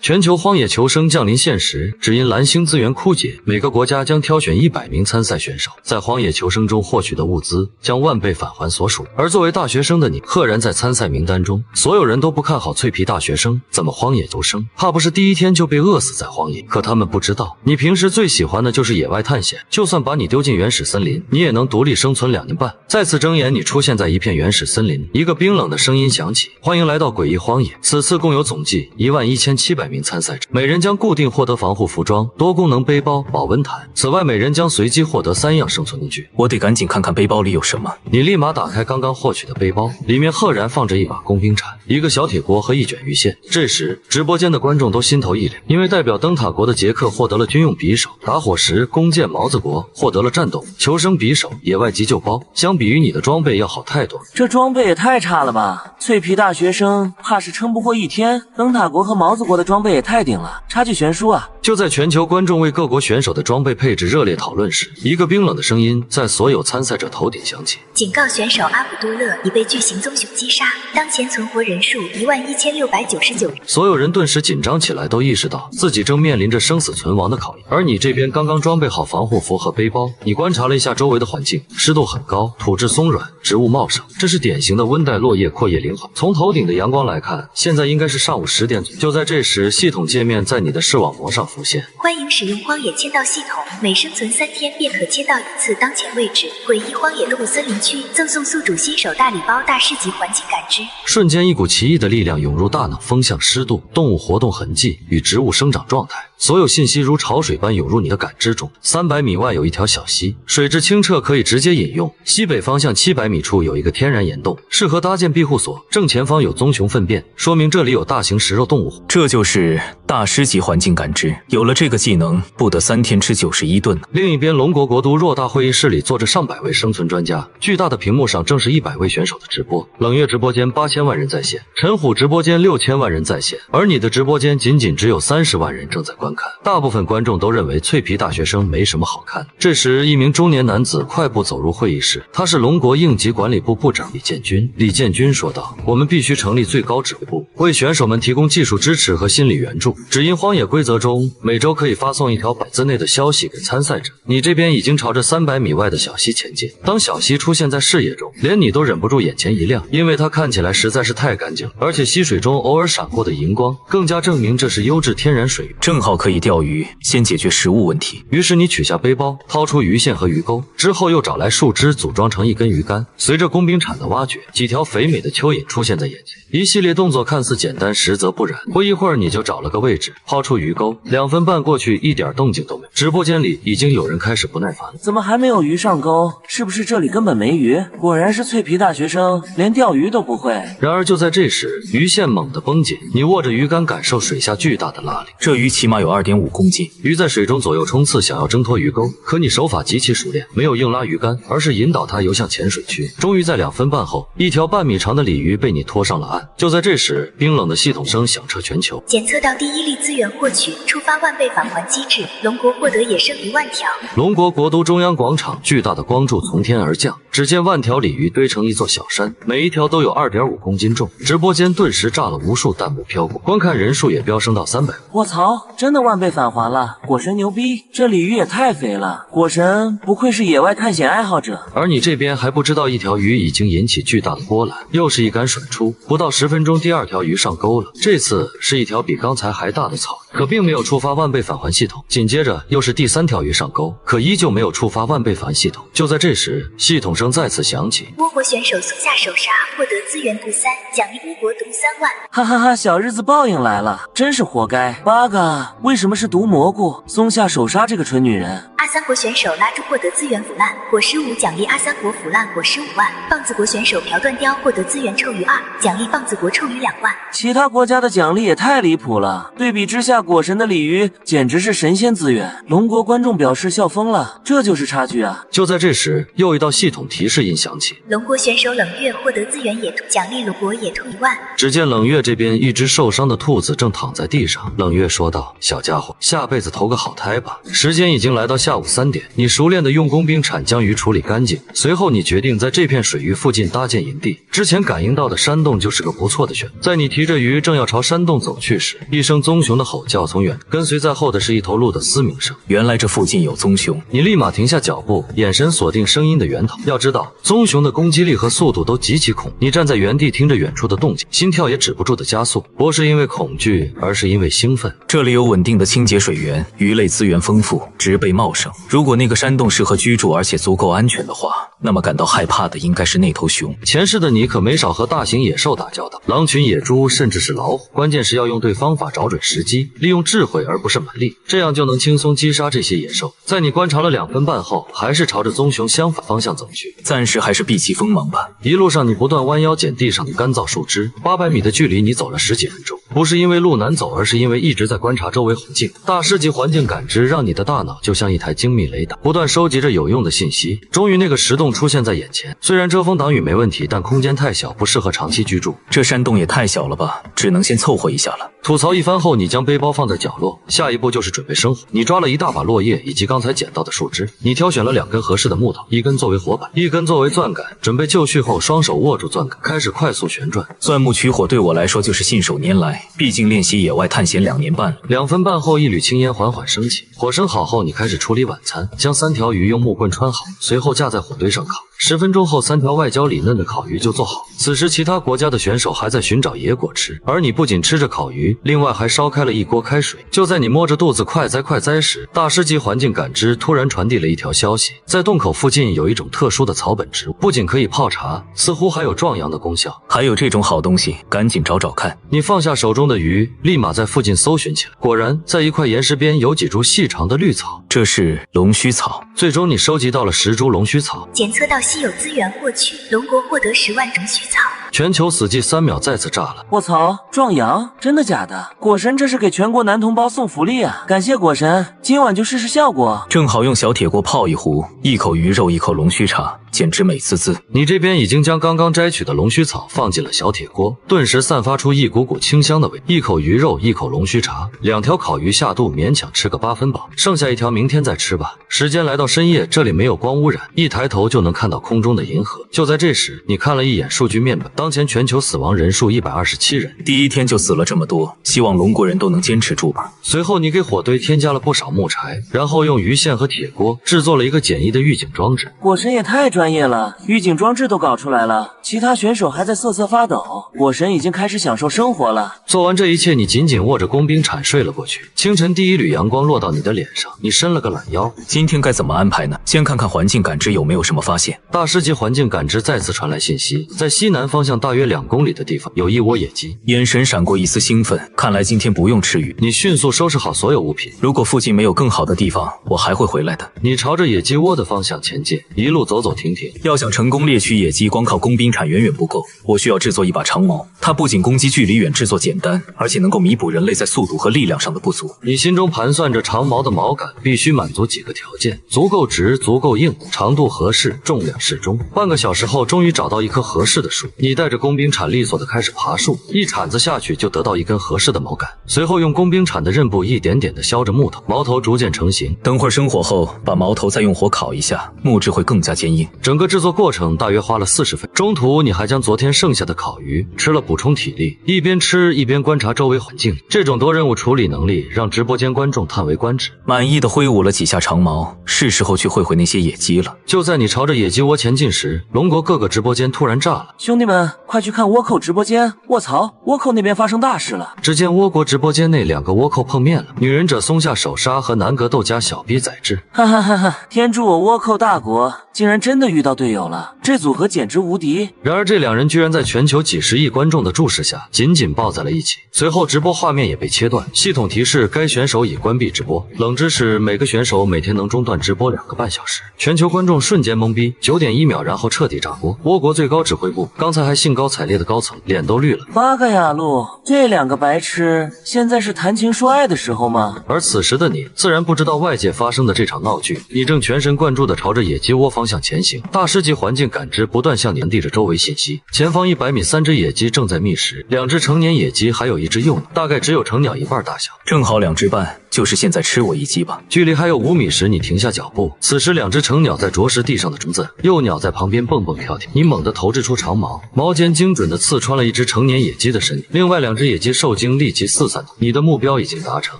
全球荒野求生降临现实，只因蓝星资源枯竭，每个国家将挑选100名参赛选手，在荒野求生中获取的物资将万倍返还所属。而作为大学生的你，赫然在参赛名单中。所有人都不看好脆皮大学生怎么荒野求生，怕不是第一天就被饿死在荒野。可他们不知道，你平时最喜欢的就是野外探险，就算把你丢进原始森林，你也能独立生存2年半。再次睁眼，你出现在一片原始森林，一个冰冷的声音响起：欢迎来到诡异荒野。此次共有总计11700名参赛者，每人将固定获得防护服装、多功能背包、保温毯。此外，每人将随机获得3样生存工具。我得赶紧看看背包里有什么。你立马打开刚刚获取的背包，里面赫然放着一把工兵铲、一个小铁锅和一卷鱼线。这时，直播间的观众都心头一凉，因为代表灯塔国的杰克获得了军用匕首、打火石、弓箭；毛子国获得了战斗求生匕首、野外急救包。相比于你的装备要好太多。这装备也太差了吧！脆皮大学生怕是撑不过1天。灯塔国和毛子国的装备也太顶了，差距悬殊啊！就在全球观众为各国选手的装备配置热烈讨论时，一个冰冷的声音在所有参赛者头顶响起：警告选手阿卜杜勒已被巨型棕熊击杀，当前存活人数11699人。所有人顿时紧张起来，都意识到自己正面临着生死存亡的考验。而你这边刚刚装备好防护服和背包，你观察了一下周围的环境，湿度很高，土质松软，植物茂盛，这是典型的温带落叶阔叶林好。从头顶的阳光来看，现在应该是上午10点左右。就在这时，系统界面在你的视网膜上浮现：欢迎使用荒野签到系统，每生存3天便可签到1次当前位置。诡异荒野动物森林区赠送宿主新手大礼包大师级环境感知。瞬间，一股奇异的力量涌入大脑，风向、湿度、动物活动痕迹与植物生长状态，所有信息如潮水般涌入你的感知中。300米外有一条小溪，水质清澈，可以直接饮用。西北方向700米处有一个天然岩洞，适合搭建庇护所。正前方有棕熊粪便，说明这里有大型食肉动物。这就是大师级环境感知，有了这个技能，不得3天吃91顿呢。另一边，龙国国都偌大会议室里坐着上百位生存专家，巨大的屏幕上正是100位选手的直播。冷月直播间8000万人在线，陈虎直播间6000万人在线，而你的直播间仅只有30万人正在观看。大部分观众都认为脆皮大学生没什么好看。这时，一名中年男子快步走入会议室，他是龙国应急管理部部长李建军。李建军说道：我们必须成立最高指挥部，为选手们提供技术支持和心理援助。只因荒野规则中，每周可以发送1条100字内的消息给参赛者。你这边已经朝着300米外的小溪前进。当小溪出现在视野中，连你都忍不住眼前一亮，因为它看起来实在是太干净了，而且溪水中偶尔闪过的荧光更加证明这是优质天然水源，正好可以钓鱼，先解决食物问题。于是你取下背包，掏出鱼线和鱼钩，之后又找来树枝组装成一根鱼竿。随着工兵铲的挖掘，几条肥美的蚯蚓出现在眼前。一系列动作看似简单，实则不然。不一会儿你就找了个位置，抛出鱼钩。2分半过去，一点动静都没有。直播间里已经有人开始不耐烦了，怎么还没有鱼上钩？是不是这里根本没鱼？果然是脆皮大学生，连钓鱼都不会。然而就在这时，鱼线猛地绷紧，你握着鱼竿感受水下巨大的拉力。这鱼起码有2.5公斤。鱼在水中左右冲刺，想要挣脱鱼钩，可你手法极其熟练，没有硬拉鱼竿，而是引导它游向浅水区。终于在2分半后，一条半米长的鲤鱼被你拖上了岸。就在这时，冰冷的系统声响彻全球：检测到第1例资源获取，触发万倍返还机制，龙国获得野生1万条。龙国国都中央广场，巨大的光柱从天而降，只见万条鲤鱼堆成一座小山，每一条都有2.5公斤重。直播间顿时炸了无数弹幕飘过，观看人数也飙升到300。卧槽，真的万倍返还了！果神牛逼，这鲤鱼也太肥了。果神不愧是野外探险爱好者。而你这边还不知道，一条鱼已经引起巨大的波澜，又是一杆甩出，不到10分钟，第2条鱼上钩了。这次是一条比刚才还大的草鱼，可并没有触发万倍返还系统。紧接着又是第3条鱼上钩，可依旧没有触发万倍返还系统。就在这时，系统声再次响起：倭国选手松下手刹获得资源度3，奖励倭国毒3万。哈哈哈，小日子报应来了，真是活该。8个，为什么是毒蘑菇？松下手刹这个蠢女人。阿3国选手拉住获得资源腐烂果实5，奖励阿3国腐烂果实5万。棒子国选手瓢断雕获得资源臭鱼2，奖励棒子国臭鱼2万。其他国家的奖励也太离谱了，对比之下，果神的鲤鱼简直是神仙资源，龙国观众表示笑疯了，这就是差距啊！就在这时，又一道系统提示音响起，龙国选手冷月获得资源野兔，奖励龙国野兔1万。只见冷月这边一只受伤的兔子正躺在地上，冷月说道：“小家伙，下辈子投个好胎吧。”时间已经来到下午3点，你熟练的用工兵铲将鱼处理干净，随后你决定在这片水域附近搭建营地。之前感应到的山洞就是个不错的选择。在你提着鱼正要朝山洞走去时，一声棕熊的吼叫从远，跟随在后的是一头鹿的嘶鸣声。原来这附近有棕熊，你立马停下脚步，眼神锁定声音的源头。要知道，棕熊的攻击力和速度都极其恐怖。你站在原地听着远处的动静，心跳也止不住的加速，不是因为恐惧，而是因为兴奋。这里有稳定的清洁水源，鱼类资源丰富，植被茂盛。如果那个山洞适合居住，而且足够安全的话，那么感到害怕的应该是那头熊。前世的你可没少和大型野兽打交道，狼群、野猪，甚至是老虎。关键是要用对方法，找准时机，利用智慧而不是蛮力，这样就能轻松击杀这些野兽。在你观察了2分半后，还是朝着棕熊相反方向走去。暂时还是避其锋芒吧。一路上你不断弯腰捡地上的干燥树枝，800米的距离你走了10几分钟，不是因为路难走，而是因为一直在观察周围环境。大师级环境感知让你的大脑就像一台精密雷达，不断收集着有用的信息。终于那个石洞出现在眼前，虽然遮风挡雨没问题，但空间太小，不适合长期居住。这山洞也太小了吧，只能先凑合一下了。吐槽一番后，你将背包放在角落，下一步就是准备生火。你抓了一大把落叶以及刚才捡到的树枝，你挑选了2根合适的木头，一根作为火把，一根作为钻杆。准备就绪后，双手握住钻杆，开始快速旋转。钻木取火对我来说就是信手拈来，毕竟练习野外探险2年半了。2分半后，一缕青烟缓缓升起，火生好后，你开始处理晚餐，将3条鱼用木棍穿好，随后架在火堆上烤。10分钟后，3条外焦里嫩的烤鱼就做好。此时，其他国家的选手还在寻找野果吃，而你不仅吃着烤鱼，另外还烧开了一锅开水。就在你摸着肚子快哉时，大师级环境感知突然传递了一条消息：在洞口附近有一种特殊的草本植物，不仅可以泡茶，似乎还有壮阳的功效。还有这种好东西，赶紧找找看。你放下手中的鱼，立马在附近搜寻起来。果然，在一块岩石边有几株细长的绿草，这是龙须草。最终你收集到了10株龙须草，检测到稀有资源获取，龙国获得10万龙须草。全球死寂3秒再次炸了。卧槽，壮阳？真的假的？果神这是给全国男同胞送福利啊！感谢果神，今晚就试试效果。正好用小铁锅泡一壶，一口鱼肉，一口龙须茶，简直美滋滋。你这边已经将刚刚摘取的龙须草放进了小铁锅，顿时散发出一股股清香的味。一口鱼肉，一口龙须茶，2条烤鱼下肚，勉强吃个8分饱，剩下1条明天再吃吧。时间来到深夜，这里没有光污染，一抬头就能看到空中的银河。就在这时，你看了一眼数据面板，当前全球死亡人数127人，第一天就死了这么多，希望龙国人都能坚持住吧。随后你给火堆添加了不少木柴，然后用鱼线和铁锅制作了一个简易的预警装置。果神也太专业了，预警装置都搞出来了，其他选手还在瑟瑟发抖，果神已经开始享受生活了。做完这一切，你紧紧握着工兵铲睡了过去。清晨第一缕阳光落到你的脸上，你伸了个懒腰。今天该怎么安排呢？先看看环境感知有没有什么发现。大师级环境感知再次传来信息，在西南方向大约2公里的地方有一窝野鸡。眼神闪过一丝兴奋，看来今天不用吃鱼。你迅速收拾好所有物品，如果附近没有更好的地方，我还会回来的。你朝着野鸡窝的方向前进，一路走走停停。要想成功猎取野鸡，光靠工兵铲远远不够，我需要制作一把长矛。它不仅攻击距离远，制作简单，而且能够弥补人类在速度和力量上的不足。你心中盘算着长矛的矛杆必须满足几个条件：足够直，足够硬，长度合适，重量适中。半个小时后，终于找到一棵合适的树。你带着工兵铲利索地开始爬树，一铲子下去就得到一根合适的矛杆。随后用工兵铲的刃部一点点地削着木头，矛头逐渐成型。等会儿生火后，把矛头再用火烤一下，木质会更加坚硬。整个制作过程大约花了40分。中途你还将昨天剩下的烤鱼吃了补充体力，一边吃一边观察周围环境。这种多任务处理能力让直播间观众叹为观止。满意的挥舞了几下长矛，是时候去会会那些野鸡了。就在你朝着野鸡窝前进时，龙国各个直播间突然炸了。兄弟们，快去看倭寇直播间！卧槽，倭寇那边发生大事了！只见倭国直播间内2个倭寇碰面了，女忍者松下手刹和南格斗家小逼宰制。哈哈哈哈！天助我倭寇大国！竟然真的遇到队友了，这组合简直无敌。然而这两人居然在全球几十亿观众的注视下紧紧抱在了一起。随后直播画面也被切断，系统提示该选手已关闭直播。冷知识：每个选手每天能中断直播2个半小时。全球观众瞬间懵逼，9.1秒，然后彻底炸锅。倭国最高指挥部刚才还兴高采烈的高层脸都绿了。巴嘎雅路，这两个白痴现在是谈情说爱的时候吗？而此时的你自然不知道外界发生的这场闹剧，你正全神贯注地朝着野鸡窝方向前行。大师级环境感知不断向你传递着周围信息。前方100米，3只野鸡正在觅食，2只成年野鸡还有1只幼鸟，大概只有成鸟一半大小，正好2只半，就是现在吃我一鸡吧。距离还有5米时，你停下脚步。此时2只成鸟在啄食地上的种子，幼鸟在旁边蹦蹦跳跳。你猛地投掷出长矛，矛尖精准地刺穿了1只成年野鸡的身体。另外2只野鸡受惊立即四散。你的目标已经达成，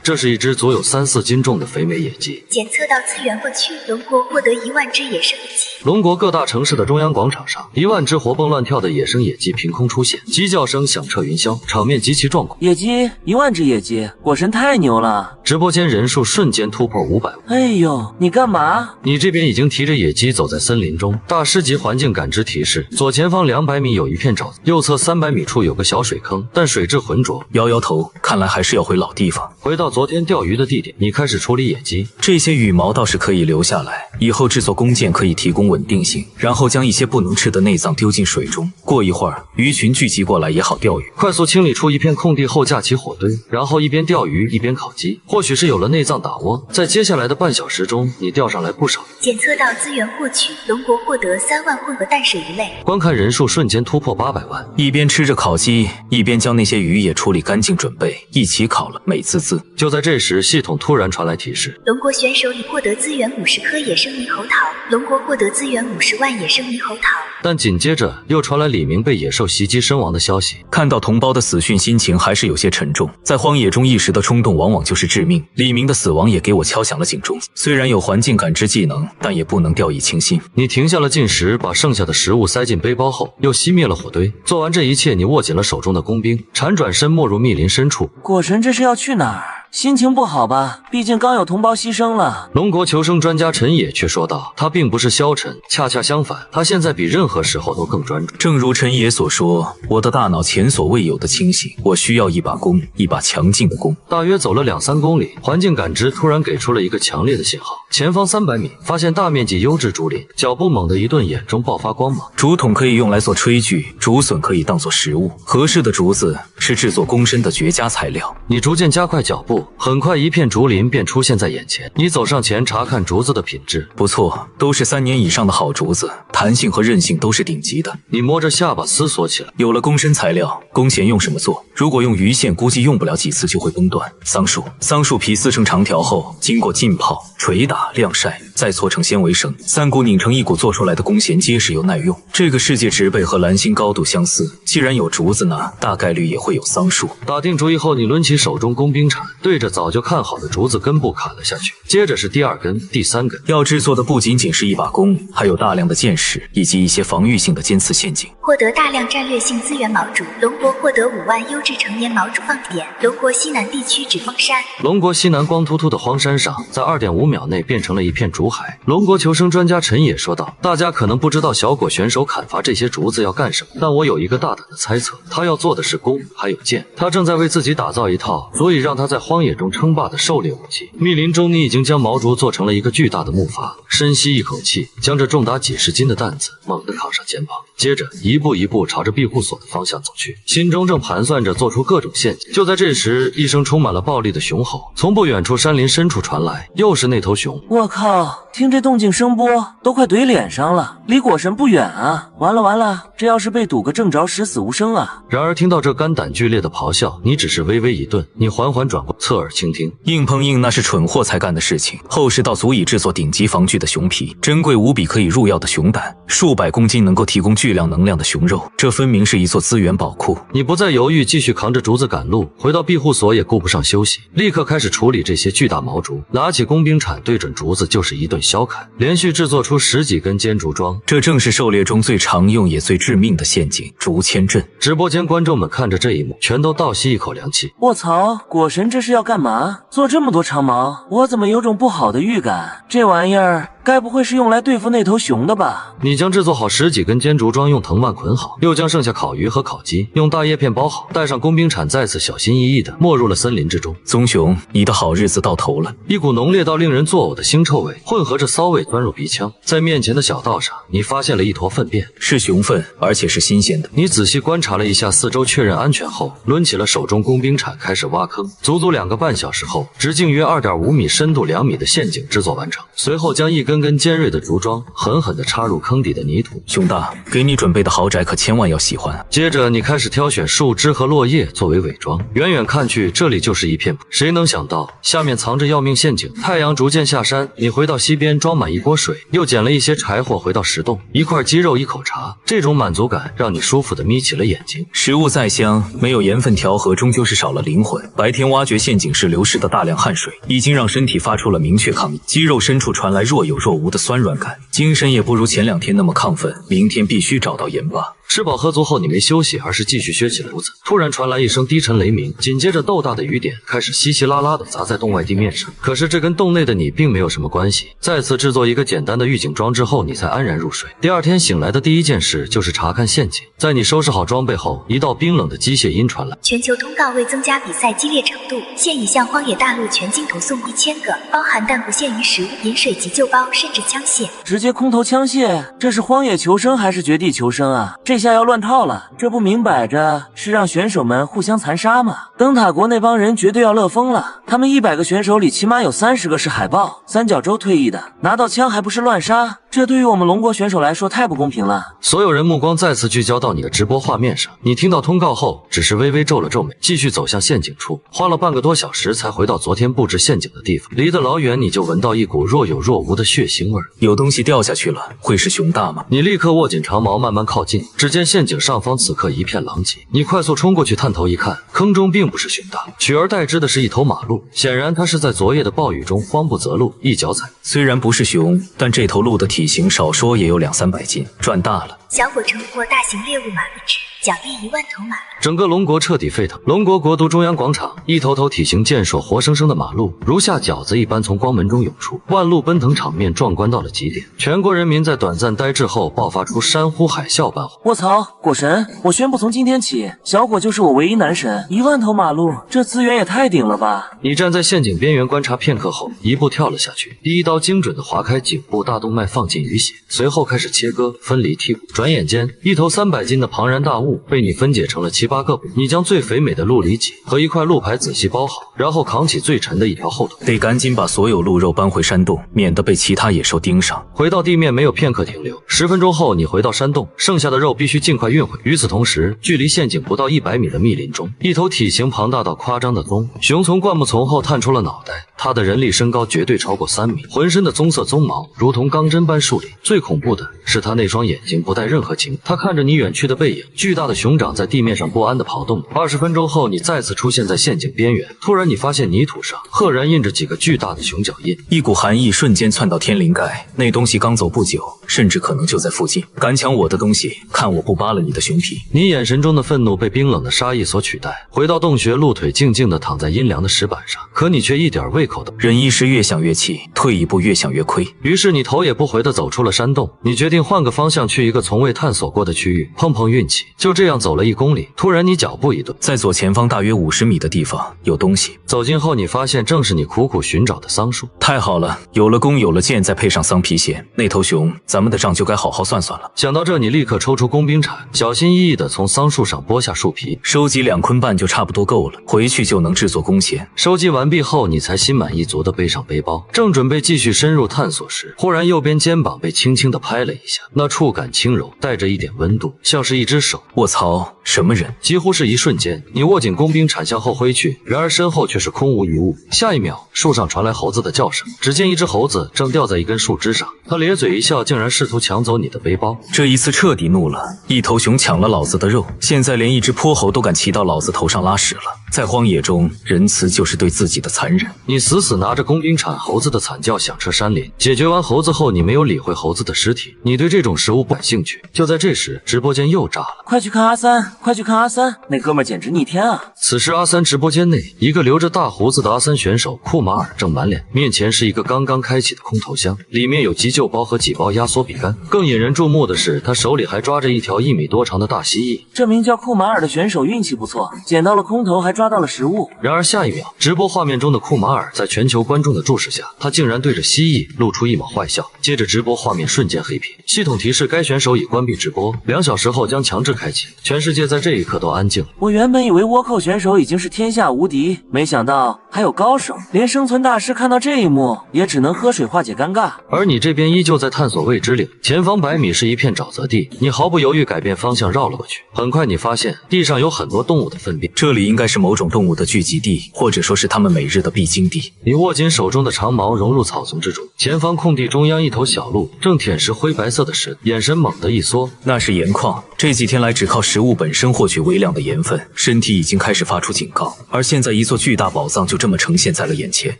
这是一只足有3-4斤重的肥美野鸡。检测到资源获取，龙国获得1万只野生野鸡。龙国各大城市的中央广场上，1万只活蹦乱跳的野生野鸡凭空出现，鸡叫声响彻云霄，场面极其壮观。野鸡1万只野鸡，果神太牛了！直播间人数瞬间突破500万。哎呦，你干嘛？你这边已经提着野鸡走在森林中，大师级环境感知提示：左前方200米有一片沼泽，右侧300米处有个小水坑，但水质浑浊。摇摇头，看来还是要回老地方。回到昨天钓鱼的地点，你开始处理野鸡。这些羽毛倒是可以留下来，以后制作弓箭可以提供稳定性。然后将一些不能吃的内脏丢进水中，过一会儿鱼群聚集过来也好钓鱼。快速清理出一片空地后架起火堆，然后一边钓鱼一边烤鸡。或许是有了内脏打窝，在接下来的半小时中，你钓上来不少。检测到资源获取，龙国获得3万混合淡水鱼类。观看人数瞬间突破800万。一边吃着烤鸡，一边将那些鱼也处理干净，准备一起烤了，美滋滋。就在这时，系统突然传来提示：龙国选手已获得资源50颗野生猕猴桃，龙国获得资源50万野生猕猴桃。但紧接着又传来李明被野兽袭击身亡的消息。看到同胞的死讯，心情还是有些沉重。在荒野中一时的冲动往往就是致命。李明的死亡也给我敲响了警钟。虽然有环境感知技能，但也不能掉以轻心。你停下了进食，把剩下的食物塞进背包后，又熄灭了火堆。做完这一切，你握紧了手中的弓兵，铲转身没入密林深处。果神这是要去哪儿？心情不好吧？毕竟刚有同胞牺牲了。龙国求生专家陈野却说道：“他并不是消沉，恰恰相反，他现在比任何时候都更专注。正如陈野所说，我的大脑前所未有的清醒，我需要一把弓，一把强劲的弓。”大约走了2-3公里，环境感知突然给出了一个强烈的信号。前方300米，发现大面积优质竹林，脚步猛地一顿，眼中爆发光芒。竹筒可以用来做炊具，竹笋可以当做食物，合适的竹子是制作弓身的绝佳材料。你逐渐加快脚步，很快一片竹林便出现在眼前。你走上前查看竹子的品质，不错，都是3年以上的好竹子，弹性和韧性都是顶级的。你摸着下巴思索起来，有了弓身材料，弓弦用什么做？如果用鱼线，估计用不了几次就会崩断。桑树皮撕成长条后，经过浸泡、捶打、晾晒，再搓成纤维绳，3股拧成1股，做出来的弓弦结实又耐用。这个世界植被和蓝星高度相似，既然有竹子呢，大概率也会有桑树。打定主意后，你抡起手中工兵铲，对着早就看好的竹子根部砍了下去，接着是第2根、第3根。要制作的不仅仅是一把弓，还有大量的箭矢以及一些防御性的尖刺陷阱。获得大量战略性资源毛竹，龙国获得5万优质成年毛竹放点。龙国西南地区指峰山。龙国西南光秃秃的荒山上，在2.5秒内变成了一片竹海。龙国求生专家陈野说道：“大家可能不知道小果选手砍伐这些竹子要干什么，但我有一个大胆的猜测，他要做的是弓还有剑。他正在为自己打造一套足以让他在荒野中称霸的狩猎武器。密林中，你已经将毛竹做成了一个巨大的木筏。深吸一口气，将这重达几十斤的担子猛地扛上肩膀，接着一步一步朝着庇护所的方向走去，心中正盘算着做出各种陷阱。就在这时，一声充满了暴力的熊吼从不远处山林深处传来，又是那头熊。我靠，听这动静声波都快怼脸上了，离果神不远啊！完了，这要是被堵个正着，十死无生啊！然而听到这肝胆剧烈的咆哮，你只是微微一顿，你缓缓转过，侧耳倾听。硬碰硬那是蠢货才干的事情，厚实到足以制作顶级防具的熊皮，珍贵无比可以入药的熊胆，数百公斤能够提供巨量能量的熊肉，这分明是一座资源宝库。你不再犹豫，继续扛着竹子赶路，回到庇护所也顾不上休息，立刻开始处理这些巨大毛竹，拿起工兵铲对准竹子就是一顿削砍，连续制作出10几根尖竹桩。这正是狩猎中最常用也最致命的陷阱——竹签阵。直播间观众们看着这一幕，全都倒吸一口凉气。卧槽，果神这是要干嘛？做这么多长矛，我怎么有种不好的预感？这玩意儿该不会是用来对付那头熊的吧？你将制作好10几根尖竹桩，用藤蔓捆好，又将剩下烤鱼和烤鸡用大叶片包好，带上工兵铲，再次小心翼翼地没入了森林之中。棕熊，你的好日子到头了。一股浓烈到令人作呕的腥臭味混合着骚味钻入鼻腔，在面前的小道上，你发现了一坨粪便，是熊粪，而且是新鲜的。你仔细观察了一下四周，确认安全后，抡起了手中工兵铲，开始挖坑。足足2个半小时后，直径约2.5米、深度2米的陷阱制作完成。随后将一根根尖锐的竹桩狠狠地插入坑底的泥土。熊大，给你准备的豪宅可千万要喜欢。接着你开始挑选树枝和落叶作为伪装，远远看去，这里就是一片。谁能想到下面藏着要命陷阱？太阳逐渐下山，你回到溪边，装满一锅水，又捡了一些柴火，回到石洞，一块鸡肉，一口茶，这种满足感让你舒服地眯起了眼睛。食物再香，没有盐分调和，终究是少了灵魂。白天挖掘陷阱时流失的大量汗水，已经让身体发出了明确抗议。肌肉深处传来若有若无的酸软感，精神也不如前2天那么亢奋。明天必须找到盐巴。吃饱喝足后，你没休息，而是继续削起炉子。突然传来一声低沉雷鸣，紧接着豆大的雨点开始稀稀拉拉地砸在洞外地面上。可是这跟洞内的你并没有什么关系。再次制作一个简单的预警装置后，你才安然入睡。第2天醒来的第一件事就是查看陷阱。在你收拾好装备后，一道冰冷的机械音传来：全球通告为增加比赛激烈程度，现已向荒野大陆全境投送1000个，包含但不限于食物、饮水急救包，甚至枪械。直接空投枪械，这是荒野求生还是绝地求生啊？这下要乱套了，这不明摆着是让选手们互相残杀吗？灯塔国那帮人绝对要乐疯了，他们100个选手里起码有30个是海豹、三角洲退役的，拿到枪还不是乱杀？这对于我们龙国选手来说太不公平了。所有人目光再次聚焦到你的直播画面上，你听到通告后只是微微皱了皱眉，继续走向陷阱处，花了半个多小时才回到昨天布置陷阱的地方。离得老远，你就闻到一股若有若无的血腥味。有东西掉下去了，会是熊大吗？你立刻握紧长矛，慢慢靠近，只见陷阱上方此刻一片狼藉。你快速冲过去探头一看，坑中并不是熊大，取而代之的是一头马鹿。显然它是在昨夜的暴雨中慌不择路，一脚踩。虽然不是熊，但这头鹿的体型少说也有200-300斤，赚大了。小果城获大型猎物马力值，奖励1万头马。整个龙国彻底沸腾。龙国国都中央广场，一头头体型健硕、活生生的马鹿如下饺子一般从光门中涌出，万鹿奔腾，场面壮观到了极点。全国人民在短暂呆滞后爆发出山呼海啸般卧槽，果神！我宣布从今天起，小果就是我唯一男神。1万头马鹿，这资源也太顶了吧！你站在陷阱边缘观察片刻后，一步跳了下去，第一刀精准地划开颈部大动脉，放进鱼血，随后开始切割、分离、剔骨。转眼间，一头300斤的庞然大物被你分解成了7、8个部。你将最肥美的鹿里脊和一块鹿排仔细包好，然后扛起最沉的一条后腿，得赶紧把所有鹿肉搬回山洞，免得被其他野兽盯上。回到地面没有片刻停留，10分钟后你回到山洞，剩下的肉必须尽快运回。与此同时，距离陷阱不到100米的密林中，一头体型庞大到夸张的棕熊从灌木丛后探出了脑袋，它的人力身高绝对超过3米，浑身的棕色鬃毛如同钢针般竖立。最恐怖的是他那双眼睛不带任何情，他看着你远去的背影。巨大的熊掌在地面上不安地跑动。20分钟后，你再次出现在陷阱边缘，突然你发现泥土上赫然印着几个巨大的熊脚印。一股寒意瞬间窜到天灵盖，那东西刚走不久，甚至可能就在附近。敢抢我的东西，看我不扒了你的熊皮！你眼神中的愤怒被冰冷的杀意所取代。回到洞穴，鹿腿静静地躺在阴凉的石板上，可你却一点胃口都。忍一时越想越气，退一步越想越亏。于是你头也不回地走出了山洞。你决定换个方向去一个从未探索过的区域，碰碰运气。就这样走了1公里，突然你脚步一顿，在左前方大约50米的地方有东西。走近后，你发现正是你苦苦寻找的桑树。太好了，有了弓有了箭，再配上桑皮鞋，那头熊咱们的账就该好好算算了。想到这，你立刻抽出工兵铲，小心翼翼地从桑树上剥下树皮，收集2捆半就差不多够了，回去就能制作弓弦。收集完毕后，你才心满意足地背上背包，正准备继续深入探索时，忽然右边肩膀被轻轻地拍了一下，那触感轻柔，带着一点温度，像是一只手。卧槽，什么人？几乎是一瞬间，你握紧工兵铲向后挥去，然而身后却是空无一物。下一秒，树上传来猴子的叫声，只见一只猴子正吊在一根树枝上，它咧嘴一笑，竟然试图抢走你的背包。这一次彻底怒了，一头熊抢了老子的肉，现在连一只泼猴都敢骑到老子头上拉屎了。在荒野中，仁慈就是对自己的残忍。你死死拿着工兵铲，猴子的惨叫响彻山林。解决完猴子后，你没有理会猴子的尸体，你对这种食物不感兴趣。就在这时，直播间又炸了，快去看阿三，快去看阿三，那哥们儿简直逆天啊！此时阿三直播间内，一个留着大胡子的阿三选手库马尔正满脸，面前是一个刚刚开启的空投箱，里面有急救包和几包压缩饼干。更引人注目的是，他手里还抓着一条1米多长的大蜥蜴。这名叫库马尔的选手运气不错，捡到了空投，还抓到了食物。然而下一秒，直播画面中的库马尔在全球观众的注视下，他竟然对着蜥蜴露出一抹坏笑，接着直播画面瞬间黑屏，系统提示该选手已关闭直播，2小时后将强制开启。全世界在这一刻都安静了。我原本以为倭寇选手已经是天下无敌，没想到还有高手。连生存大师看到这一幕，也只能喝水化解尴尬。而你这边依旧在探索未知领，前方100米是一片沼泽地，你毫不犹豫改变方向绕了过去。很快你发现地上有很多动物的粪便，这里应该是某种动物的聚集地，或者说是他们每日的必经地。你握紧手中的长矛，融入草丛之中。前方空地中央，一头小鹿正舔食灰白色的石，眼神猛地一缩。那是盐矿，这几天来只靠食物本身获取微量的盐分，身体已经开始发出警告。而现在一座巨大宝藏就这么呈现在了眼前，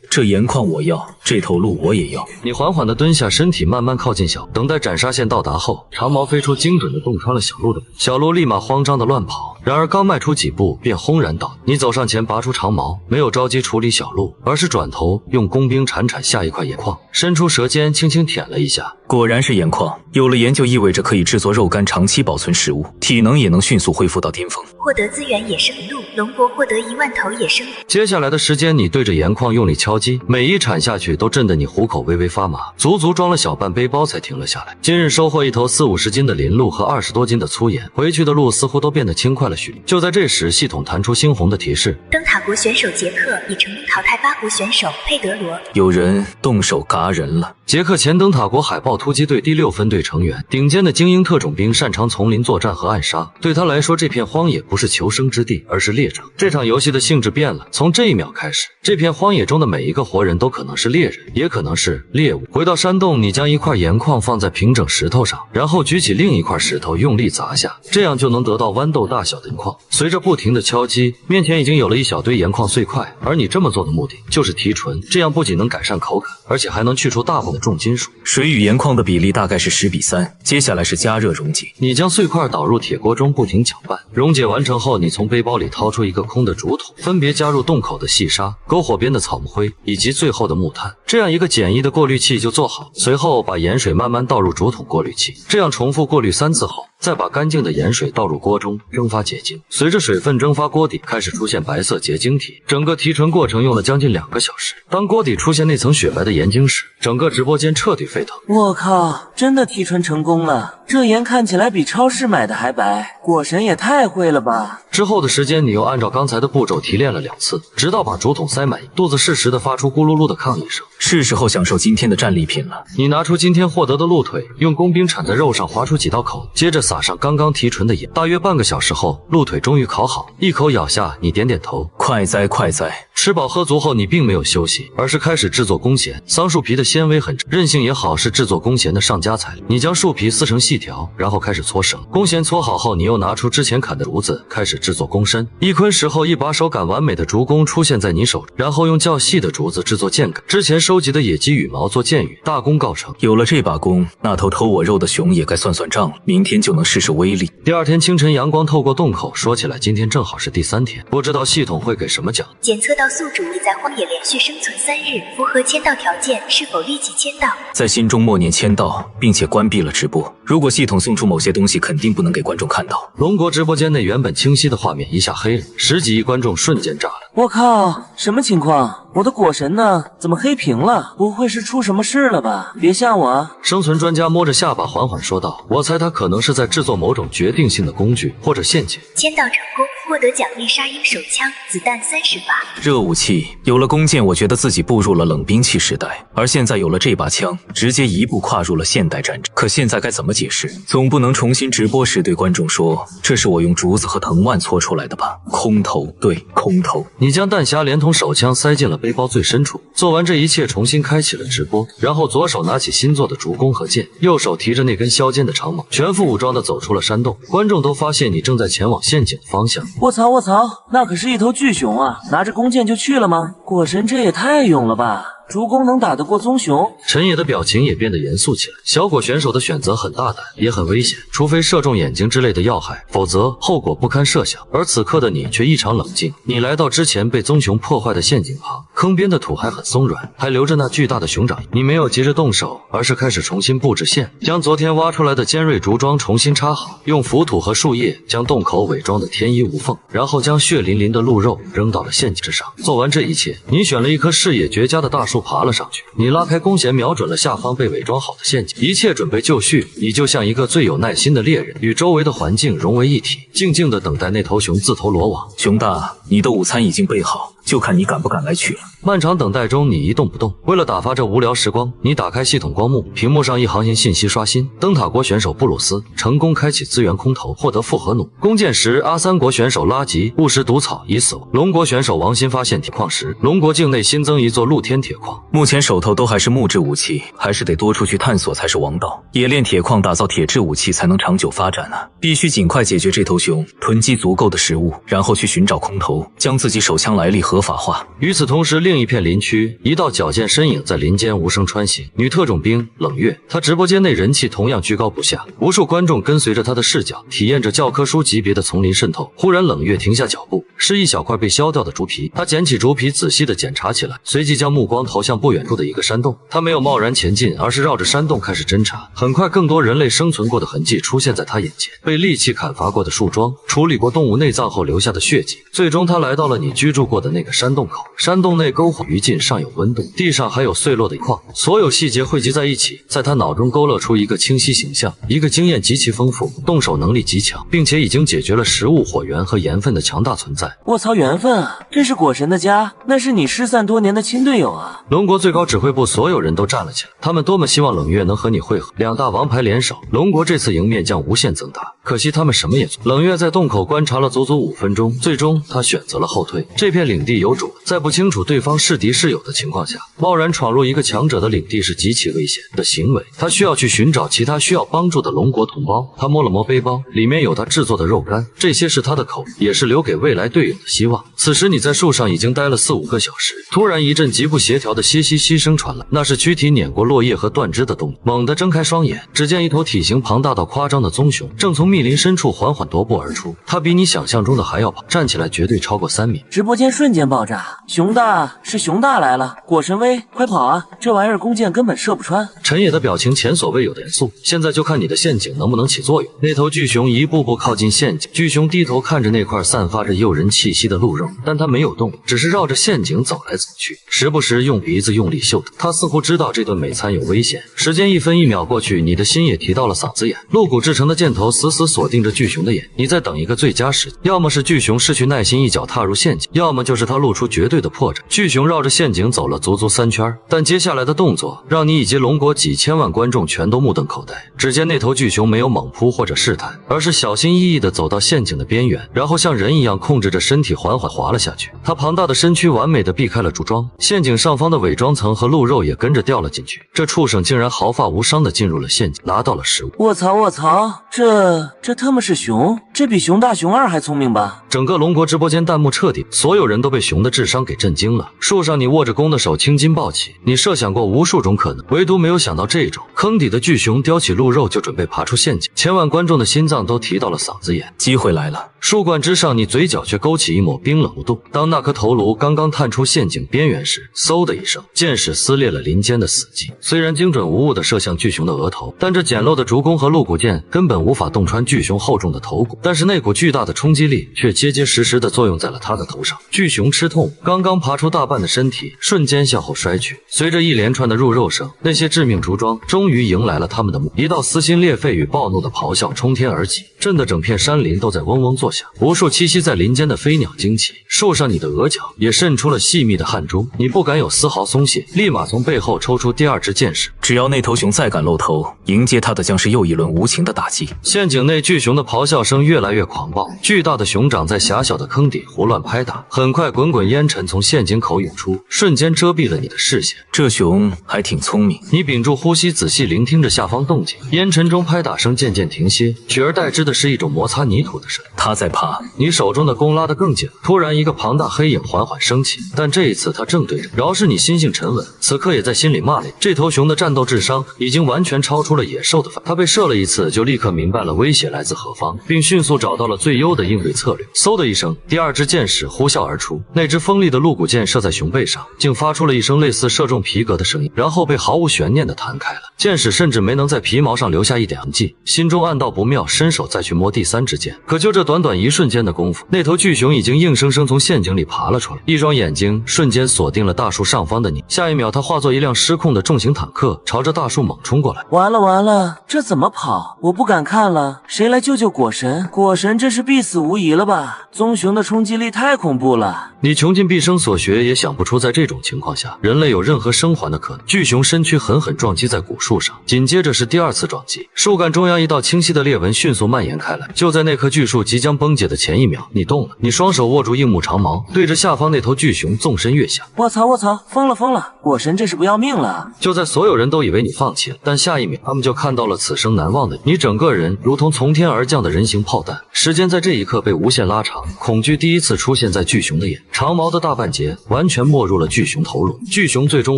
这盐矿我要，这头鹿我也要。你缓缓地蹲下，身体慢慢靠近小，等待斩杀线到达后，长矛飞出，精准地洞穿了小鹿的。小鹿立马慌张地乱跑，然而刚迈出几步便轰然倒。你走上前拔出长矛，没有着急处理小鹿，而是转头用工兵铲下一块盐矿，伸出舌尖轻轻舔了一下。果然是盐矿，有了盐就意味着可以制作肉干，长期保存食物，体能也能迅速恢复到巅峰。获得资源野生鹿，龙国获得1万头野生鹿。接下来的时间，你对着盐矿用力敲击，每一铲下去都震得你虎口微微发麻，足足装了小半背包才停了下来。今日收获一头40-50斤的林鹿和20多斤的粗盐，回去的路似乎都变得轻快了许多。就在这时，系统弹出猩红的提示：灯塔国选手杰克已成功淘汰巴国选手佩德罗。有人动手嘎人了。杰克前灯塔国海豹突击队第6分队成员，顶尖的精英特种兵，擅长丛林作战和暗杀。对他来说，这片荒野不是求生之地，而是猎场。这场游戏的性质变了，从这一秒开始，这片荒野中的每一个活人都可能是猎人，也可能是猎物。回到山洞，你将一块盐矿放在平整石头上，然后举起另一块石头用力砸下，这样就能得到豌豆大小的盐矿。随着不停的敲击，面前已经有了一小堆盐矿碎块，而你这么做的目的就是提纯，这样不仅能改善口感，而且还能去除大部分重金属。水与盐矿的比例大概是10:3，接下来是加热溶解。你将碎块倒入铁锅中，不停搅拌。溶解完成后，你从背包里掏出一个空的竹筒，分别加入洞口的细沙、篝火边的草木灰以及最后的木炭，这样一个简易的过滤器就做好。随后把盐水慢慢倒入竹筒过滤器，这样重复过滤3次后，再把干净的盐水倒入锅中蒸发结晶。随着水分蒸发，锅底开始出现白色结晶体，整个提纯过程用了将近2个小时。当锅底出现那层雪白的盐晶时，整个直播间彻底沸腾。我靠，真的提纯成功了！这盐看起来比超市买的还白，果神也太会了吧！之后的时间，你又按照刚才的步骤提炼了2次，直到把竹筒塞满，肚子适时的发出咕噜噜的抗议声。是时候享受今天的战利品了。你拿出今天获得的鹿腿，用工兵铲在肉上划出几道口，接着撒上刚刚提纯的盐。大约半个小时后，鹿腿终于烤好，一口咬下，你点点头，快哉快哉。吃饱喝足后，你并没有休息，而是开始制作弓弦。桑树皮的纤维很韧性也好，是制作弓弦的上佳材料。你将树皮撕成细条，然后开始搓绳。弓弦搓好后，你又拿出之前砍的竹子，开始制作弓身。一坤石后，一把手感完美的竹弓出现在你手中，然后用较细的竹子制作箭杆。之前收集的野鸡羽毛做箭羽，大功告成。有了这把弓，那头偷我肉的熊也该算算账了，明天就能试试威力。第二天清晨，阳光透过洞口，说起来今天正好是第3天，不知道系统会给什么奖。检测到宿主已在荒野连续生存3日，符合签到条件，是否立即签到？在心中默念签到，并且关闭了直播。如果系统送出某些东西，肯定不能给观众看到。龙国直播间内原本清晰的画面一下黑了，10几亿观众瞬间炸了。我靠，什么情况？我的果神呢？怎么黑屏了？不会是出什么事了吧？别吓我啊！生存专家摸着下巴缓缓说道：“我猜他可能是在制作某种决定性的工具或者陷阱。”签到成功，获得奖励沙鹰手枪，子弹30发。热武器有了弓箭，我觉得自己步入了冷兵器时代，而现在有了这把枪，直接一步跨入了现代战争。可现在该怎么解释？总不能重新直播时对观众说，这是我用竹子和藤蔓搓出来的吧？空投，对，空投。你将弹匣连同手枪塞进了背包最深处，做完这一切，重新开启了直播，然后左手拿起新做的竹弓和剑，右手提着那根削尖的长矛，全副武装的走出了山洞。观众都发现你正在前往陷阱的方向。卧槽卧槽，那可是一头巨熊啊！拿着弓箭就去了吗？果神这也太勇了吧！主攻能打得过棕熊？陈野的表情也变得严肃起来。小果选手的选择很大胆，也很危险，除非射中眼睛之类的要害，否则后果不堪设想。而此刻的你却异常冷静。你来到之前被棕熊破坏的陷阱旁，坑边的土还很松软，还留着那巨大的熊掌。你没有急着动手，而是开始重新布置线，将昨天挖出来的尖锐竹桩重新插好，用浮土和树叶将洞口伪装得天衣无缝，然后将血淋淋的鹿肉扔到了陷阱之上。做完这一切，你选了一棵视野绝佳的大树爬了上去，你拉开弓弦，瞄准了下方被伪装好的陷阱，一切准备就绪。你就像一个最有耐心的猎人，与周围的环境融为一体，静静地等待那头熊自投罗网。熊大，你的午餐已经备好，就看你敢不敢来取了。漫长等待中，你一动不动。为了打发这无聊时光，你打开系统光幕，屏幕上一行信息刷新：灯塔国选手布鲁斯成功开启资源空投，获得复合弩；弓箭石阿三国选手拉吉误食毒草已死亡；龙国选手王鑫发现铁矿石；龙国境内新增一座露天铁矿。目前手头都还是木质武器，还是得多出去探索才是王道。冶炼铁矿，打造铁质武器才能长久发展啊！必须尽快解决这头熊，囤积足够的食物，然后去寻找空投，将自己手枪来历合法化。与此同时，另一片林区，一道矫健身影在林间无声穿行。女特种兵冷月，她直播间内人气同样居高不下，无数观众跟随着她的视角，体验着教科书级别的丛林渗透。忽然，冷月停下脚步，是一小块被削掉的竹皮。她捡起竹皮，仔细地检查起来，随即将目光投向不远处的一个山洞。她没有贸然前进，而是绕着山洞开始侦查。很快，更多人类生存过的痕迹出现在她眼前：被利器砍伐过的树桩，处理过动物内脏后留下的血迹。最终，她来到了你居住过的那个山洞口。山洞内篝火余烬尚有温度，地上还有碎落的矿，所有细节汇集在一起，在他脑中勾勒出一个清晰形象：一个经验极其丰富、动手能力极强，并且已经解决了食物、火源和盐分的强大存在。卧槽，缘分啊！这是果神的家，那是你失散多年的亲队友啊！龙国最高指挥部所有人都站了起来，他们多么希望冷月能和你会合。两大王牌联手，龙国这次赢面将无限增大。可惜他们什么也做。冷月在洞口观察了足足5分钟，最终他选择了后退。这片领地有主，在不清楚对方是敌是友的情况下，贸然闯入一个强者的领地是极其危险的行为。他需要去寻找其他需要帮助的龙国同胞。他摸了摸背包，里面有他制作的肉干，这些是他的口，也是留给未来队友的希望。此时你在树上已经待了4-5个小时，突然一阵极不协调的歇息息声传来，那是躯体碾过落叶和断枝的动静。猛地睁开双眼，只见一头体型庞大到夸张的棕熊正从密林深处缓缓踱步而出。它比你想象中的还要跑，站起来绝对超过3米。直播间瞬间爆炸，熊大是熊大来了！果神威，快跑啊！这玩意儿弓箭根本射不穿。陈野的表情前所未有的严肃，现在就看你的陷阱能不能起作用。那头巨熊一步步靠近陷阱，巨熊低头看着那块散发着诱人气息的鹿肉，但它没有动，只是绕着陷阱走来走去，时不时用鼻子用力嗅它。它似乎知道这顿美餐有危险。时间1分1秒过去，你的心也提到了嗓子眼。鹿骨制成的箭头死死锁定着巨熊的眼，你在等一个最佳时机，要么是巨熊失去耐心一脚踏入陷阱，要么就是它露出绝对的破绽。巨熊绕着陷阱走了足足3圈，但接下来的动作让你以及龙国几千万观众全都目瞪口呆。只见那头巨熊没有猛扑或者试探，而是小心翼翼地走到陷阱的边缘，然后像人一样控制着身体缓缓滑了下去。它庞大的身躯完美地避开了竹桩，陷阱上方的伪装层和鹿肉也跟着掉了进去。这畜生竟然毫发无伤地进入了陷阱，拿到了食物。卧槽卧槽，这他妈是熊？这比熊大熊二还聪明吧？整个龙国直播间弹幕彻底，所有人都被熊的智商给震惊了。树上你握着弓的手青筋暴起，你设想过无数种可能，唯独没有想到这种。坑底的巨熊叼起鹿肉就准备爬出陷阱，千万观众的心脏都提到了嗓子眼。机会来了！树冠之上，你嘴角却勾起一抹冰冷无度。当那颗头颅刚刚探出陷阱边缘时，嗖的一声，箭矢撕裂了林间的死寂。虽然精准无误地射向巨熊的额头，但这简陋的竹弓和鹿骨剑根本无法洞穿巨熊厚重的头骨。但是那股巨大的冲击力却结结实实地作用在了他的头上。巨熊吃痛，刚刚爬出大半的身体瞬间向后摔去。随着一连串的入肉声，那些致命竹桩终于迎来了他们的目的。一道撕心裂肺与暴怒的咆哮冲天而起，震得整片山林都在嗡嗡作响。无数栖息在林间的飞鸟惊起，树上你的额角也渗出了细密的汗珠。你不敢有丝毫松懈，立马从背后抽出第2支箭矢。只要那头熊再敢露头，迎接他的将是又一轮无情的打击。陷阱内巨熊的咆哮声越来越狂暴，巨大的熊掌在狭小的坑底胡乱拍打。很快，滚滚烟尘从陷阱口涌出，瞬间遮蔽了你的视线。这熊还挺聪明。你屏住呼吸，仔细聆听着下方动静。烟尘中拍打声渐渐停歇，取而代之的是一种摩擦泥土的声音。他在爬，你手中的弓拉得更紧。突然，一个庞大黑影缓缓升起，但这一次他正对着。饶是你心性沉稳，此刻也在心里骂了：这头熊的战斗智商已经完全超出了野兽的范围。他被射了一次，就立刻明白了威胁来自何方，并迅速找到了最优的应对策略。嗖的一声，第二支箭矢呼啸而出，那支锋利的鹿骨箭射在熊背上，竟发出了一声类似射中皮革的声音，然后被毫无悬念地弹开了。箭矢甚至没能在皮毛上留下一点痕迹，心中暗道不妙，伸手再去摸第三支箭。可就这短短一瞬间的功夫，那头巨熊已经硬生生从陷阱里爬了出来，一双眼睛瞬间锁定了大树上方的你。下一秒，它化作一辆失控的重型坦克，朝着大树猛冲过来。完了完了，这怎么跑？我不敢看了，谁来救救果神？果神这是必死无疑了吧？棕熊的冲击力太恐怖了。你穷尽毕生所学，也想不出在这种情况下，人类有任何生还的可能。巨熊身躯狠狠撞击在古树上，紧接着是第二次撞击，树干中央一道清晰的裂纹迅速蔓延开来。就在那棵巨树即将崩解的前一秒，你动了，你双手握住硬木长矛，对着下方那头巨熊纵身跃下。我操我操，疯了疯了！果神这是不要命了！就在所有人都以为你放弃了，但下一秒他们就看到了此生难忘的你，整个人如同从天而降的人形炮弹。时间在这一刻被无限拉长，恐惧第一次出现在巨熊的眼，长矛的大半截完全没入了巨熊头颅，巨熊最终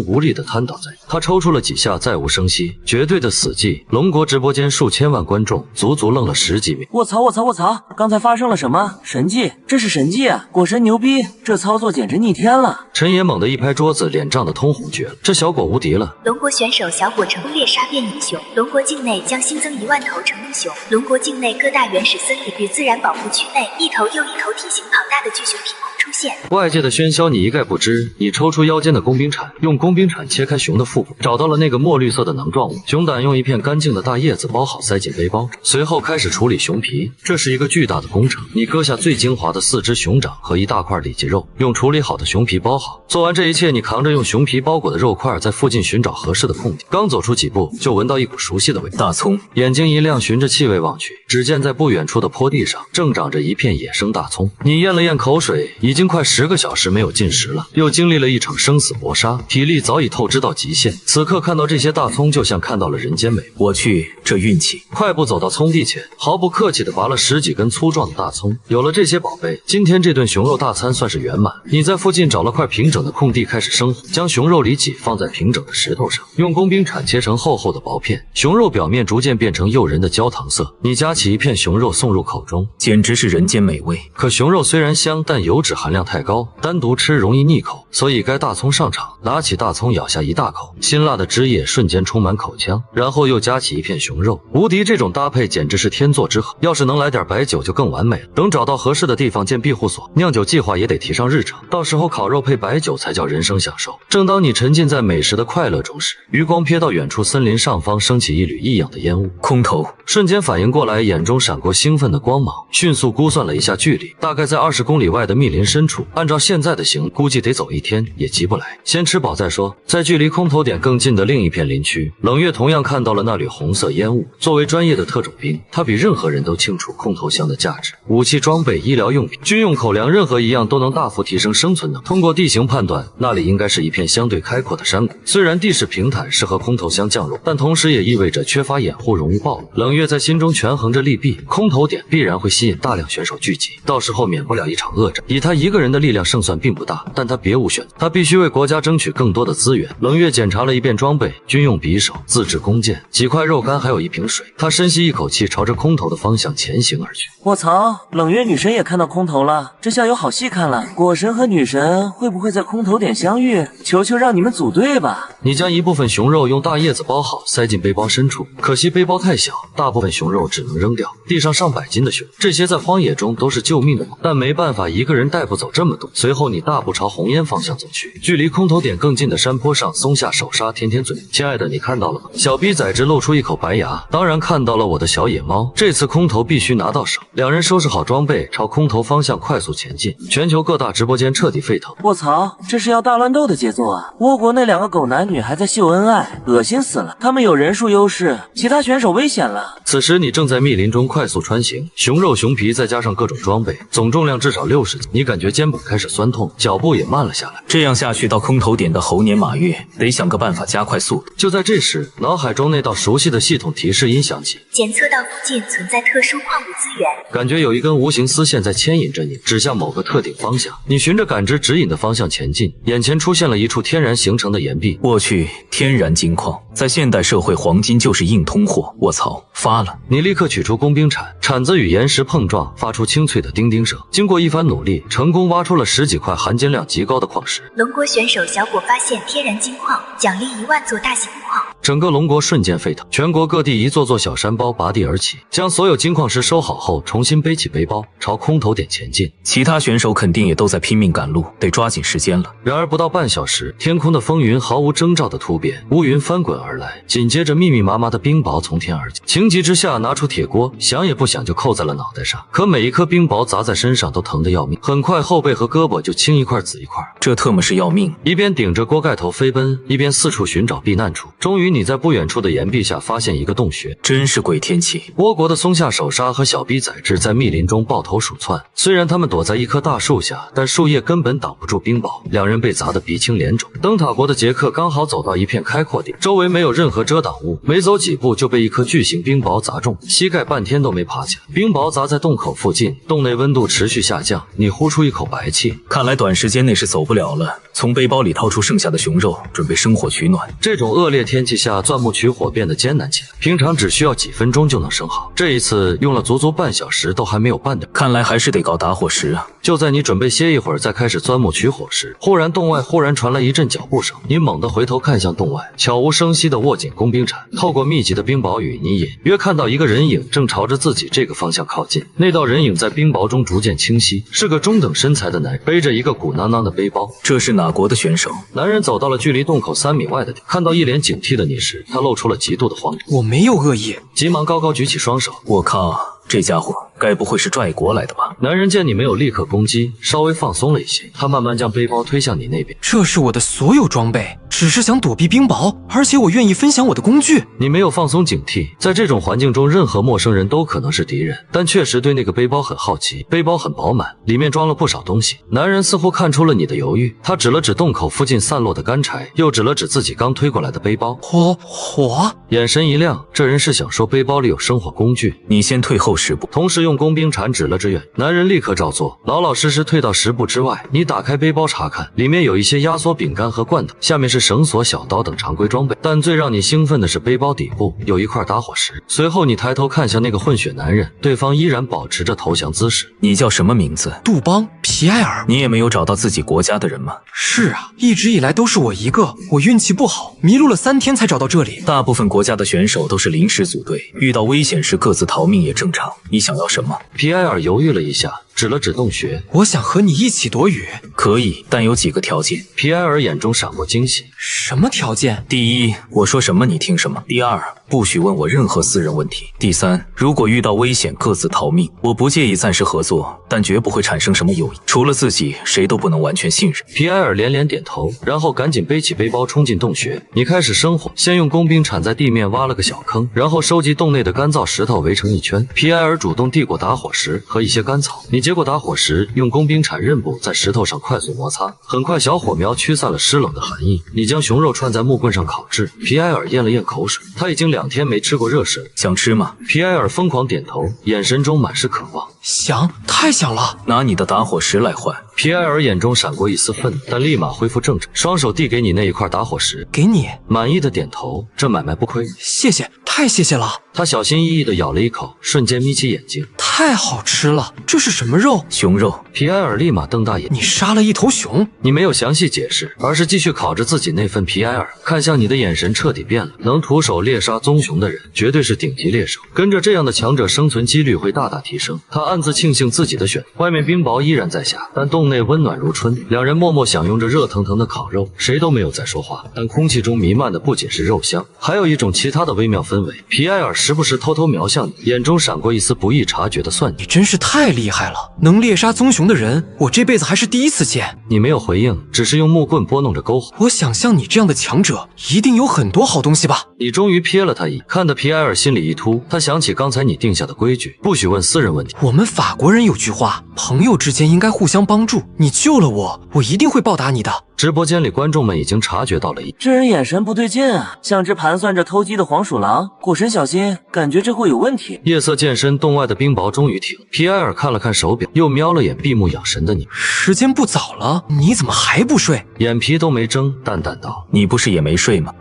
无力地瘫倒在地。他抽搐了几下，再无声息，绝对的死寂。龙国直播间数千万观众足足愣了10几秒。我操我操我操！刚才发生了什么？神迹？这是神迹啊！果神牛逼，这操作简直逆天了！陈爷猛地一拍桌子，脸涨得通红，绝了，这小果无敌了！龙国选手小果成功猎杀变异熊，龙国境内将新增1万头成龙熊。龙国境内各大原始森林与自然保护区内，一头又一头体型庞大的巨熊凭空出现。外界的喧嚣你一概不知，你抽出腰间的工兵铲，用工兵铲切开熊的腹部，找到了那个墨绿色的囊状物，熊胆用一片干净的大叶子包好，塞进背包，随后开始处理熊皮。这是一个巨大的工程，你割下最精华的4只熊掌和一大块里脊肉，用处理好的熊皮包好。做完这一切，你扛着用熊皮包裹的肉块，在附近寻找合适的空地。刚走出几步，就闻到一股熟悉的味道。大葱，眼睛一亮，循着气味望去，只见在不远处的坡地上正长着一片野生大葱。你咽了咽口水，已经快10个小时没有进食了，又经历了一场生死搏杀，体力早已透支到极限。此刻看到这些大葱，就像看到了人间美。我去，这运气！快步走到葱地前，毫不客气地拔了10几根粗壮的大葱。有了这些宝贝，今天这顿熊肉大餐算是圆满。你在附近找了块平整的空地开始生火，将熊肉里脊放在平整的石头上，用工兵铲切成厚厚的薄片，熊肉表面逐渐变成诱人的焦糖色。你夹起一片熊肉送入口中，简直是人间美味。可熊肉虽然香，但油脂含量太高，单独吃容易腻口，所以该大葱上场。拿起大葱咬下一大口，辛辣的汁液瞬间充满口腔，然后又夹起一片熊肉，无敌！这种搭配简直是天作之合，要是能来点白酒就更完美了。等找到合适的地方建庇护所，酿酒计划也得提上日程，到时候烤肉配白酒才叫人生享受。正当你沉浸在美食的快乐中时，余光瞥到远处森林上方升起一缕异样的烟雾，空投，瞬间反应过来，眼中闪过兴奋的光芒，迅速估算了一下距离，大概在20公里外的密林深处，按照现在的行，估计得走1天，也急不来，先吃饱再说。在距离空投点更近的另一片林区，冷月同样看到了那缕红色烟雾。作为专业的特种兵，他比任何人都清楚空投箱的价值，武器装备、医疗用品、军用口粮，任何一样都能大幅提升生存能力。通过地形判断，那里应该是一片相对开阔的山谷，虽然地势平坦，适合空投箱降落，但同时也意味着缺乏掩护，容易暴露。冷月在心中权衡着利弊，空投点必然会吸引大量选手聚集，到时候免不了一场恶战。以他一个人的力量胜算并不大，但他别无选择，他必须为国家争取更多的资源。冷月检查了一遍装备，军用匕首、自制弓箭、几块肉干，还有一瓶水。他深吸一口气，朝着空投的方向前行而去。我操，冷月女神也看到空投了，这下有好戏看了。果神和女神会不会在空投点相遇？求求让你们组队吧！你将一部分熊肉用大叶子包好，塞进背包深处。可惜背包太小，大部分熊肉只能扔掉。地上上百斤的熊，这些在荒野中都是救命的宝，但没办法，一个人带不走这么多。随后你大步朝红烟方向走去，距离空投点更近的山坡上松下手刹，舔舔嘴。亲爱的，你看到了吗？小逼崽子露出一口白牙。当然看到了，我的小野猫。这次空投必须拿到手。两人收拾好装备，朝空投方向快速前进。全球各大直播间彻底沸腾。我操，这是要大乱斗的节奏啊！倭国那2个狗男女还在秀恩爱，恶心死了。他们有人数优势，其他选手危险了。此时你正在密林中快速穿行，熊肉熊皮再加上各种装备，总重量至少60斤。你感觉肩膀开始酸痛，脚步也慢了下来。这样下去到空投点的猴年马月，得想个办法加快速度。就在这时，脑海中那道熟悉的系统提示音响起，检测到附近存在特殊矿物资源，感觉有一根无形丝线在牵引着你，指向某个特定方向。你循着感知指引的方向前进，眼前出现了一处天然形成的岩壁。我去，天然金矿，在现代社会，黄金就是硬通货。卧槽，发了！你立刻取出工兵铲，铲子与岩石碰撞，发出清脆的叮叮声。经过一番努力，成功挖出了10几块含金量极高的矿石。龙国选手小果发现天然金矿，奖励1万座大型矿。整个龙国瞬间沸腾，全国各地一座座小山包拔地而起，将所有金矿石收好后，重新背起背包，朝空投点前进。其他选手肯定也都在拼命赶路，得抓紧时间了。然而不到半小时，天空的风云毫无征兆的突变，乌云翻滚而来，紧接着密密麻麻的冰雹从天而降。情急之下，拿出铁锅，想也不想就扣在了脑袋上。可每一颗冰雹砸在身上都疼得要命，很快后背和胳膊就青一块紫一块。这特么是要命！一边顶着锅盖头飞奔，一边四处寻找避难处。终于你在不远处的岩壁下发现一个洞穴，真是鬼天气！倭国的松下手刹和小逼崽志在密林中抱头鼠窜，虽然他们躲在一棵大树下，但树叶根本挡不住冰雹，两人被砸得鼻青脸肿。灯塔国的杰克刚好走到一片开阔地，周围没有任何遮挡物，没走几步就被一颗巨型冰雹砸中，膝盖半天都没爬起来。冰雹砸在洞口附近，洞内温度持续下降，你呼出一口白气，看来短时间内是走不了了。从背包里掏出剩下的熊肉，准备生火取暖。这种恶劣天气下，钻木取火变得艰难起来，平常只需要几分钟就能生好，这一次用了足足半小时都还没有半点。看来还是得搞打火石啊！就在你准备歇一会儿再开始钻木取火时，忽然洞外传来一阵脚步声，你猛地回头看向洞外，悄无声息地握紧工兵铲，透过密集的冰雹雨，你隐约看到一个人影正朝着自己这个方向靠近。那道人影在冰雹中逐渐清晰，是个中等身材的男人，背着一个鼓囊囊的背包。这是哪国的选手？男人走到了距离洞口3米外的地，看到一脸警惕的你时，他露出了极度的慌张。我没有恶意，急忙高高举起双手。我靠，这家伙该不会是拽国来的吧？男人见你没有立刻攻击，稍微放松了一些，他慢慢将背包推向你那边。这是我的所有装备，只是想躲避冰雹，而且我愿意分享我的工具。你没有放松警惕，在这种环境中，任何陌生人都可能是敌人，但确实对那个背包很好奇。背包很饱满，里面装了不少东西。男人似乎看出了你的犹豫，他指了指洞口附近散落的干柴，又指了指自己刚推过来的背包。火，眼神一亮，这人是想说背包里有生火工具。你先退后10步，同时用工兵铲指了指远。男人立刻照做，老老实实退到10步之外。你打开背包查看，里面有一些压缩饼干和罐头，下面是绳索、小刀等常规装备。但最让你兴奋的是背包底部有一块打火石。随后你抬头看向那个混血男人，对方依然保持着投降姿势。你叫什么名字？杜邦，皮埃尔。你也没有找到自己国家的人吗？是啊，一直以来都是我一个，我运气不好，迷路了3天才找到这里。大部分国家的选手都是临时组队，遇到危险时各自逃命也正常。你想要什么？皮埃尔犹豫了一下，指了指洞穴。我想和你一起躲雨。可以，但有几个条件。皮埃尔眼中闪过惊喜。什么条件？第一，我说什么你听什么。第二，不许问我任何私人问题。第三，如果遇到危险各自逃命。我不介意暂时合作，但绝不会产生什么友谊。除了自己，谁都不能完全信任。皮埃尔连连点头，然后赶紧背起背包冲进洞穴。你开始生火，先用工兵铲在地面挖了个小坑，然后收集洞内的干燥石头围成一圈。皮埃尔主动递过打火石和一些干草，你接过打火石，用工兵铲刃部在石头上快速摩擦，很快小火苗驱散了湿冷的寒意。你将熊肉串在木棍上烤制。皮埃尔咽了咽口水，他已经2天没吃过热食了。想吃吗？皮埃尔疯狂点头，眼神中满是渴望。想，太想了。拿你的打火石来换。皮埃尔眼中闪过一丝愤怒，但立马恢复正常，双手递给你那一块打火石。给你。满意的点头，这买卖不亏。谢谢，太谢谢了。他小心翼翼地咬了一口，瞬间眯起眼睛。太好吃了，这是什么肉？熊肉。皮埃尔立马瞪大眼。你杀了一头熊？你没有详细解释，而是继续烤着自己那份。皮埃尔看向你的眼神彻底变了，能徒手猎杀棕熊的人绝对是顶级猎手，跟着这样的强者生存几率会大大提升。他暗自庆幸自己的选择。外面冰雹依然在下，但洞内温暖如春。两人默默享用着热腾腾的烤肉，谁都没有再说话，但空气中弥漫的不仅是肉香，还有一种其他的微妙氛围。皮埃尔时不时偷偷瞄向你，眼中闪过一丝不易察觉的算计。你真是太厉害了，能猎杀棕熊的人，我这辈子还是第一次见。你没有回应，只是用木棍拨弄着篝火。我想像你这样的强者，一定有很多好东西吧。你终于瞥了他一眼，看得皮埃尔心里一突。他想起刚才你定下的规矩，不许问私人问题。我们法国人有句话，朋友之间应该互相帮助。你救了我，我一定会报答你的。直播间里观众们已经察觉到了这人眼神不对劲啊，像只盘算着偷鸡的黄鼠狼。过神小心，感觉这会有问题。夜色渐深，洞外的冰雹终于停。皮埃尔看了看手表，又瞄了眼闭目养神的你。时间不早了，你怎么还不睡？眼皮都没睁，淡淡道：“你不是也没睡吗？”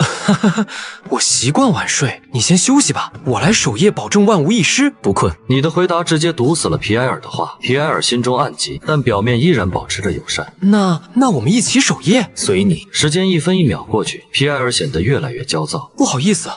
我习惯晚睡，你先休息吧，我来守夜，保证万无一失。不困。你的回答直接堵死了皮埃尔的话。皮埃尔心中暗急，但表面依然保持着友善。那我们一起守夜，随你。时间一分一秒过去，皮埃尔显得越来越焦躁。不好意思，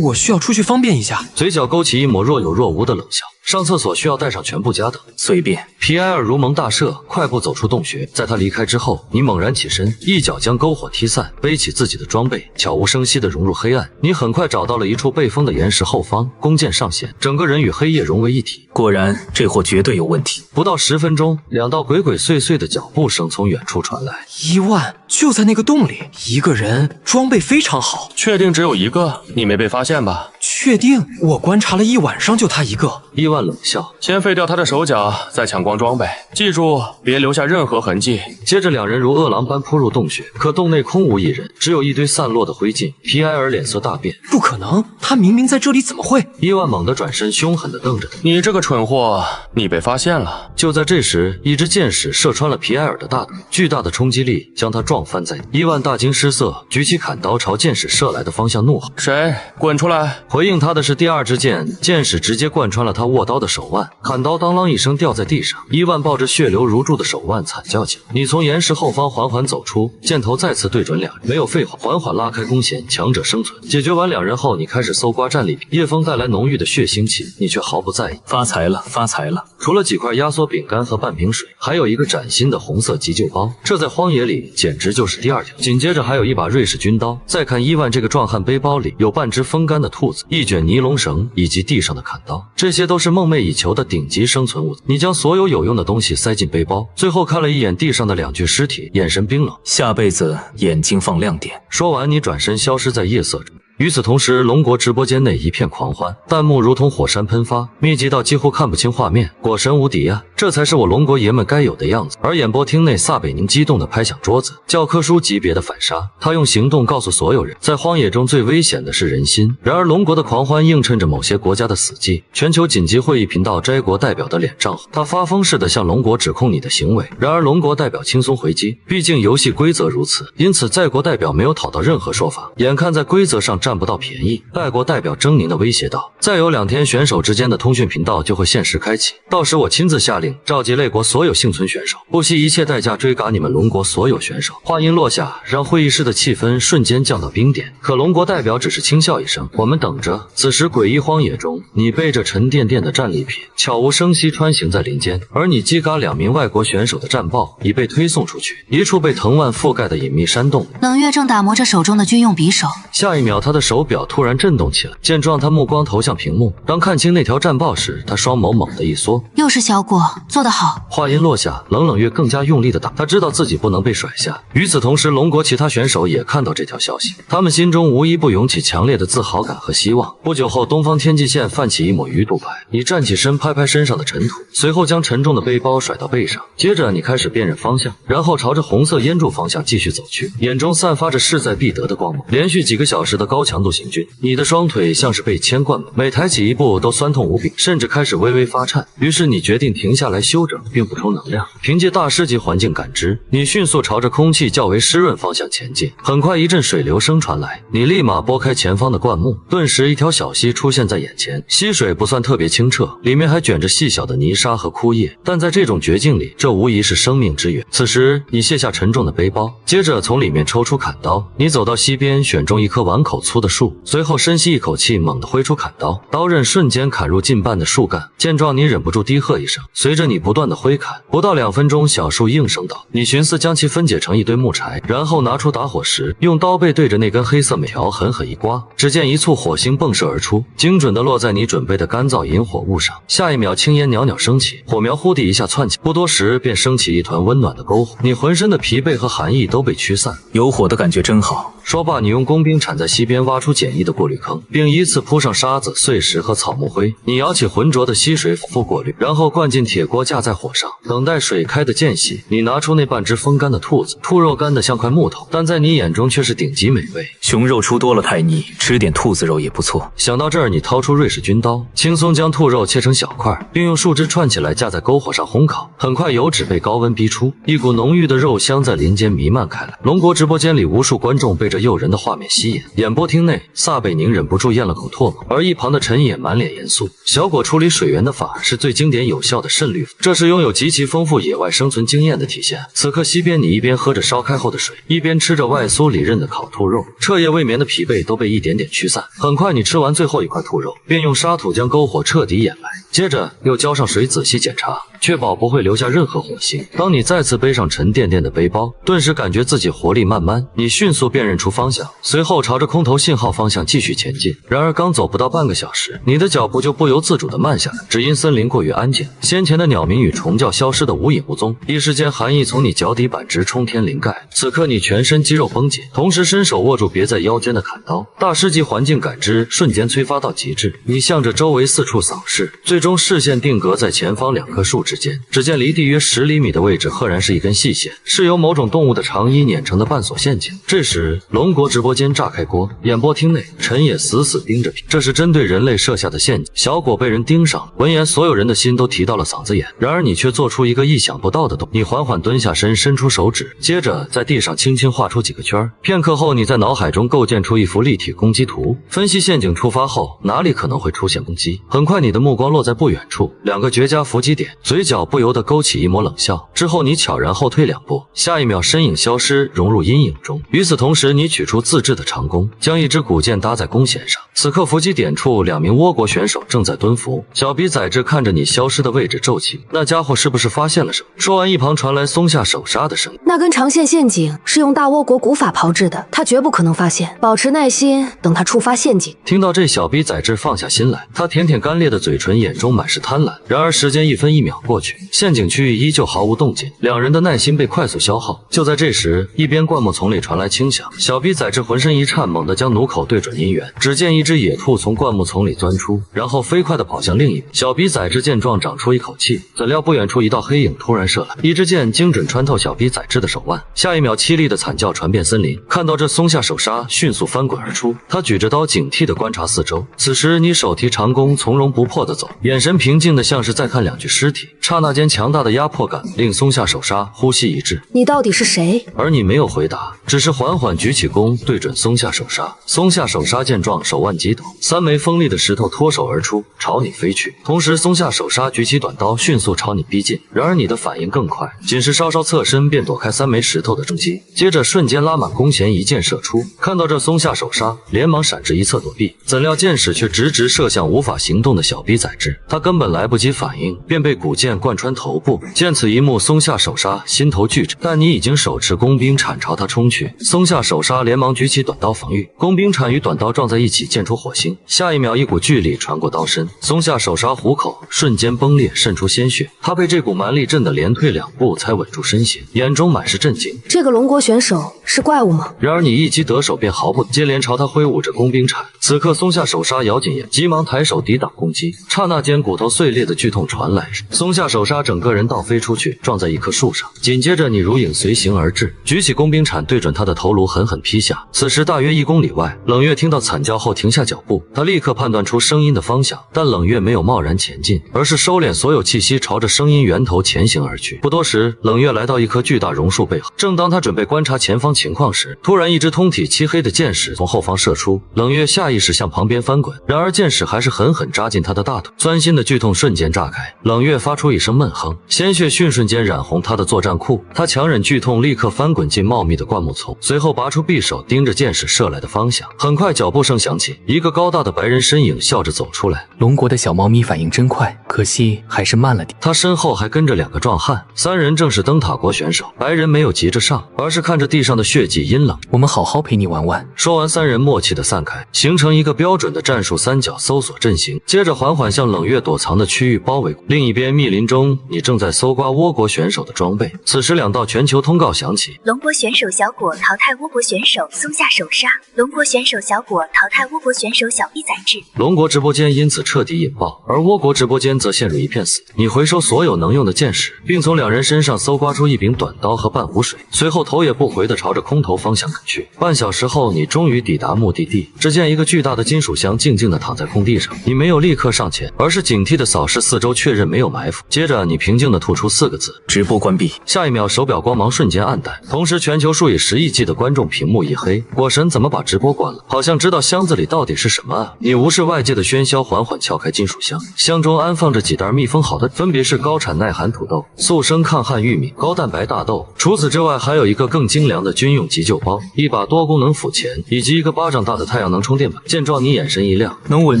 我需要出去方便一下。嘴角勾起一抹若有若无的冷笑。上厕所需要带上全部家当。随便。皮埃尔如蒙大赦，快步走出洞穴。在他离开之后，你猛然起身，一脚将篝火踢散，背起自己的装备，悄无声息地融入黑暗。你很快找到了一处被封的岩石后方，弓箭上弦，整个人与黑夜融为一体。果然，这货绝对有问题。不到10分钟，两道鬼鬼祟祟的脚步声从远处传来。伊万就在那个洞里，一个人，装备非常好。确定只有一个？你没被发现吧？确定，我观察了一晚上就他一个。伊万冷笑，先废掉他的手脚，再抢光装备，记住别留下任何痕迹。接着两人如饿狼般扑入洞穴，可洞内空无一人，只有一堆散落的灰烬。皮埃尔脸色大变，不可能，他明明在这里，怎么会？伊万猛地转身，凶狠地瞪着他。你这个蠢货，你被发现了。就在这时，一支箭矢射穿了皮埃尔的大腿，巨大的冲击力将他撞翻在地。伊万大惊失色，举起砍刀朝箭矢射来的方向怒吼：“谁？滚出来！”回应他的是第二支箭，箭矢直接贯穿了他握刀的手腕，砍刀当啷一声掉在地上。伊万抱着血流如注的手腕惨叫起来。你从岩石后方缓缓走出，箭头再次对准两人，没有废话，缓缓拉开弓弦，强者生存。解决完两人后，你开始搜刮战利品。夜风带来浓郁的血腥气，你却毫不在意。发财了，发财了！除了几块压缩饼干和半瓶水，还有一个崭新的红色急救包，这在荒野里简直就是第二条。紧接着还有一把瑞士军刀。再看伊万这个壮汉背包里有半只风干的兔子，一卷尼龙绳以及地上的砍刀，这些都是梦寐以求的顶级生存物。你将所有有用的东西塞进背包，最后看了一眼地上的两具尸体，眼神冰冷。下辈子眼睛放亮点。说完，你转身消失在夜色中。与此同时，龙国直播间内一片狂欢，弹幕如同火山喷发，密集到几乎看不清画面。果神无敌啊，这才是我龙国爷们该有的样子。而演播厅内，萨北宁激动地拍响桌子，教科书级别的反杀。他用行动告诉所有人，在荒野中最危险的是人心。然而龙国的狂欢映衬着某些国家的死寂。全球紧急会议频道摘国代表的脸涨红，他发疯似的向龙国指控你的行为。然而龙国代表轻松回击，毕竟游戏规则如此，因此在国代表没有讨到任何说法。眼看在规则上占不到便宜，代国代表狰狞地威胁道：“再有2天，选手之间的通讯频道就会限时开启，到时我亲自下令召集类国所有幸存选手，不惜一切代价追赶你们龙国所有选手。”话音落下，让会议室的气氛瞬间降到冰点。可龙国代表只是轻笑一声：“我们等着。”此时，诡异荒野中，你背着沉甸甸的战利品，悄无声息穿行在林间，而你击嘎2名外国选手的战报已被推送出去，一处被藤蔓覆盖的隐秘山洞里。冷月正打磨着手中的军用匕首，下一秒，他的手表突然震动起来，见状，他目光投向屏幕。当看清那条战报时，他双眸猛地一缩。又是小果，做得好。话音落下，冷月更加用力地打，他知道自己不能被甩下。与此同时，龙国其他选手也看到这条消息，他们心中无一不涌起强烈的自豪感和希望。不久后，东方天际线泛起一抹鱼肚白，你站起身，拍拍身上的尘土，随后将沉重的背包甩到背上。接着，你开始辨认方向，然后朝着红色烟柱方向继续走去，眼中散发着势在必得的光芒。连续几个小时的高强度行军，你的双腿像是被牵贯，每抬起一步都酸痛无比，甚至开始微微发颤。于是你决定停下来休整，并补充能量。凭借大师级环境感知，你迅速朝着空气较为湿润方向前进。很快，一阵水流声传来，你立马拨开前方的灌木，顿时一条小溪出现在眼前。溪水不算特别清澈，里面还卷着细小的泥沙和枯叶，但在这种绝境里，这无疑是生命之源。此时，你卸下沉重的背包，接着从里面抽出砍刀。你走到溪边，选中一棵碗口粗的树，随后深吸一口气，猛地挥出砍刀，刀刃瞬间砍入近半的树干。见状，你忍不住低喝一声。随着你不断的挥砍，不到2分钟，小树应声倒。你寻思将其分解成一堆木柴，然后拿出打火石，用刀背对着那根黑色美条狠狠一刮，只见一簇火星迸射而出，精准地落在你准备的干燥引火物上。下一秒，青烟袅袅升起，火苗忽地一下窜起，不多时便升起一团温暖的篝火。你浑身的疲惫和寒意都被驱散。有火的感觉真好。说罢，你用工兵铲在溪边挖出简易的过滤坑，并依次铺上沙子、碎石和草木灰。你舀起浑浊的溪水反复过滤，然后灌进铁锅架在火上，等待水开的间隙，你拿出那半只风干的兔子，兔肉干得像块木头，但在你眼中却是顶级美味。熊肉出多了太腻，吃点兔子肉也不错。想到这儿，你掏出瑞士军刀，轻松将兔肉切成小块，并用树枝串起来架在篝火上烘烤。很快，油脂被高温逼出，一股浓郁的肉香在林间弥漫开来。龙国直播间里，无数观众被这诱人的画面吸引。演播厅内，撒贝宁忍不住咽了口唾沫，而一旁的陈也满脸严肃。小果处理水源的法是最经典有效的渗滤法，这是拥有极其丰富野外生存经验的体现。此刻溪边，你一边喝着烧开后的水，一边吃着外酥里韧的烤兔肉，彻夜未眠的疲惫都被一点点驱散。很快，你吃完最后一块兔肉，便用沙土将篝火彻底掩埋，接着又浇上水仔细检查，确保不会留下任何火星。当你再次背上沉甸甸的背包，顿时感觉自己活力满满，你迅速辨认出方向，随后朝着空投信号方向继续前进。然而刚走不到半个小时，你的脚步就不由自主地慢下来，只因森林过于安静，先前的鸟鸣与虫叫消失得无影无踪。一时间寒意从你脚底板直冲天灵盖，此刻你全身肌肉绷紧，同时伸手握住别在腰间的砍刀，大师级环境感知瞬间催发到极致。你向着周围四处扫视，最终视线定格在前方2棵树之间。只见离地约10厘米的位置赫然是一根细线，是由某种动物的长衣碾成的半锁陷阱。这时龙国直播间炸开锅，演播厅内陈也死死盯着这是针对人类设下的陷阱。小果被人盯上，闻言所有人的心都提到了嗓子眼。然而你却做出一个意想不到的动作，你缓缓蹲下身，伸出手指，接着在地上轻轻画出几个圈。片刻后，你在脑海中构建出一幅立体攻击图，分析陷阱触发后哪里可能会出现攻击。很快你的目光落在不远处2个绝佳伏击点，嘴角不由得勾起一抹冷笑。之后你悄然后退2步，下一秒身影消失，融入阴影中。与此同时，你取出自制的长弓，将一支古箭搭在弓弦上。此刻伏击点处2名倭国选手正在蹲伏。小鼻宰治看着你消失的位置皱起，那家伙是不是发现了什么？说完，一旁传来松下手刹的声音。那根长线陷阱是用大倭国古法炮制的，他绝不可能发现，保持耐心，等他触发陷阱。听到这，小逼宰治放下心来，他舔舔干裂的嘴唇，眼中满是贪婪。然而时间1分1秒过去，陷阱区域依旧毫无动静，2人的耐心被快速消耗。就在这时，一边灌木丛里传来轻响，小逼宰治浑身一颤，猛地将弩口对准姻缘。只见一只野兔从灌木丛里钻出，然后飞快地跑向另一边。小逼宰治见状长出一口气，怎料不远处一道黑影突然射来，一支箭精准穿透小逼宰治的手腕。下一秒，凄厉的惨叫传遍森林。看到这，松下手刹迅速翻滚而出，他举着刀警惕地观察四周。此时你手提长弓，从容不迫地走，眼神平静的像是在看2具尸体。刹那间强大的压迫感令松下手刹呼吸一滞。你到底是谁？而你没有回答，只是缓缓举起弓对准松下手刹。松下手刹见状手腕激抖，3枚锋利的石头脱手而出，朝你飞去。同时松下手刹举起短刀迅速朝你逼近。然而你的反应更快，仅是稍稍侧身便躲开3枚石头的重击，接着瞬间拉满弓弦一箭射出。看到这，松下手刹连忙闪至一侧躲避，怎料箭矢却直直射向无法行动的小逼宰治，他根本来不及反应，便被古箭贯穿头部。见此一幕，松下手刹心头巨震，但你已经手持工兵铲朝他冲去。松下手刹连忙举起短刀防御，工兵铲与短刀撞在一起溅出火星。下一秒，一股巨力传过刀身，松下手刹虎口瞬间崩裂，渗出鲜血。他被这股蛮力震得连退2步才稳住身形，眼中满是震惊。这个龙国选手是怪物吗？然而你一击得手便毫不接连朝他挥舞着工兵铲。此刻松下手刹咬紧眼，急忙抬手抵挡攻击。刹那间骨头碎裂的剧痛传来时，松下手刹整个人倒飞出去，撞在一棵树上。紧接着你如影随形而至，举起工兵铲对准他的头颅狠狠劈下。此时大约1公里外，冷月听到惨叫后停下脚步，他立刻判断出声音的方向，但冷月没有贸然前进，而是收敛所有气息，朝着声音源头前行而去。不多时，冷月来到一棵巨大榕树背后，正当他准备观察前方情况时，突然一支通体漆黑的箭矢从后方射出，冷月下意识向旁边翻滚，然而箭矢还是狠狠扎进他的大腿，钻心的剧痛瞬间炸开。冷月发出一声闷哼，鲜血瞬间染红他的作战裤，他强忍剧痛，立刻翻滚进茂密的灌木丛，随后拔出匕首盯着箭矢射来的方向。很快脚步声响起，一个高大的白人身影笑着走出来。龙国的小猫咪反应真快，可惜还是慢了点。他身后还跟着2个壮汉，3人正是灯塔国选手。白人没有急着上，而是看着地上的血迹阴冷。我们好好陪你玩玩。说完，3人默契地散开，形成一个标准的战术3角搜索阵型，接着缓缓向冷月躲藏的区域包围。另一边，密林林中，你正在搜刮倭国选手的装备。此时2道全球通告响起：龙国选手小果淘汰倭国选手，松下手杀；龙国选手小果淘汰倭国选手小 B 宰制。龙国直播间因此彻底引爆，而倭国直播间则陷入一片死。你回收所有能用的剑矢，并从2人身上搜刮出一柄短刀和半壶水，随后头也不回地朝着空投方向赶去。半小时后，你终于抵达目的地。只见一个巨大的金属箱静静地躺在空地上，你没有立刻上前，而是警惕地扫视四周，确认没有埋伏。接着，你平静地吐出4个字：直播关闭。下一秒，手表光芒瞬间暗淡，同时全球数以10亿计的观众屏幕一黑。果神怎么把直播关了？好像知道箱子里到底是什么啊！你无视外界的喧嚣，缓缓撬开金属箱，箱中安放着几袋密封好的，分别是高产耐寒土豆、速生抗旱玉米、高蛋白大豆。除此之外，还有一个更精良的军用急救包，一把多功能斧钳，以及一个巴掌大的太阳能充电板。见状，你眼神一亮，能稳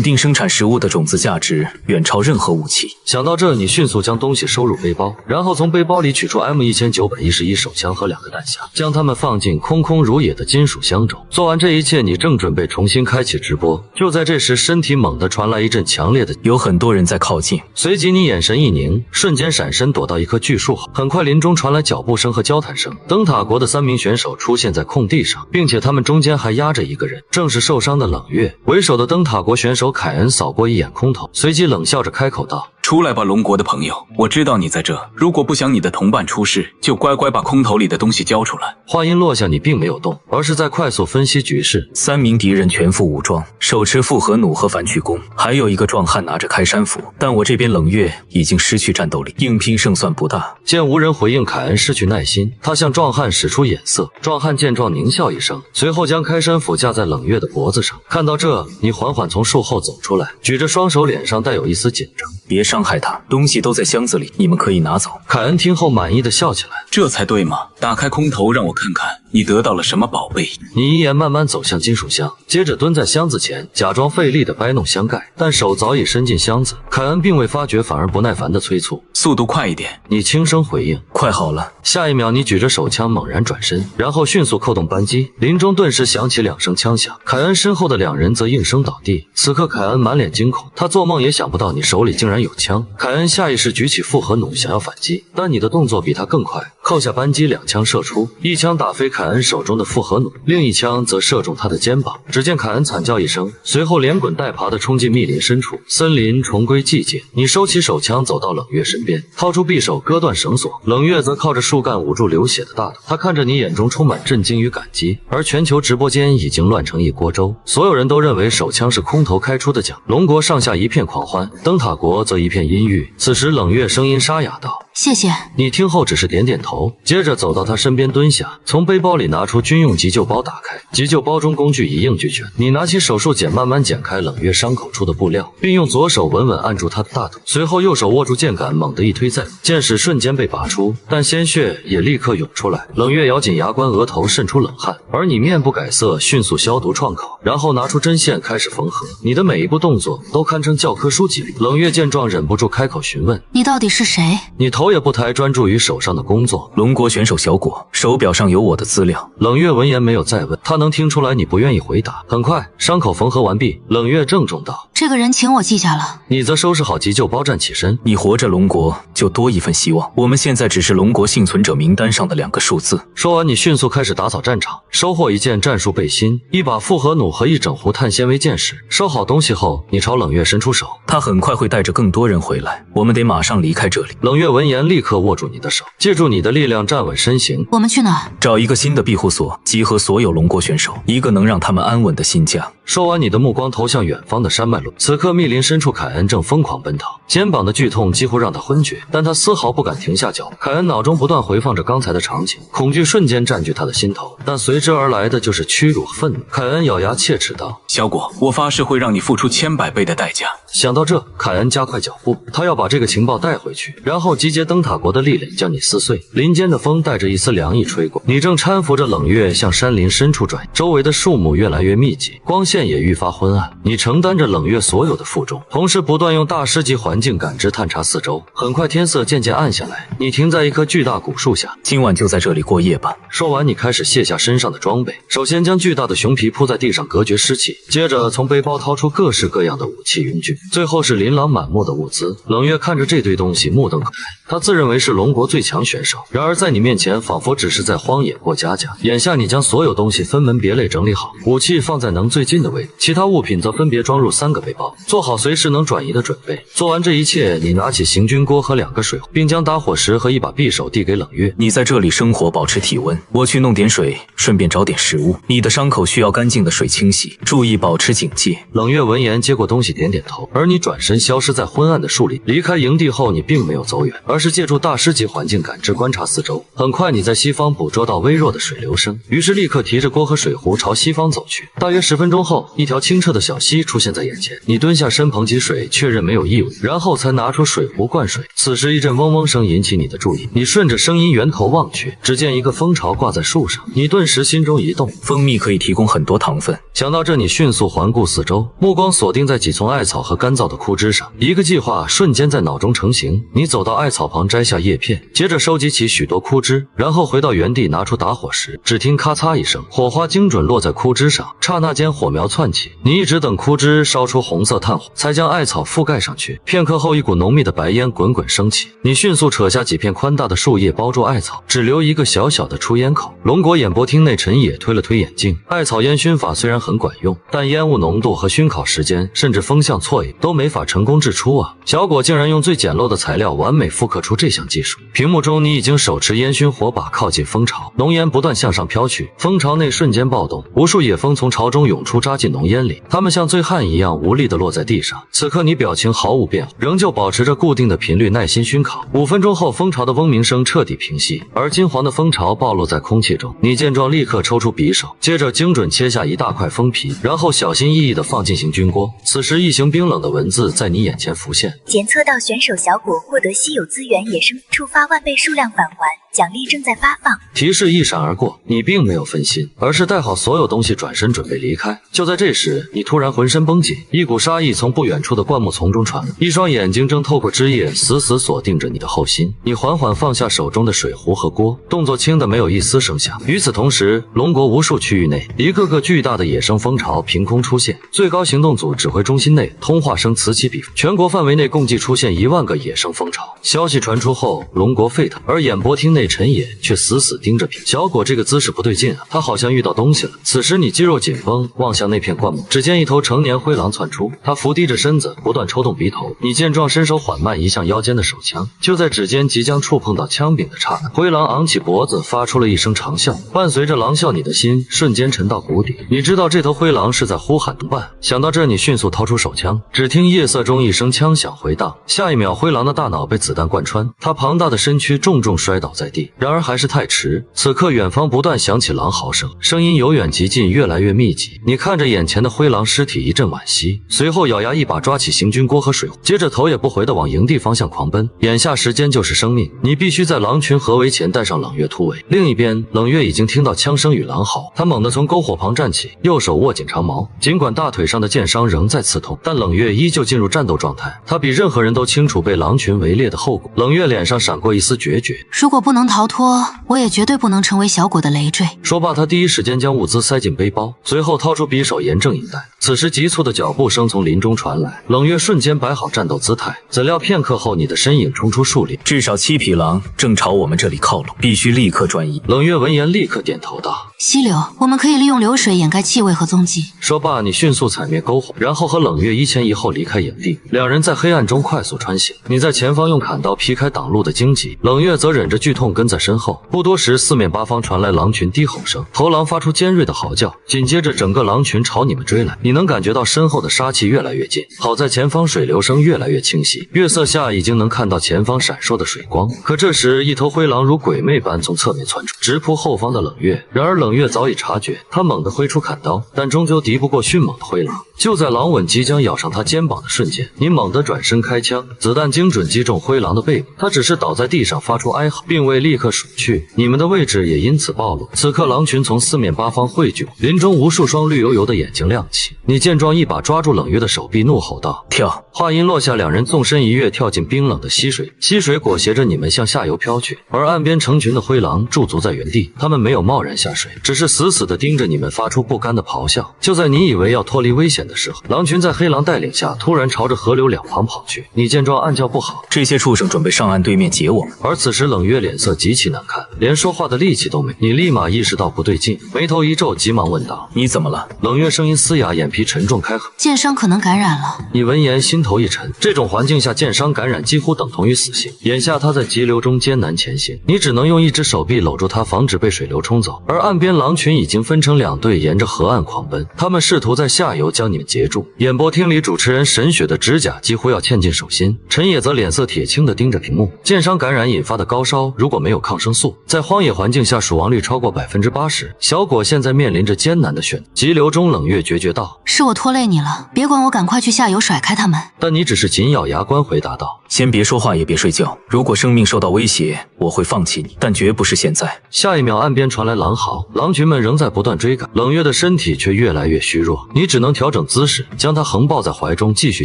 定生产食物的种子价值远超任何武器。想到这，你迅速将东西收入背包，然后从背包里取出 M1911手枪和2个弹匣，将它们放进空空如也的金属箱中。做完这一切，你正准备重新开启直播，就在这时，身体猛地传来一阵强烈的，有很多人在靠近。随即你眼神一凝，瞬间闪身躲到一棵巨树后。很快林中传来脚步声和交谈声，灯塔国的3名选手出现在空地上，并且他们中间还压着一个人，正是受伤的冷月。为首的灯塔国选手凯恩扫过一眼空投，随即冷笑着开口道：出来吧，龙国的朋友，我知道你在这。如果不想你的同伴出事，就乖乖把空投里的东西交出来。话音落下，你并没有动，而是在快速分析局势。3名敌人全副武装，手持复合弩和反曲弓，还有一个壮汉拿着开山斧。但我这边冷月已经失去战斗力，硬拼胜算不大。见无人回应，凯恩失去耐心，他向壮汉使出眼色。壮汉见状狞笑一声，随后将开山斧架在冷月的脖子上。看到这，你缓缓从树后走出来，举着双手，脸上带有一丝紧张。别伤害他，东西都在箱子里，你们可以拿走。凯恩听后满意的笑起来，这才对嘛！打开空投，让我看看你得到了什么宝贝。你一言慢慢走向金属箱，接着蹲在箱子前，假装费力的掰弄箱盖，但手早已伸进箱子。凯恩并未发觉，反而不耐烦的催促：速度快一点。你轻声回应：快好了。下一秒，你举着手枪猛然转身，然后迅速扣动扳机，林中顿时响起2声枪响，凯恩身后的2人则应声倒地。此刻凯恩满脸惊恐，他做梦也想不到你手里竟然有枪。凯恩下意识举起复合弩想要反击，但你的动作比他更快，扣下扳机，2枪射出，一枪打飞凯恩手中的复合弩，另一枪则射中他的肩膀。只见凯恩惨叫一声，随后连滚带爬地冲进密林深处。森林重归寂静，你收起手枪，走到冷月身边，掏出匕首割断绳索。冷月则靠着树干捂住流血的大头，他看着你，眼中充满震惊与感激。而全球直播间已经乱成一锅粥，所有人都认为手枪是空投开出的奖。龙国上下一片狂欢，灯塔国则一片阴郁。此时冷月声音沙哑道：谢谢。你听后只是点点头，接着走到他身边蹲下，从背包里拿出军用急救包，打开。急救包中工具一应俱全。你拿起手术剪，慢慢剪开冷月伤口处的布料，并用左手稳稳按住他的大腿，随后右手握住剑杆，猛地一推再剑矢瞬间被拔出，但鲜血也立刻涌出来。冷月咬紧牙关，额头渗出冷汗，而你面不改色，迅速消毒创口，然后拿出针线开始缝合。你的每一步动作都堪称教科书级别。冷月见状忍不住开口询问：你到底是谁？你头也不抬，专注于手上的工作。龙国选手小果，手表上有我的资料。冷月闻言没有再问，他能听出来你不愿意回答。很快伤口缝合完毕，冷月郑重道：这个人请我记下了。你则收拾好急救包，站起身。你活着，龙国就多一份希望。我们现在只是龙国幸存者名单上的2个数字。说完，你迅速开始打扫战场，收获一件战术背心、一把复合弩和一整壶碳纤维剑矢。收好东西后，你朝冷月伸出手，他很快会带着更多人回来，我们得马上离开这里。冷月闻言立刻握住你的手，借助你的力量站稳身形。我们去哪？找一个新的庇护所，集合所有龙国选手，一个能让他们安稳的新家。说完，你的目光投向远方的山脉路。此刻密林深处，凯恩正疯狂奔逃，肩膀的剧痛几乎让他昏厥，但他丝毫不敢停下脚步。凯恩脑中不断回放着刚才的场景，恐惧瞬间占据他的心头，但随之而来的就是屈辱和愤怒。凯恩咬牙切齿道：小果，我发誓会让你付出千百倍的代价。想到这，凯恩加快脚步，他要把这个情报带回去，然后集结灯塔国的力量将你撕碎。林间的风带着一丝凉意吹过，你正搀扶着冷月向山林深处转，周围的树木越来越密集，光线也愈发昏暗。你承担着冷月所有的负重，同时不断用大师级环境感知探查四周。很快天色渐渐暗下来，你停在一棵巨大古树下，今晚就在这里过夜吧。说完，你开始卸下身上的装备，首先将巨大的熊皮铺在地上隔绝湿气，接着从背包掏出各式各样的武器云具，最后是琳琅满目的物资。冷月看着这堆东西目瞪口呆，他自认为是龙国最强选手，然而在你面前仿佛只是在荒野过家家。眼下你将所有东西分门别类整理好，武器放在能最近的位置，其他物品则分别装入3个背包，做好随时能转移的准备。做完这一切，你拿起行军锅和2个水壶，并将打火石和一把匕首递给冷月。你在这里生活，保持体温，我去弄点水，顺便找点食物。你的伤口需要干净的水清洗，注意保持警戒。冷月闻言接过东西点点头，而你转身消失在昏暗的树林。离开营地后，你并没有走远，而是借助大师级环境感知观察四周。很快你在西方捕捉到微弱的水流声，于是立刻提着锅和水壶朝西方走去。大约10分钟后，一条清澈的小溪出现在眼前，你蹲下身捧起水，确认没有异味，然后才拿出水壶灌水。此时一阵嗡嗡声引起你的注意，你顺着声音源头望去，只见一个蜂巢挂在树上，你顿时心中一动。蜂蜜可以提供很多糖分，想到这，你迅速环顾四周，目光锁定在几丛艾草和干燥的枯枝上，一个计划瞬间在脑中成型。你走到艾草旁摘下叶片，接着收集起许多枯枝，然后回到原地拿出打火石。只听咔嚓一声，火花精准落在枯枝上，刹那间火苗窜起。你一直等枯枝烧出红色炭火，才将艾草覆盖上去。片刻后，一股浓密的白烟滚滚升起，你迅速扯下几片宽大的树叶包住艾草，只留一个小小的出烟口。龙国演播厅内陈野推了推眼镜，艾草烟熏法虽然很管用，但烟雾浓度和熏烤时间甚至风向错影都没法成功制出啊！小果竟然用最简陋的材料完美复刻出这项技术。屏幕中你已经手持烟熏火把靠近蜂巢，浓烟不断向上飘去，蜂巢内瞬间暴动，无数野蜂从巢中涌出扎进浓烟里，它们像醉汉一样无力地落在地上。此刻你表情毫无变化，仍旧保持着固定的频率耐心熏烤。5分钟后，蜂巢的嗡鸣声彻底平息，而金黄的蜂巢暴露在空气中。你见状立刻抽出匕首，接着精准切下一大块蜂皮，然后小心翼翼地放进行军锅。此时一行冰冷的文字在你眼前浮现：检测到选手小果获得稀有资源野生，触发万倍数量返还，奖励正在发放。提示一闪而过，你并没有分心，而是带好所有东西转身准备离开。就在这时，你突然浑身绷紧，一股杀意从不远处的灌木丛中传来，一双眼睛正透过枝叶死死锁定着你的后心。你缓缓放下手中的水壶和锅，动作轻得没有一丝声响。与此同时，龙国无数区域内，一个个巨大的野生蜂巢凭空出现。最高行动组指挥中心内，通话声此起彼伏，全国范围内共计出现1万个野生蜂巢。消息传出后，龙国沸腾，而演播厅内陈野却死死盯着屏。小果这个姿势不对劲啊，他好像遇到东西了。此时你肌肉紧绷，望向那片灌木，只见一头成年灰狼窜出，他伏低着身子，不断抽动鼻头。你见状，伸手缓慢移向腰间的手枪，就在指尖即将触碰到枪柄的刹那，灰狼昂起脖子，发出了一声长啸，伴随着狼啸，你的心瞬间沉到谷底。你知道这头灰狼是在呼喊同伴。想到这，你迅速掏出手枪，只听夜色中一声枪响回荡，下一秒，灰狼的大脑被子弹贯穿，他庞大的身躯重重摔倒在地。然而还是太迟，此刻远方不断响起狼嚎声，声音由远及近，越来越密集。你看着眼前的灰狼尸体，一阵惋惜，随后咬牙一把抓起行军锅和水壶，接着头也不回地往营地方向狂奔。眼下时间就是生命，你必须在狼群合围前带上冷月突围。另一边，冷月已经听到枪声与狼嚎，他猛地从篝火旁站起，右手握紧长矛。尽管大腿上的剑伤仍在刺痛，但冷月依旧进入战斗状态。他比任何人都清楚被狼群围猎的后果。冷月脸上闪过一丝决绝，如果不能逃脱，我也绝对不能成为小果的累赘。说罢，他第一时间将物资塞进背包，随后掏出匕首严阵以待。此时急促的脚步声从林中传来，冷月瞬间摆好战斗姿态，怎料片刻后，你的身影冲出树林。至少7匹狼正朝我们这里靠拢，必须立刻转移。冷月闻言立刻点头道：溪流，我们可以利用流水掩盖气味和踪迹。说罢，你迅速踩灭篝火，然后和冷月一前一后离开营地。两人在黑暗中快速穿行，你在前方用砍刀劈开挡路的荆棘，冷月则忍着剧痛跟在身后。不多时，四面八方传来狼群低吼声，头狼发出尖锐的嚎叫，紧接着整个狼群朝你们追来。你能感觉到身后的杀气越来越近，好在前方水流声越来越清晰，月色下已经能看到前方闪烁的水光。可这时，一头灰狼如鬼魅般从侧面窜出，直扑后方的冷月。然而冷月早已察觉，他猛地挥出砍刀，但终究敌不过迅猛的灰狼。就在狼吻即将咬上他肩膀的瞬间，你猛地转身开枪，子弹精准击中灰狼的背部，他只是倒在地上发出哀嚎，并未立刻鼠去，你们的位置也因此暴露。此刻狼群从四面八方汇聚，林中无数双绿油油的眼睛亮起。你见状，一把抓住冷月的手臂，怒吼道：“跳！”话音落下，两人纵身一跃，跳进冰冷的溪水，溪水裹挟着你们向下游飘去。而岸边成群的灰狼驻足在原地，他们没有贸然下水，只是死死地盯着你们，发出不甘的咆哮。就在你以为要脱离危险的时候，狼群在黑狼带领下突然朝着河流两旁跑去。你见状暗叫不好，这些畜生准备上岸对面截我们。而此时冷月脸色极其难看，连说话的力气都没。你立马意识到不对劲，眉头一皱，急忙问道：“你怎么了？”冷月声音嘶哑，眼皮沉重开合：“剑伤可能感染了。”你闻言心头一沉，这种环境下剑伤感染几乎等同于死刑。眼下他在急流中艰难前行，你只能用一只手臂搂住他，防止被水流冲走。而岸边狼群已经分成两队，沿着河岸狂奔，他们试图在下游将你们截住。演播厅里主持人沈雪的指甲几乎要嵌进手心，陈野则脸色铁青地盯着屏幕。剑伤感染引发的高烧，如果没有抗生素，在荒野环境下死亡率超过80%。小果现在面临着艰难的选择。急流中冷月决绝道：“是我拖累你了，别管我，赶快去下游甩开他们。”但你只是紧咬牙关回答道：“先别说话，也别睡觉。如果生命受到威胁，我会放弃你，但绝不是现在。”下一秒，岸边传来狼嚎，狼群们仍在不断追赶，冷月的身体却越来越虚弱，你只能调整姿势，将他横抱在怀中，继续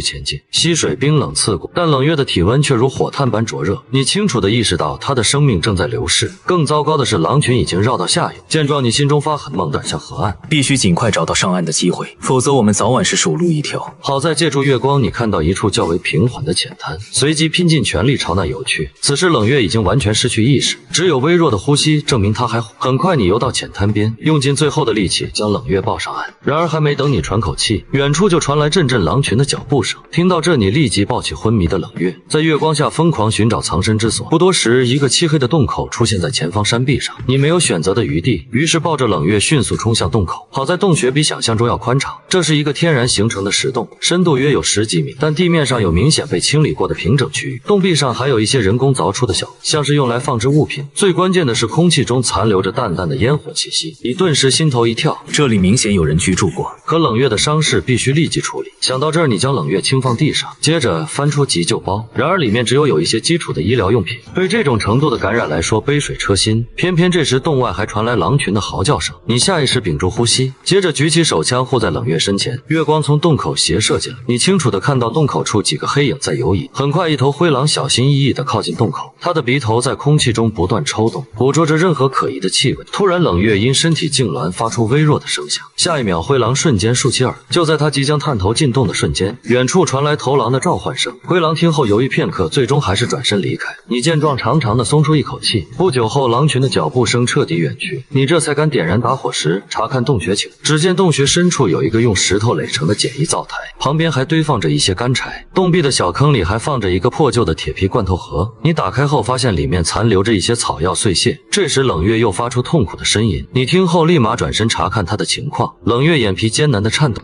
前进。溪水冰冷刺骨，但冷月的体温却如火炭般灼热，你清楚地意识到他的生命正在流逝。更糟糕的是，狼群已经绕到下游。见状，你心中发狠，猛地向河岸，必须尽快找到上岸的机会，否则我们早晚是鼠路一条。好在借助月光，你看到一处较为平缓的浅滩，随即拼尽全力朝那游去。此时冷月已经完全失去意识，只有微弱的呼吸证明他还活。很快，你游到浅滩边，用尽最后的力气将冷月抱上岸。然而还没等你喘口气，远处就传来阵阵狼群的脚步声。听到这，你立即抱起昏迷的冷月，在月光下疯狂寻找藏身之所。不多时，一个漆黑的洞口出现在前方山壁上，你没有选择的余地，于是抱着冷月迅速冲向洞口。好在洞穴比想象中要宽敞，这是一个天然形成的石洞，深度约有10几米，但地面上有明显被清理过的平整区域，洞壁上还有一些人工凿出的小洞，像是用来放置物品。最关键的是，空气中残留着淡淡的烟火气息，你顿时心头一跳，这里明显有人居住过。可冷月的伤势必须立即处理。想到这儿，你将冷月轻放地上，接着翻出急救包，然而里面只有一些基础的医疗用品。对这种程度的感染来说，杯水车薪。偏偏这时洞外还传来狼群的嚎叫声，你下意识屏住呼吸，接着举起手枪护在冷月身前。月光从洞口斜射进来，你清楚地看到洞口处几个黑影在游移。很快，一头灰狼小心翼翼地靠近洞口，它的鼻头在空气中不断抽动，捕捉着任何可疑的气味。突然，冷月因身体痉挛发出微弱的声响，下一秒，灰狼瞬间竖起耳。就在他即将探头进洞的瞬间，远处传来头狼的召唤声。灰狼听后犹豫片刻，最终还是转身离开。你见状，长长的松出一口气。不久后，狼群的脚步声彻底远去，你这才敢点燃打火石查看洞穴情。只见洞穴深处有一个用石头垒成的简易灶台，旁边还堆放着一些干柴。洞壁的小坑里还放着一个破旧的铁皮罐头盒，你打开后发现里面残留着一些草药碎屑。这时冷月又发出痛苦的呻吟，你听后立马转身查看他的情况。冷月眼皮艰难地颤抖，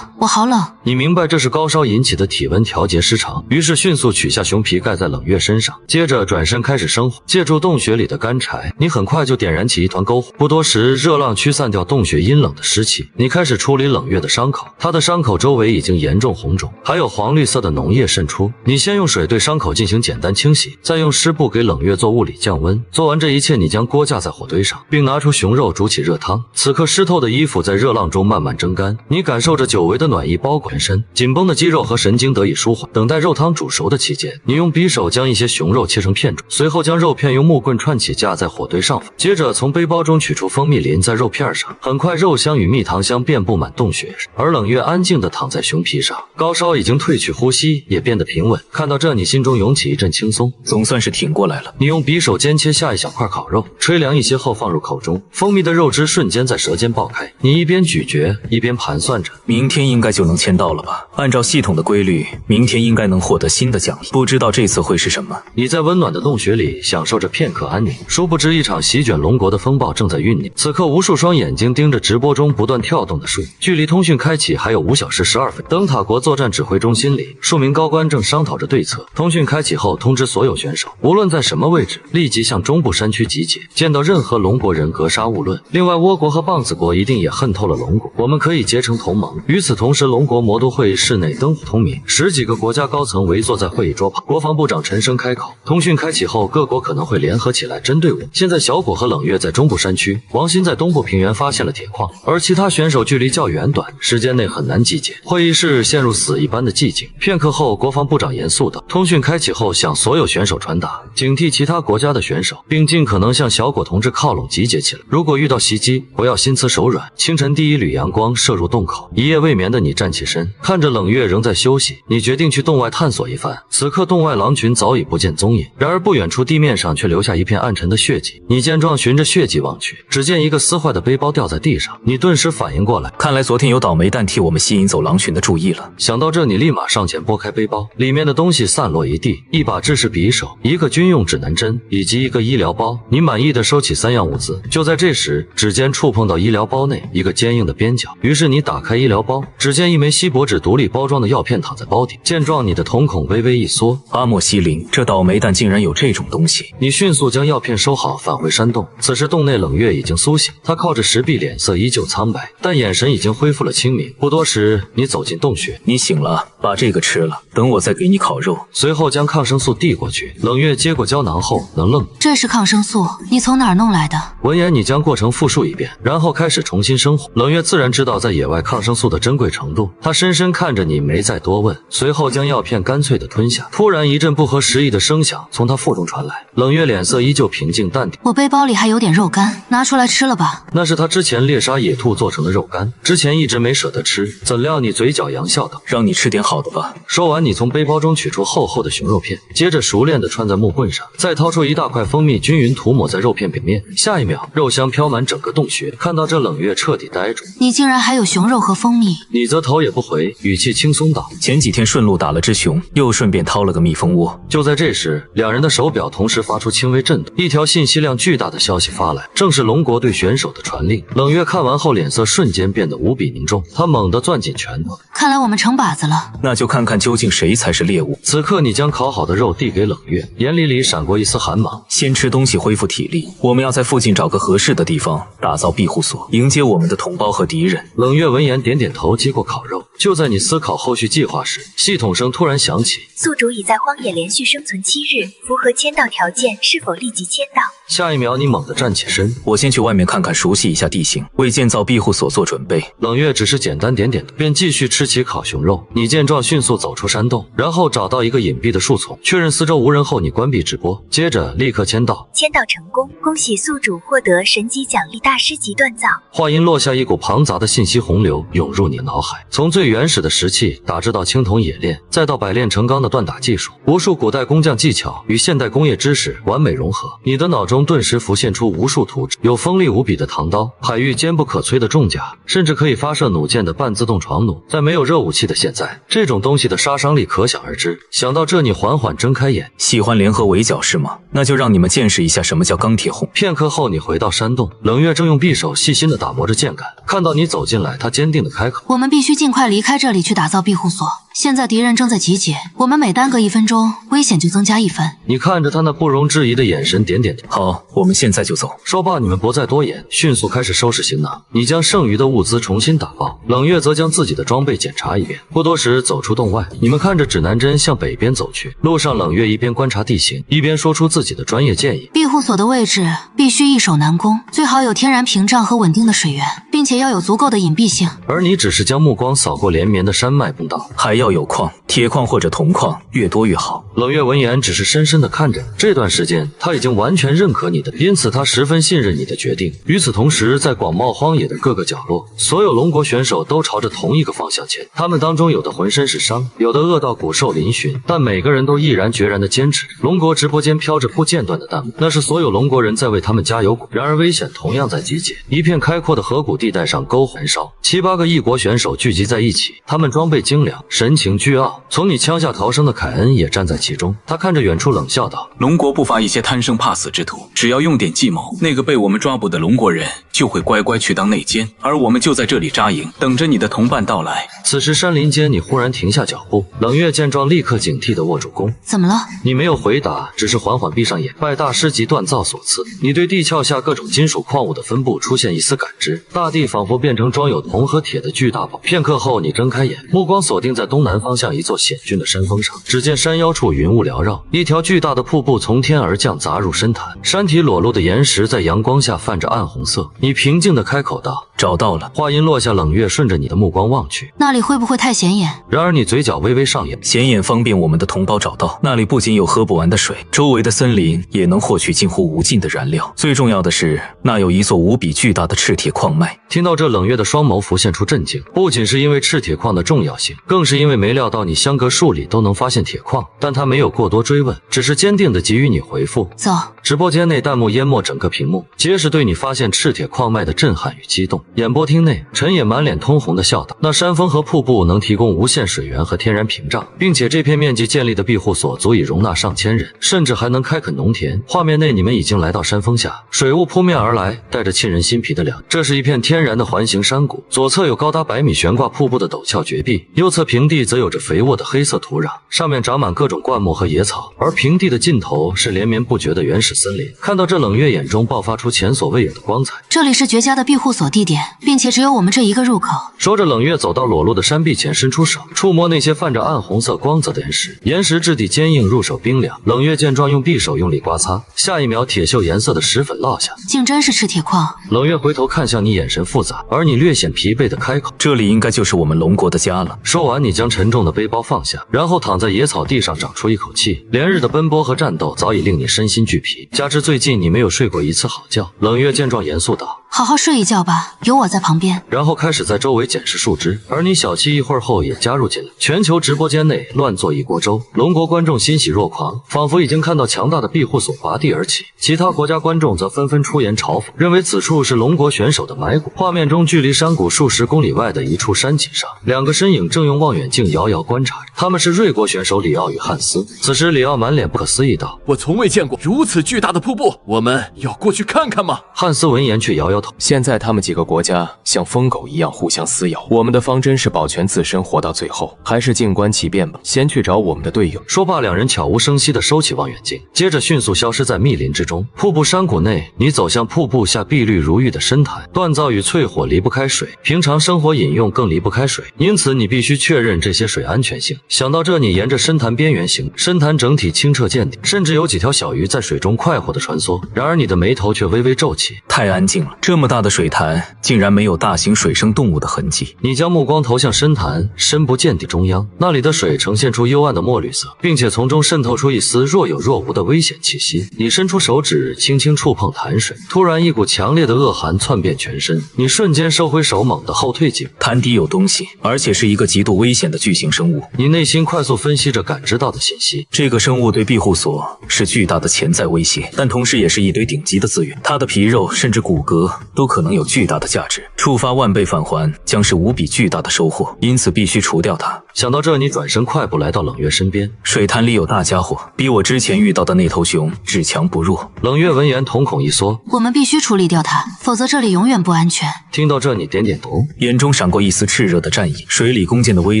我好冷。你明白这是高烧引起的体温调节失常，于是迅速取下熊皮盖在冷月身上，接着转身开始生火。借助洞穴里的干柴，你很快就点燃起一团篝火。不多时，热浪驱散掉洞穴阴冷的湿气，你开始处理冷月的伤口。他的伤口周围已经严重红肿，还有黄绿色的脓液渗出。你先用水对伤口进行简单清洗，再用湿布给冷月做物理降温。做完这一切，你将锅架在火堆上，并拿出熊肉煮起热汤。此刻湿透的衣服在热浪中慢慢蒸干，你感受着久违的暖意包裹全身，紧绷的肌肉和神经得以舒缓。等待肉汤煮熟的期间，你用匕首将一些熊肉切成片状，随后将肉片用木棍串起架在火堆上方，接着从背包中取出蜂蜜淋在肉片上。很快，肉香与蜜糖香遍布满洞穴，而冷月安静地躺在熊皮上，高烧已经褪去，呼吸也变得平稳。看到这，你心中涌起一阵轻松，总算是挺过来了。你用匕首尖切下一小块烤肉，吹凉一些后放入口中，蜂蜜的肉汁瞬间在舌尖爆开。你一边咀嚼一边盘算着，明天应该就能签到了吧？按照系统的规律，明天应该能获得新的奖励，不知道这次会是什么。你在温暖的洞穴里享受着片刻安宁，殊不知一场席卷龙国的风暴正在酝酿。此刻，无数双眼睛盯着直播中不断跳动的树，距离通讯开启还有5小时12分。灯塔国作战指挥中心里，数名高官正商讨着对策。通讯开启后，通知所有选手，无论在什么位置，立即向中部山区集结，见到任何龙国人格杀勿论。另外，倭国和棒子国一定也恨透了龙国，我们可以结成同盟。与此此同时，龙国魔都会议室内灯火通明，10几个国家高层围坐在会议桌旁。国防部长陈升开口：通讯开启后，各国可能会联合起来针对我。现在小果和冷月在中部山区，王鑫在东部平原发现了铁矿，而其他选手距离较远短，时间内很难集结。会议室陷入死一般的寂静。片刻后，国防部长严肃道：通讯开启后，向所有选手传达，警惕其他国家的选手，并尽可能向小果同志靠拢，集结起来。如果遇到袭击，不要心慈手软。清晨第一缕阳光射入洞口，一夜未眠的你站起身，看着冷月仍在休息，你决定去洞外探索一番。此刻洞外狼群早已不见踪影，然而不远处地面上却留下一片暗沉的血迹。你见状，循着血迹望去，只见一个撕坏的背包掉在地上，你顿时反应过来，看来昨天有倒霉蛋替我们吸引走狼群的注意了。想到这，你立马上前拨开背包，里面的东西散落一地，一把制式匕首，一个军用指南针，以及一个医疗包。你满意的收起3样物资。就在这时，指尖触碰到医疗包内一个坚硬的边角，于是你打开医疗包，只见一枚锡箔纸独立包装的药片躺在包底。见状，你的瞳孔微微一缩。阿莫西林，这倒霉蛋竟然有这种东西！你迅速将药片收好，返回山洞。此时洞内冷月已经苏醒，他靠着石壁，脸色依旧苍白，但眼神已经恢复了清明。不多时，你走进洞穴。你醒了，把这个吃了，等我再给你烤肉。随后将抗生素递过去。冷月接过胶囊后能愣。这是抗生素，你从哪儿弄来的？闻言，你将过程复述一遍，然后开始重新生活。冷月自然知道在野外抗生素的珍贵程度，他深深看着你，没再多问，随后将药片干脆地吞下。突然一阵不合时宜的声响从他腹中传来，冷月脸色依旧平静淡定。我背包里还有点肉干，拿出来吃了吧。那是他之前猎杀野兔做成的肉干，之前一直没舍得吃，怎料你嘴角扬笑道：让你吃点好的吧。说完，你从背包中取出厚厚的熊肉片，接着熟练地穿在木棍上，再掏出一大块蜂蜜，均匀涂抹在肉片表面。下一秒，肉香飘满整个洞穴。看到这，冷月彻底呆住。你竟然还有熊肉和蜂蜜？你则头也不回，语气轻松道：前几天顺路打了只熊，又顺便掏了个蜜蜂窝。就在这时，两人的手表同时发出轻微震动，一条信息量巨大的消息发来，正是龙国队选手的传令。冷月看完后，脸色瞬间变得无比凝重，他猛地攥紧拳头。看来我们成靶子了。那就看看究竟谁才是猎物。此刻，你将烤好的肉递给冷月，眼里闪过一丝寒芒。先吃东西恢复体力，我们要在附近找个合适的地方打造庇护所，迎接我们的同胞和敌人。冷月闻言点点头，接过烤肉。就在你思考后续计划时，系统声突然响起：宿主已在荒野连续生存7日，符合签到条件，是否立即签到？下一秒，你猛地站起身。我先去外面看看，熟悉一下地形，为建造庇护所做准备。冷月只是简单点点的，便继续吃起烤熊肉。你见状，迅速走出山洞，然后找到一个隐蔽的树丛，确认四周无人后，你关闭直播，接着立刻签到。签到成功，恭喜宿主获得神级奖励大师级锻造。话音落下，一股庞杂的信息洪流涌入你脑海，从最原始的石器打制到青铜冶炼，再到百炼成钢的锻打技术，无数古代工匠技巧与现代工业知识完美融合。你的脑中顿时浮现出无数图纸，有锋利无比的唐刀，海域坚不可摧的重甲，甚至可以发射弩箭的半自动床弩。在没有热武器的现在，这种东西的杀伤力可想而知。想到这，你缓缓睁开眼。喜欢联合围剿是吗？那就让你们见识一下什么叫钢铁红。片刻后，你回到山洞，冷月正用匕首细心地打磨着剑杆。看到你走进来，他坚定地开口：我们必须尽快离开这里，去打造庇护所。现在敌人正在集结，我们每耽搁1分钟，危险就增加1分。你看着他那不容置疑的眼神，点点头。好，我们现在就走。说罢，你们不再多言，迅速开始收拾行囊。你将剩余的物资重新打包，冷月则将自己的装备检查一遍。不多时，走出洞外，你们看着指南针向北边走去。路上，冷月一边观察地形，一边说出自己的专业建议。庇护所的位置必须易守难攻，最好有天然屏障和稳定的水源，并且要有足够的隐蔽性。而你只是将目光扫过连绵的山脉，问道：还要有矿，铁矿或者铜矿，越多越好。冷月闻言只是深深地看着你。这段时间他已经完全认可你的，因此他十分信任你的决定。与此同时，在广袤荒野的各个角落，所有龙国选手都朝着同一个方向前。他们当中有的浑身是伤，有的饿到骨瘦嶙峋，但每个人都毅然决然地坚持。龙国直播间飘着不间断的弹幕，那是所有龙国人在为他们加油鼓。然而危险同样在集结，一片开阔的河谷地带上篝火燃烧，7、8个异国选手聚集在一起，他们装备精良，神情倨傲。从你枪下逃生的凯恩也站在其中，他看着远处冷笑道：龙国不乏一些贪生怕死之徒，只要用点计谋，那个被我们抓捕的龙国人就会乖乖去当内奸，而我们就在这里扎营，等着你的同伴到来。此时山林间，你忽然停下脚步，冷月见状立刻警惕地握住弓。怎么了？你没有回答，只是缓缓闭上眼。拜大师级锻造所赐，你对地壳下各种金属矿物的分布出现一丝感知，大地仿佛变成装有铜和铁的巨大堡。片刻后，你睁开眼，目光锁定在东南方向一座险峻的山峰上。只见山腰处云雾缭绕，一条巨大的瀑布从天而降，砸入深潭。山体裸露的岩石在阳光下泛着暗红色。你平静地开口道：找到了。话音落下，冷月顺着你的目光望去，那里会不会太显眼？然而你嘴角微微上扬，显眼方便我们的同胞找到。那里不仅有喝不完的水，周围的森林也能获取近乎无尽的燃料。最重要的是，那有一座无比巨大的赤铁矿脉。听到这，冷月的双眸浮现出震惊，不仅是因为赤铁矿的重要性，更是因为没料到你相隔数里都能发现铁矿。但他没有过多追问，只是坚定地给予你回复。走。直播间内弹幕淹没整个屏幕，皆是对你发现赤铁矿脉的震撼与激动。演播厅内，陈也满脸通红地笑道：那山峰和瀑布能提供无限水源和天然屏障，并且这片面积建立的庇护所足以容纳上千人，甚至还能开垦农田。画面内你们已经来到山峰下，水雾扑面而来，带着沁人心脾的凉。这是一片天然的环形山谷，左侧有高达100米悬挂瀑布的陡峭绝壁，右侧平地则有着肥沃的黑色土壤，上面长满各种灌木和野草，而平地的尽头是连绵不绝的原始森林。看到这，冷月眼中爆发出前所未有的光彩。这里是绝佳的庇护所地点，并且只有我们这一个入口。说着，冷月走到裸露的山壁前，伸出手触摸那些泛着暗红色光泽的岩石，岩石质地坚硬，入手冰凉。冷月见状，用匕首用力刮擦，下一秒铁锈颜色的石粉落下，竟真是赤铁矿。冷月回头看向你，眼神复杂，而你略显疲惫地开口：这里应该就是我们龙国的家了。说完，你将沉重的背包放下，然后躺在野草地上长出一口气。连日的奔波和战斗早已令你身心俱疲，加之最近你没有睡过一次好觉。冷月见状严肃道：好好睡一觉吧，有我在旁边。然后开始在周围检视树枝，而你小憩一会儿后也加入进来。全球直播间内乱作一锅粥，龙国观众欣喜若狂，仿佛已经看到强大的庇护所拔地而起。其他国家观众则纷纷出言嘲讽，认为此处是龙国选手的埋骨。画面中，距离山谷数十公里外的一处山脊上，两个身影正用望远镜遥遥观察着，他们是瑞国选手里奥与汉斯。此时里奥满脸不可思议道：我从未见过如此巨大的瀑布，我们要过去看看吗？汉斯闻言却摇摇头：现在他们几个国家像疯狗一样互相撕咬，我们的方针是保全自身活到最后，还是静观其变吧，先去找我们的队友。说罢，两人悄无声息地收起望远镜，接着迅速消失在密林之中。瀑布山谷内，你走向瀑布下碧绿如玉的深潭。锻造与淬火离不开水，平常生活饮用更离不开水，因此你必须确认这些水安全性。想到这，你沿着深潭边缘行，深潭整体清澈见底，甚至有几条小鱼在水中快活地穿梭。然而你的眉头却微微皱起，太安静了，这么大的水潭竟然没有大型水生动物的痕迹。你将目光投向深潭深不见底中央，那里的水呈现出幽暗的墨绿色，并且从中渗透出一丝若有若无的危险气息。你伸出手指轻轻触碰潭水，突然一股强烈的恶寒窜遍全身，你瞬间收回手，猛地后退几步。潭底有东西，而且是一个极度危险的巨型生物。你内心快速分析着感知到的信息，这个生物对庇护所是巨大的潜在威胁，但同时也是一堆顶级的资源，它的皮肉甚至骨骼都可能有巨大的价值，触发万倍返还将是无比巨大的收获，因此必须除掉它。想到这，你转身快步来到冷月身边。水潭里有大家伙，比我之前遇到的那头熊只强不弱。冷月闻言瞳孔一缩，我们必须处理掉它，否则这里永远不安全。听到这，你点点头，眼中闪过一丝炽热的战意。水里弓箭的威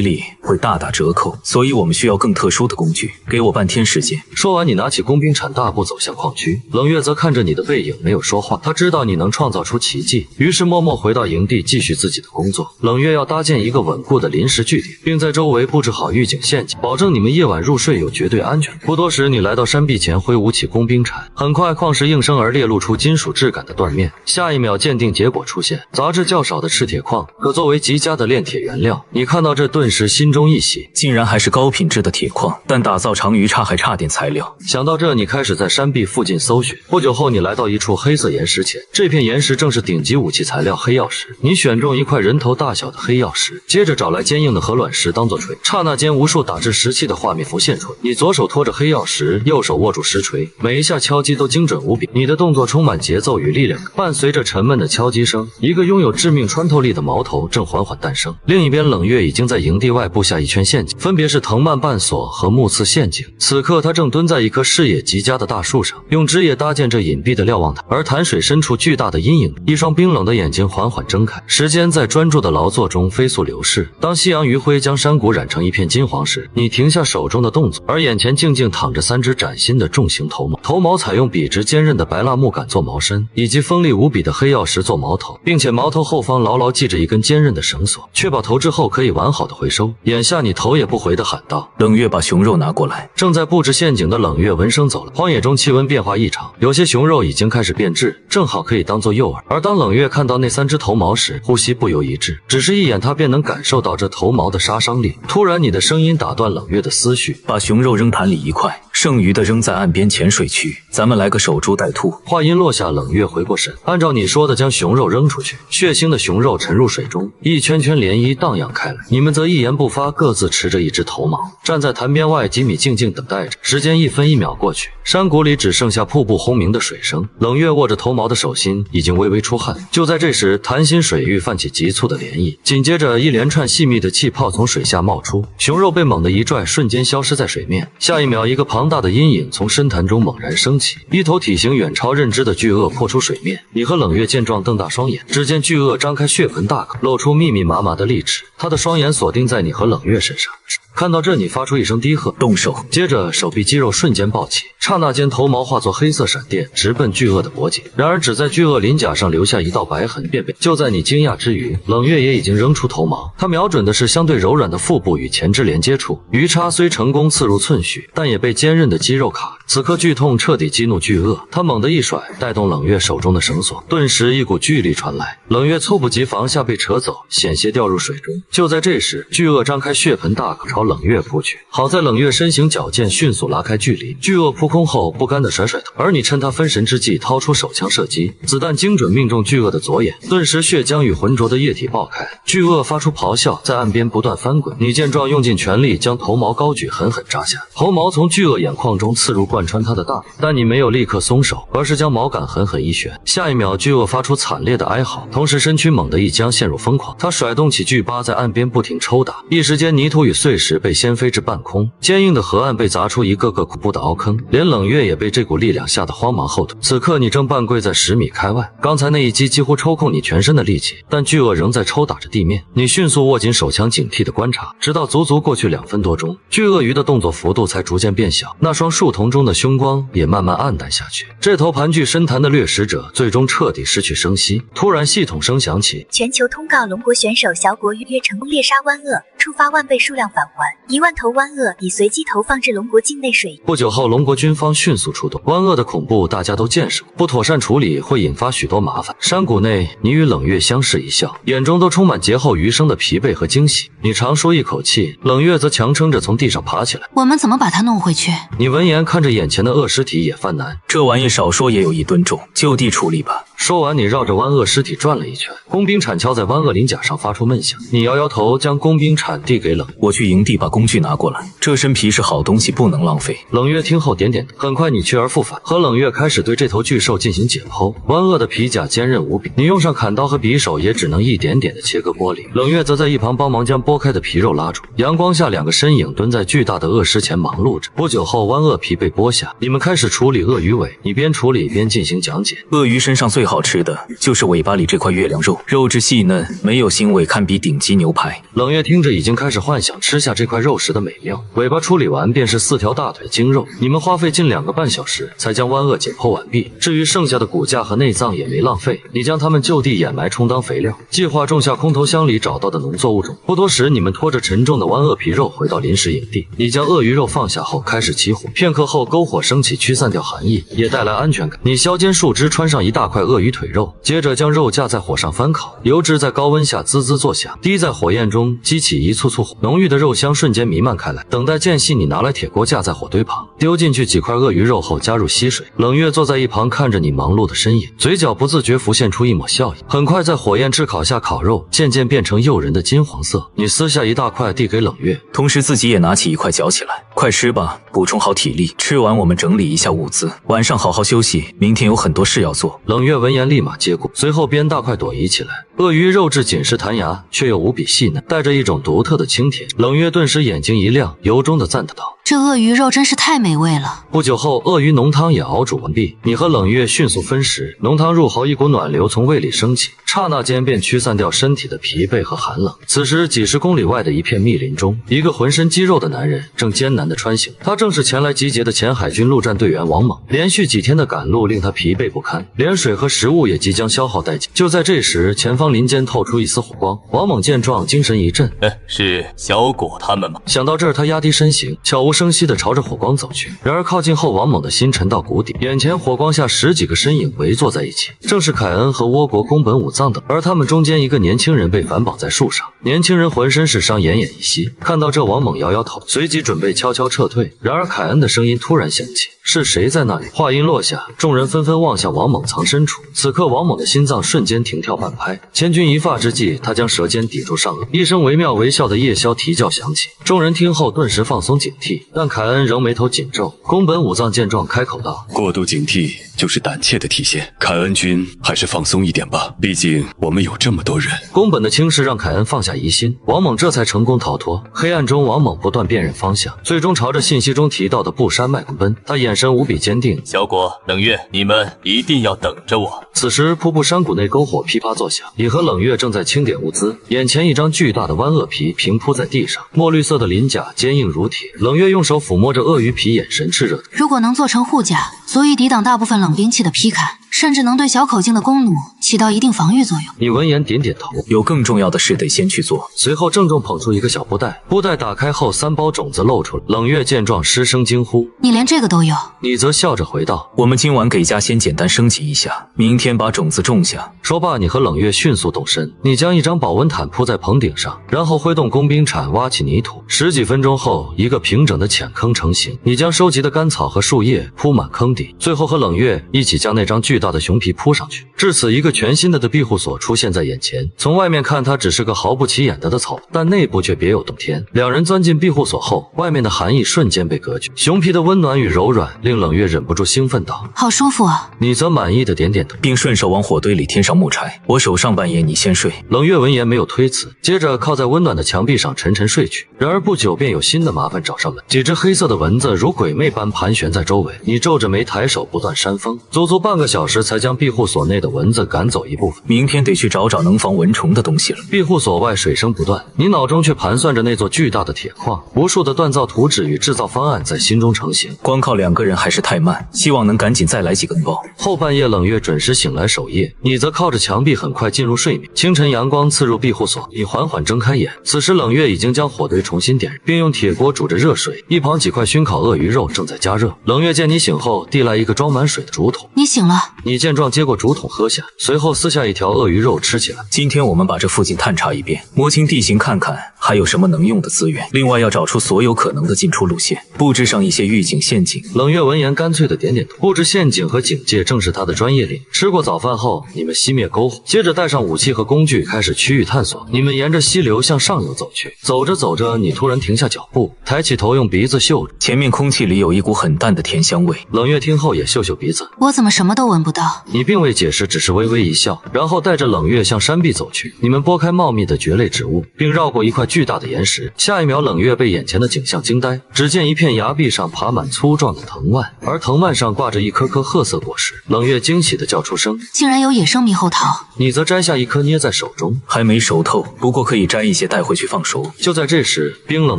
力会大打折扣，所以我们需要更特殊的工具，给我半天时间。说完，你拿起工兵铲，大步走向矿区。冷月则看着你的背影，没有说话。他知道你能创造出奇迹，于是默默回到营地，继续自己的工作。冷月要搭建一个稳固的临时据点，并在周围布置好预警陷阱，保证你们夜晚入睡有绝对安全。不多时，你来到山壁前，挥舞起工兵铲，很快矿石应声而裂，露出金属质感的断面。下一秒，鉴定结果出现，杂质较少的赤铁矿可作为极佳的炼铁原料。你看到这，顿时心中一喜，竟然还是高品质的铁矿，但打造长鱼叉还差点材料。想到这，你开始在山壁附近搜寻。不久后，你来到一处黑色岩石前，这片岩石正是顶级武器材料黑曜石。你选中一块人头大小的黑曜石，接着找来坚硬的鹅卵石当做锤，刹那间无数打至石器的画面浮现出来。你左手托着黑曜石，右手握住石锤，每一下敲击都精准无比。你的动作充满节奏与力量感，伴随着沉闷的敲击声，一个拥有致命穿透力的矛头正缓缓诞生。另一边，冷月已经在营地外布下一圈陷阱，分别是藤蔓绊索和木刺陷阱。此刻他正蹲在一棵视野极佳的大树上，用枝叶搭建这隐蔽的瞭望台，而潭水深处巨大的阴影，一双冰冷的眼睛缓缓睁开。时间在专注的劳作中飞速流逝。当夕阳余晖将山谷染成一片金黄时，你停下手中的动作，而眼前静静躺着3只崭新的重型头矛。头矛采用笔直坚韧的白蜡木杆做矛身，以及锋利无比的黑曜石做矛头，并且矛头后方牢牢系着一根坚韧的绳索，确保投掷后可以完好的回收。眼下你头也不回地喊道：“冷月，把熊肉拿过来。”正在布置陷阱的冷月闻声走了。荒野中气温变化异常，有些熊肉已经开始变质，正好可以当做诱饵。而当冷月看到那3只头矛时，呼吸不由一滞，只是一眼他便能感受到这头矛的杀伤力。突然，你的声音打断冷月的思绪：“把熊肉扔潭里1块，剩余的扔在岸边浅水区，咱们来个守株待兔。”话音落下，冷月回过神，按照你说的将熊肉扔出去。血腥的熊肉沉入水中，一圈圈涟漪荡漾开来。你们则一言不发，各自持着一只头矛，站在潭边外几米静静等待着。时间1分1秒过去，山谷里只剩下瀑布轰鸣的水声。冷月握着头矛的手心已经微微出汗。就在这时，潭心水域泛起急促的涟漪，紧接着一连串细密的气泡从水下冒出，熊肉被猛地一拽，瞬间消失在水面。下一秒，一个庞大的阴影从深潭中猛然升起，一头体型远超认知的巨鳄破出水面。你和冷月见状瞪大双眼，只见巨鳄张开血盆大口，露出密密麻麻的利齿，它的双眼锁定在你和冷月身上。看到这，你发出一声低喝，动手。接着手臂肌肉瞬间暴起，刹那间头矛化作黑色闪电，直奔巨鳄的脖颈。然而只在巨鳄鳞甲上留下一道白痕便被。就在你惊讶之余，冷月也已经扔出头矛，他瞄准的是相对柔软的腹部与前肢连接处。鱼叉虽成功刺入寸许，但也被坚韧的肌肉卡。此刻剧痛彻底激怒巨鳄，他猛地一甩，带动冷月手中的绳索，顿时一股巨力传来，冷月猝不及防下被扯走，险些掉入水中。就在这时，巨鳄张开血盆大口朝冷月扑去，好在冷月身形矫健，迅速拉开距离。巨鳄扑空后不甘地甩甩头，而你趁他分神之际掏出手枪射击，子弹精准命中巨鳄的左眼，顿时血浆与浑浊的液体爆开。巨鳄发出咆哮，在岸边不断翻滚。你见状，用尽全力将头矛高举，狠狠扎下。头矛从巨鳄眼眶中刺入，贯穿他的大脑，但你没有立刻松手，而是将矛杆狠狠一旋。下一秒，巨鳄发出惨烈的哀嚎，同时身躯猛地一僵，陷入疯狂。他甩动起巨疤，在岸边不停抽打，一时间泥土与碎石被掀飞至半空，坚硬的河岸被砸出一个个恐怖的凹坑，连冷月也被这股力量吓得慌忙后退。此刻你正半跪在10米开外，刚才那一击几乎抽空你全身的力气，但巨鳄仍在抽打着地面。你迅速握紧手枪，警惕地观察，直到足足过去2分多钟，巨鳄鱼的动作幅度才逐渐变小，那双树瞳中的凶光也慢慢暗淡下去。这头盘踞深潭的掠食者最终彻底失去声息。突然系统声响起，全球通告龙国选手小果预约成功猎杀湾鳄，触发万倍数量返还，1万头湾鳄已随机投放至龙国境内水域。不久后，龙国军方迅速出动。湾鳄的恐怖大家都见识过，不妥善处理会引发许多麻烦。山谷内，你与冷月相视一笑，眼中都充满劫后余生的疲惫和惊喜。你长舒一口气，冷月则强撑着从地上爬起来。我们怎么把他弄回去？你闻言看着眼前的鳄尸体也犯难，这玩意少说也有1吨重，就地处理吧。说完，你绕着湾鳄尸体转了一圈，工兵铲敲在湾鳄鳞甲上发出闷响。你摇摇头，将工兵铲递给冷月。我去营地把工具拿过来，这身皮是好东西，不能浪费。冷月听后点点头。很快你去而复返，和冷月开始对这头巨兽进行解剖。湾鳄的皮甲坚韧无比，你用上砍刀和匕首也只能一点点的切割玻璃。冷月则在一旁帮忙将剥开的皮肉拉住。阳光下，2个身影蹲在巨大的鳄尸前忙碌着。不久后，湾鳄皮被剥下，你们开始处理鳄鱼尾。你边处理边进行讲解。鳄鱼身上最好吃的就是尾巴里这块月亮肉，肉质细嫩，没有腥味，堪比顶级牛排。冷月听着已经开始幻想吃下这块肉时的美妙。尾巴处理完便是4条大腿精肉，你们花费近2个半小时才将湾鳄解剖完毕。至于剩下的骨架和内脏也没浪费，你将它们就地掩埋充当肥料。计划种下空投箱里找到的农作物种。不多时，你们拖着沉重的湾鳄皮肉回到临时营地。你将鳄鱼肉放下后开始起火，片刻后篝火升起，驱散掉寒意，也带来安全感。你削尖树枝，穿上一大块鳄鳄鱼腿肉，接着将肉架在火上翻烤，油脂在高温下滋滋作响，滴在火焰中激起一簇簇火，浓郁的肉香瞬间弥漫开来。等待间隙，你拿来铁锅架在火堆旁，丢进去几块鳄鱼肉后加入溪水。冷月坐在一旁看着你忙碌的身影，嘴角不自觉浮现出一抹笑意。很快在火焰炙烤下，烤肉渐渐变成诱人的金黄色。你撕下一大块递给冷月，同时自己也拿起一块嚼起来。快吃吧，补充好体力。吃完我们整理一下物资，晚上好好休息，明天有很多事要做。冷月闻言立马接过，随后边大块朵颐起来。鳄鱼肉质紧实弹牙，却又无比细嫩，带着一种独特的清甜。冷月顿时眼睛一亮，由衷的赞叹道：“这鳄鱼肉真是太美味了。”不久后，鳄鱼浓汤也熬煮完毕，你和冷月迅速分食。浓汤入喉，一股暖流从胃里升起，刹那间便驱散掉身体的疲惫和寒冷。此时，几十公里外的一片密林中，一个浑身肌肉的男人正艰难地穿行。他正是前来集结的前海军陆战队员王猛。连续几天的赶路令他疲惫不堪，连水和食物也即将消耗殆尽。就在这时，前方林间透出一丝火光。王猛见状，精神一振：“是小果他们吗？”想到这儿，他压低身形，悄无声息地朝着火光走去。然而靠近后，王猛的心沉到谷底。眼前火光下10几个身影围坐在一起，正是凯恩和倭国宫本武藏等。而他们中间一个年轻人被反绑在树上，年轻人浑身是伤，奄奄一息。看到这，王猛摇摇头，随即准备悄悄撤退。然而凯恩的声音突然响起：“是谁在那里？”话音落下，众人纷纷望向王猛藏身处。此刻王猛的心脏瞬间停跳半拍，千钧一发之际，他将舌尖抵住上颚，一声惟妙惟肖的夜宵啼叫响起。众人听后顿时放松警惕，但凯恩仍眉头紧皱。宫本武藏见状开口道：“过度警惕就是胆怯的体现，凯恩君还是放松一点吧，毕竟我们有这么多人。”宫本的轻视让凯恩放下疑心，王猛这才成功逃脱。黑暗中，王猛不断辨认方向，最终朝着信息中提到的布山脉狂奔。他眼神无比坚定：“小果、冷月，你们一定要等着我。”此时，瀑布山谷内篝火噼啪作响，你和冷月正在清点物资。眼前一张巨大的湾鳄皮平铺在地上，墨绿色的鳞甲坚硬如铁。冷月用手抚摸着鳄鱼皮，眼神炽热。如果能做成护甲，足以抵挡大部分冷兵器的劈砍，甚至能对小口径的弓弩起到一定防御作用。你闻言点点头，有更重要的事得先去做。随后郑重捧出一个小布袋，布袋打开后3包种子露出来。冷月见状失声惊呼：“你连这个都有？”你则笑着回道：“我们今晚给家先简单升级一下，明天把种子种下。”说罢，你和冷月迅速动身。你将一张保温毯铺在棚顶上，然后挥动工兵铲挖起泥土。10几分钟后，一个平整的浅坑成型。你将收集的干草和树叶铺满坑底，最后和冷月一起将那张巨大的熊皮铺上去。至此，一个全新的庇护所出现在眼前。从外面看，它只是个毫不起眼的草，但内部却别有洞天。两人钻进庇护所后，外面的寒意瞬间被隔绝。熊皮的温暖与柔软令冷月忍不住兴奋道：“好舒服啊！”你则满意的点点头，并顺手往火堆里添上木柴。我手上半夜，你先睡。冷月闻言没有推辞，接着靠在温暖的墙壁上沉沉睡去。然而不久便有新的麻烦找上门，几只黑色的蚊子如鬼魅般盘旋在周围。你皱着眉抬手不断扇风，足足半个小时才将庇护所内的蚊子赶走一部分。明天得去找找能防蚊虫的东西了。庇护所外水声不断，你脑中却盘算着那座巨大的铁矿，无数的锻造图纸与制造方案在心中成型。光靠2个人还是太慢，希望能赶紧再来几根包。后半夜，冷月准时醒来守夜，你则靠着墙壁很快进入睡眠。清晨阳光刺入庇护所，你缓缓睁开眼。此时冷月已经将火堆重新点燃，并用铁锅煮着热水，一旁几块熏烤鳄鱼肉正在加热。冷月见你醒后，递来一个装满水的竹筒。你醒了。你见状接过竹筒喝下，随后撕下一条鳄鱼肉吃起来。今天我们把这附近探查一遍，摸清地形，看看还有什么能用的资源。另外要找出所有可能的进出路线，布置上一些预警陷阱。冷月闻言干脆的点点头，布置陷阱和警戒正是他的专业领域。吃过早饭后，你们熄灭篝火，接着带上武器和工具开始区域探索。你们沿着溪流向上游走去，走着走着，你突然停下脚步，抬起头用鼻子嗅着，前面空气里有一股很淡的甜香味。冷月听后也嗅嗅鼻子，我怎么什么都闻不到？你并未解释，只是微微一笑，然后带着冷月向山壁走去。你们拨开茂密的蕨类植物，并绕过一块巨大的岩石。下一秒，冷月被眼前的景象惊呆，只见一片崖壁上爬满粗壮的藤蔓，而藤蔓上挂着一颗颗褐色果实。冷月惊喜地叫出声，竟然有野生猕猴桃。你则摘下一颗捏在手中，还没熟透，不过可以摘一些带回去放熟。就在这时，冰冷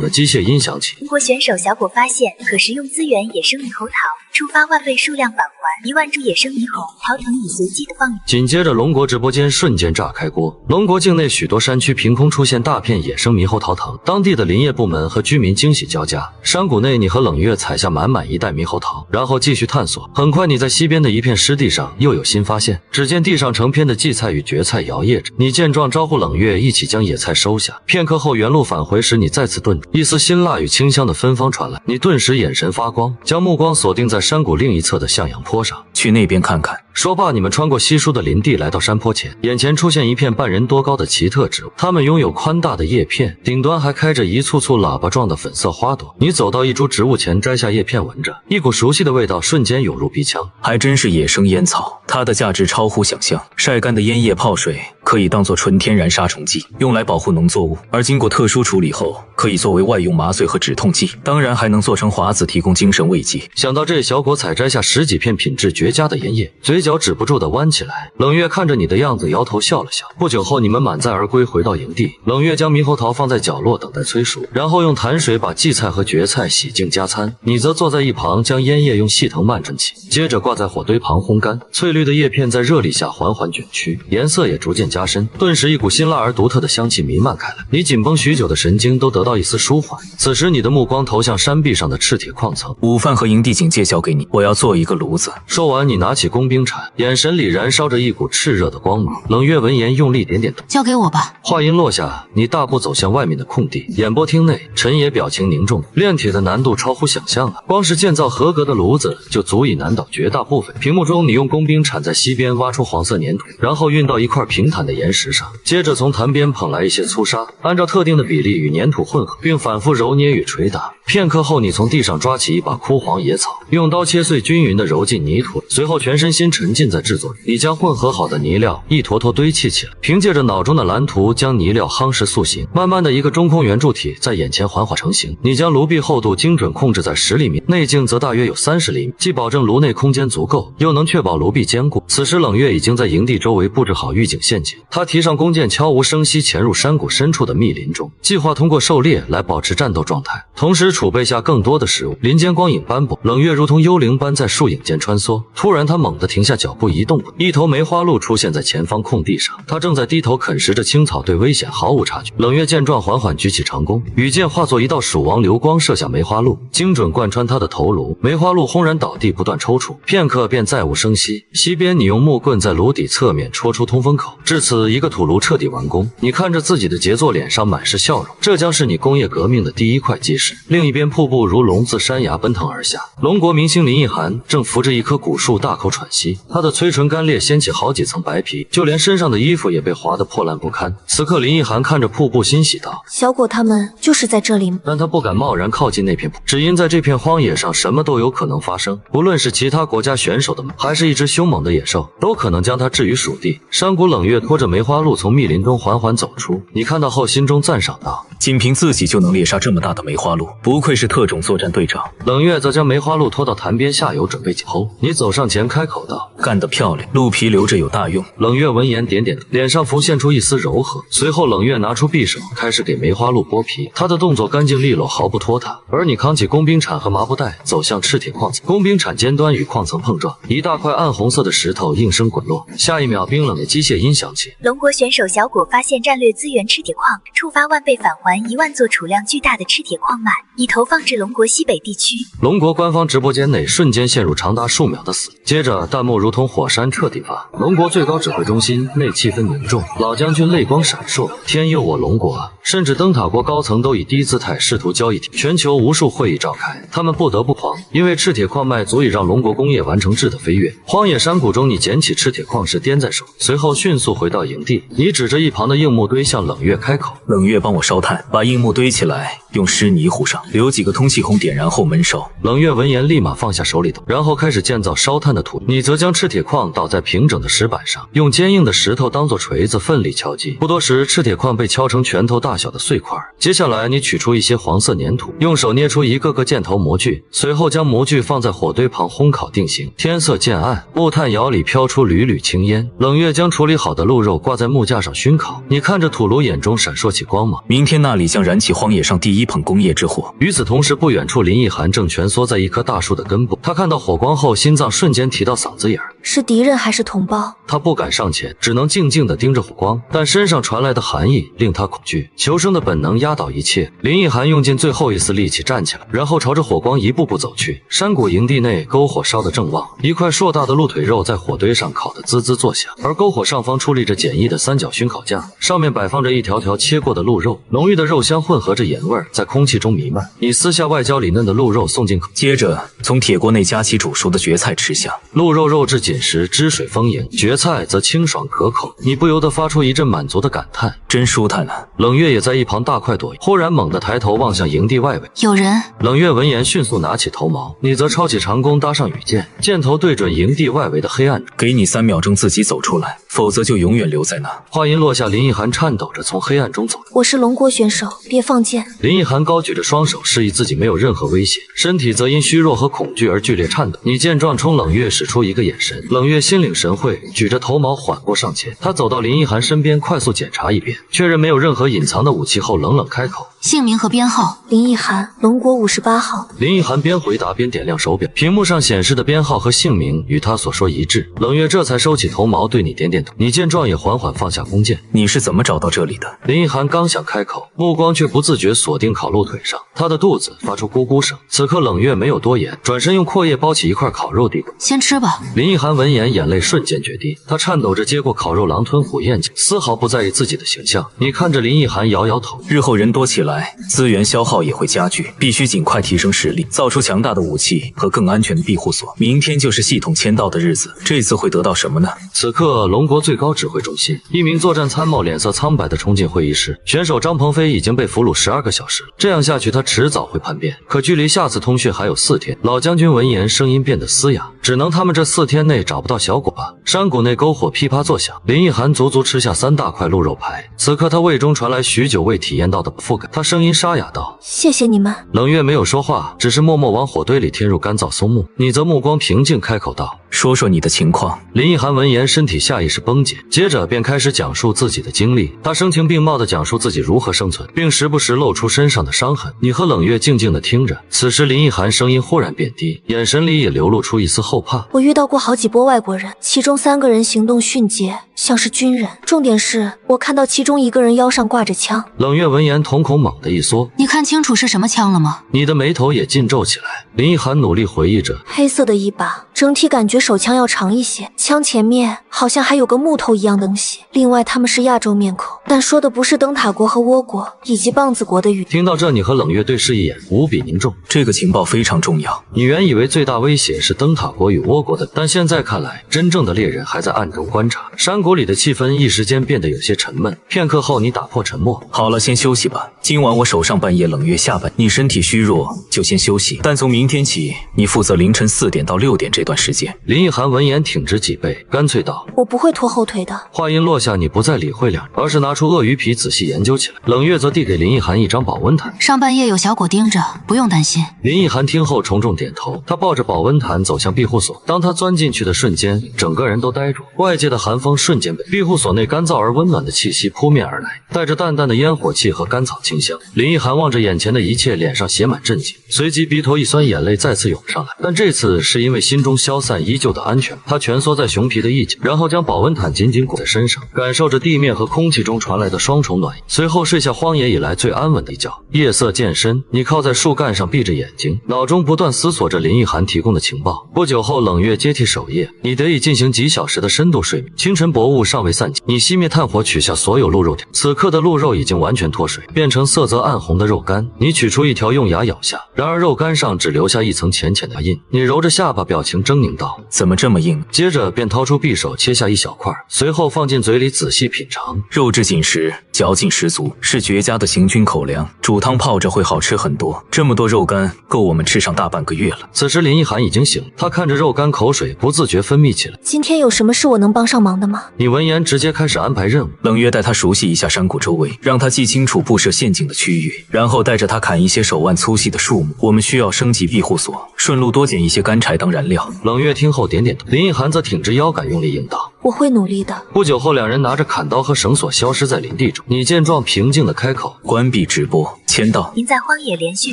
的机械音响起，中国选手小果发现可食用资源野生猕猴桃。触发万倍数量返还1万株野生猕猴，陶腾以随机的放映。紧接着，龙国直播间瞬间炸开锅。龙国境内许多山区凭空出现大片野生猕猴陶腾，当地的林业部门和居民惊喜交加。山谷内，你和冷月采下满满一袋猕猴桃，然后继续探索。很快，你在西边的一片湿地上又有新发现。只见地上成片的荠菜与蕨菜摇曳着，你见状招呼冷月一起将野菜收下。片刻后，原路返回时，你再次顿住，一丝辛辣与清香的芬芳传来，你顿时眼神发光，将目光锁定在山谷另一侧的向阳坡上。去那边看看。说罢，你们穿过稀疏的林地，来到山坡前，眼前出现一片半人多高的奇特植物，它们拥有宽大的叶片，顶端还开着一簇簇喇叭状的粉色花朵。你走到一株植物前，摘下叶片闻着，一股熟悉的味道瞬间涌入鼻腔。还真是野生烟草，它的价值超乎想象。晒干的烟叶泡水可以当作纯天然杀虫剂，用来保护农作物，而经过特殊处理后，可以作为外用麻醉和止痛剂，当然还能做成华子提供精神慰藉。想到这，小果采摘下10几片品质绝佳的烟叶，嘴角止不住的弯起来。冷月看着你的样子，摇头笑了笑。不久后，你们满载而归，回到营地。冷月将猕猴桃放在角落等待催熟，然后用潭水把荠菜和蕨菜洗净加餐。你则坐在一旁，将烟叶用细藤慢蒸起，接着挂在火堆旁烘干。翠绿的叶片在热力下缓缓卷曲，颜色也逐渐加深，顿时一股辛辣而独特的香气弥漫开来。你紧绷许久的神经都得到一丝舒缓。此时，你的目光投向山壁上的赤铁矿层。午饭和营地警戒交给你，我要做一个炉子。说完，你拿起工兵铲，眼神里燃烧着一股炽热的光芒。冷月闻言用力点点头，交给我吧。话音落下，你大步走向外面的空地。演播厅内，陈野表情凝重，炼铁的难度超乎想象啊！光是建造合格的炉子就足以难倒绝大部分。屏幕中，你用工兵铲在溪边挖出黄色粘土，然后运到一块平坦的岩石上，接着从潭边捧来一些粗沙，按照特定的比例与粘土混合，并反复揉捏与捶打。片刻后，你从地上抓起一把枯黄野草，用刀切碎，均匀地揉进泥土，随后全身心沉浸在制作中。你将混合好的泥料一坨坨堆砌起来，凭借着脑中的蓝图将泥料夯实塑形。慢慢的，一个中空圆柱体在眼前缓缓成型。你将炉壁厚度精准控制在10厘米，内径则大约有30厘米，既保证炉内空间足够，又能确保炉壁坚固。此时，冷月已经在营地周围布置好预警陷阱，他提上弓箭，悄无声息潜入山谷深处的密林中，计划通过狩猎来保持战斗状态，同时储备下更多的食物。林间光影斑驳，冷月如同幽灵般在树影间穿梭。突然，他猛地停下脚步，一动不动。一头梅花鹿出现在前方空地上，它正在低头啃食着青草，对危险毫无察觉。冷月见状，缓缓举起长弓，羽箭化作一道蜀王流光射向梅花鹿，精准贯穿它的头颅。梅花鹿轰然倒地，不断抽搐，片刻便再无声息。西边，你用木棍在炉底侧面戳出通风口，至此一个土炉彻底完工。你看着自己的杰作，脸上满是笑容，这将是你工业革命的第一块基石。另一边，瀑布如龙自山崖奔腾而下，龙国明星林奕涵正扶着一棵古树大口喘息，他的催唇干裂，掀起好几层白皮，就连身上的衣服也被划得破烂不堪。此刻，林奕涵看着瀑布，欣喜道：“小果他们就是在这里吗？”但他不敢贸然靠近那片瀑布，只因在这片荒野上，什么都有可能发生。不论是其他国家选手的马，还是一只凶猛的野兽，都可能将他置于蜀地。山谷冷月拖着梅花鹿从密林中缓缓走出，你看到后心中赞赏道：“仅凭自己就能猎杀这么大的梅花鹿，不愧是特种作战队长。”冷月则将梅花鹿拖到潭边下游，准备解剖。你走上前开口道：“干得漂亮，鹿皮留着有大用。”冷月闻言点点头，脸上浮现出一丝柔和。随后，冷月拿出匕首，开始给梅花鹿剥皮。他的动作干净利落，毫不拖沓。而你扛起工兵铲和麻布袋，走向赤铁矿层。工兵铲尖端与矿层碰撞，一大块暗红色的石头应声滚落。下一秒，冰冷的机械音响起。龙国选手小果发现战略资源赤铁矿，触发万倍返还1万座储量巨大的赤铁矿脉，已投放至龙国西北地区。龙国官方直播间内瞬间陷入长达数秒的死。接着，弹幕如同火山彻底发。龙国最高指挥中心内气氛凝重，老将军泪光闪烁。天佑我龙国啊！甚至灯塔国高层都以低姿态试图交易全球无数会议召开，他们不得不慌，因为赤铁矿脉足以让龙国工业完成质的飞跃。荒野山谷中，你捡起赤铁矿石掂在手，随后迅速回到营地。你指着一旁的硬木堆向冷月开口：“冷月，帮我烧炭，把硬木堆起来，用湿泥糊上，留几个通气孔，点燃后焖烧。”冷月闻言立马放下手里的，然后开始建造烧炭的土。你则将赤赤铁矿倒在平整的石板上，用坚硬的石头当做锤子奋力敲击。不多时，赤铁矿被敲成拳头大小的碎块。接下来，你取出一些黄色粘土，用手捏出一个个箭头模具，随后将模具放在火堆旁烘烤定型。天色渐暗，木炭窑里飘出缕缕青烟。冷月将处理好的鹿肉挂在木架上熏烤。你看着土炉，眼中闪烁起光芒。明天那里将燃起荒野上第一捧工业之火。与此同时，不远处林奕涵正蜷缩在一棵大树的根部。他看到火光后，心脏瞬间提到嗓子眼儿。是敌人还是同胞？他不敢上前，只能静静地盯着火光，但身上传来的寒意令他恐惧。求生的本能压倒一切。林奕涵用尽最后一丝力气站起来，然后朝着火光一步步走去。山谷营地内，篝火烧得正旺，一块硕大的鹿腿肉在火堆上烤得滋滋作响，而篝火上方矗立着简易的三角熏烤架，上面摆放着一条条切过的鹿肉，浓郁的肉香混合着盐味在空气中弥漫。你撕下外焦里嫩的鹿肉送进口，接着从铁锅内夹起煮熟的蕨菜吃下。鹿肉肉质紧实，汁水丰盈，蕨菜则清爽可口，你不由得发出一阵满足的感叹，真舒坦啊！冷月也在一旁大快朵颐，忽然猛地抬头望向营地外围，有人。冷月闻言迅速拿起头矛，你则抄起长弓，搭上羽箭，箭头对准营地外围的黑暗中。给你3秒钟自己走出来，否则就永远留在那。话音落下，林奕涵颤抖着从黑暗中走。我是龙国选手，别放箭。林奕涵高举着双手，示意自己没有任何威胁，身体则因虚弱和恐惧而剧烈颤抖。你见状，冲冷月使出一个眼神，冷月心领神会，举着头矛缓步上前。他走到林奕涵身边，快速检查一遍，确认没有任何隐藏的武器后，冷冷开口：姓名和编号。林奕涵，龙国58号。林奕涵边回答边点亮手表，屏幕上显示的编号和姓名与他所说一致。冷月这才收起头矛，对你点点头。你见状也缓缓放下弓箭。你是怎么找到这里的？林奕涵刚想开口，目光却不自觉锁定烤肉腿上，他的肚子发出咕咕声。此刻冷月没有多言，转身用阔叶包起一块烤肉递过。先吃吧。林奕涵闻言，眼泪瞬间决堤，他颤抖着接过烤肉，狼吞虎咽起，丝毫不在意自己的形象。你看着林奕涵摇摇头，日后人多起来，资源消耗也会加剧，必须尽快提升实力，造出强大的武器和更安全的庇护所。明天就是系统签到的日子，这次会得到什么呢？此刻，龙国最高指挥中心，一名作战参谋脸色苍白地冲进会议室。选手张鹏飞已经被俘虏12个小时了，这样下去他迟早会叛变。可距离下次通讯还有4天。老将军闻言，声音变得嘶哑，只能他们这4天内找不到小果吧。山谷内篝火噼啪作响，林奕涵足足吃下3大块鹿肉排。此刻他胃中传来许久未体验到的饱腹感，他声音沙哑道：谢谢你们。冷月没有说话，只是默默往火堆里添入干燥松木。你则目光平静，开口道：说说你的情况。林奕涵闻言，身体下意识绷紧，接着便开始讲述自己的经历。他声情并茂地讲述自己如何生存，并时不时露出身上的伤痕。你和冷月静静地听着。此时林奕涵声音忽然变低，眼神里也流露出一丝后怕。我遇到过好几波外国人，其中3个人行动迅捷，像是军人。重点是我看到其中1个人腰上挂着枪。冷月闻言，瞳孔猛地一缩。你看清楚是什么枪了吗？你的眉头也紧皱起来。林奕涵努力回忆着，黑色的一把，整体感觉手枪要长一些，枪前面好像还有个木头一样的东西。另外他们是亚洲面孔，但说的不是灯塔国和倭国以及棒子国的语。听到这，你和冷月对视一眼，无比凝重。这个情报非常重要。你原以为最大威胁是灯塔国与倭国的，但现在看来，真正的猎人还在暗中观察。山谷里的气氛一时间变得有些沉闷。片刻后，你打破沉默：好了，先休息吧。今晚我手上半夜，冷月下半。你身体虚弱，就先休息。但从明天起，你负责凌晨4点到6点这段时间。林奕涵闻言挺直脊背，干脆道：我不会拖后腿的。话音落下，你不再理会两人，而是拿出鳄鱼皮仔细研究起来。冷月则递给林奕涵一张保温毯，上半夜有小果盯着，不用担心。林奕涵听后重重点头，他抱着保温毯走向庇护所。当他钻进去的瞬间，整个人都呆住，外界的寒风瞬间被庇护所内干燥而温暖的气息扑面而来，带着淡淡的烟火气和甘草清香。林奕涵望着眼前的一切，脸上写满震惊，随即鼻头一酸，眼泪再次涌上来，但这次是因为心中消散依旧的安全。他蜷缩在熊皮的一角，然后将保温毯紧紧裹在身上，感受着地面和空气中传来的双重暖意，随后睡下荒野以来最安稳的一觉。夜色渐深，你靠在树干上闭着眼睛，脑中不断思索着林奕涵提供的情报。不久后，冷月接替守夜，你得以进行几小时的深度睡眠。清晨薄雾尚未散尽，你熄灭炭火，取下所有鹿肉条。此刻的鹿肉已经完全脱水，变成色泽暗红的肉干。你取出一条，用牙咬下，然而肉干上只留下一层浅浅的印。你揉着下巴，表情狰狞道：怎么这么硬？接着便掏出匕首切下一小块，随后放进嘴里仔细品尝。肉质紧实，嚼劲十足，是绝佳的行军口粮。煮汤泡着会好吃很多，这么多肉干够我们吃上大半个月了。此时林奕涵已经醒了，他看着肉干，口水不自觉分泌起来。今天有什么是我能帮上忙的吗？你闻言直接开始安排任务。冷月带他熟悉一下山谷周围，让他记清楚布设陷阱的区域，然后带着他砍一些手腕粗细的树木。我们需要升级庇护所，顺路多捡一些干柴当燃料。冷月听后点点头，林奕涵则挺直腰杆用力应道：我会努力的。不久后，两人拿着砍刀和绳索消失在林地中。你见状平静的开口：关闭直播，签到。您在荒野连续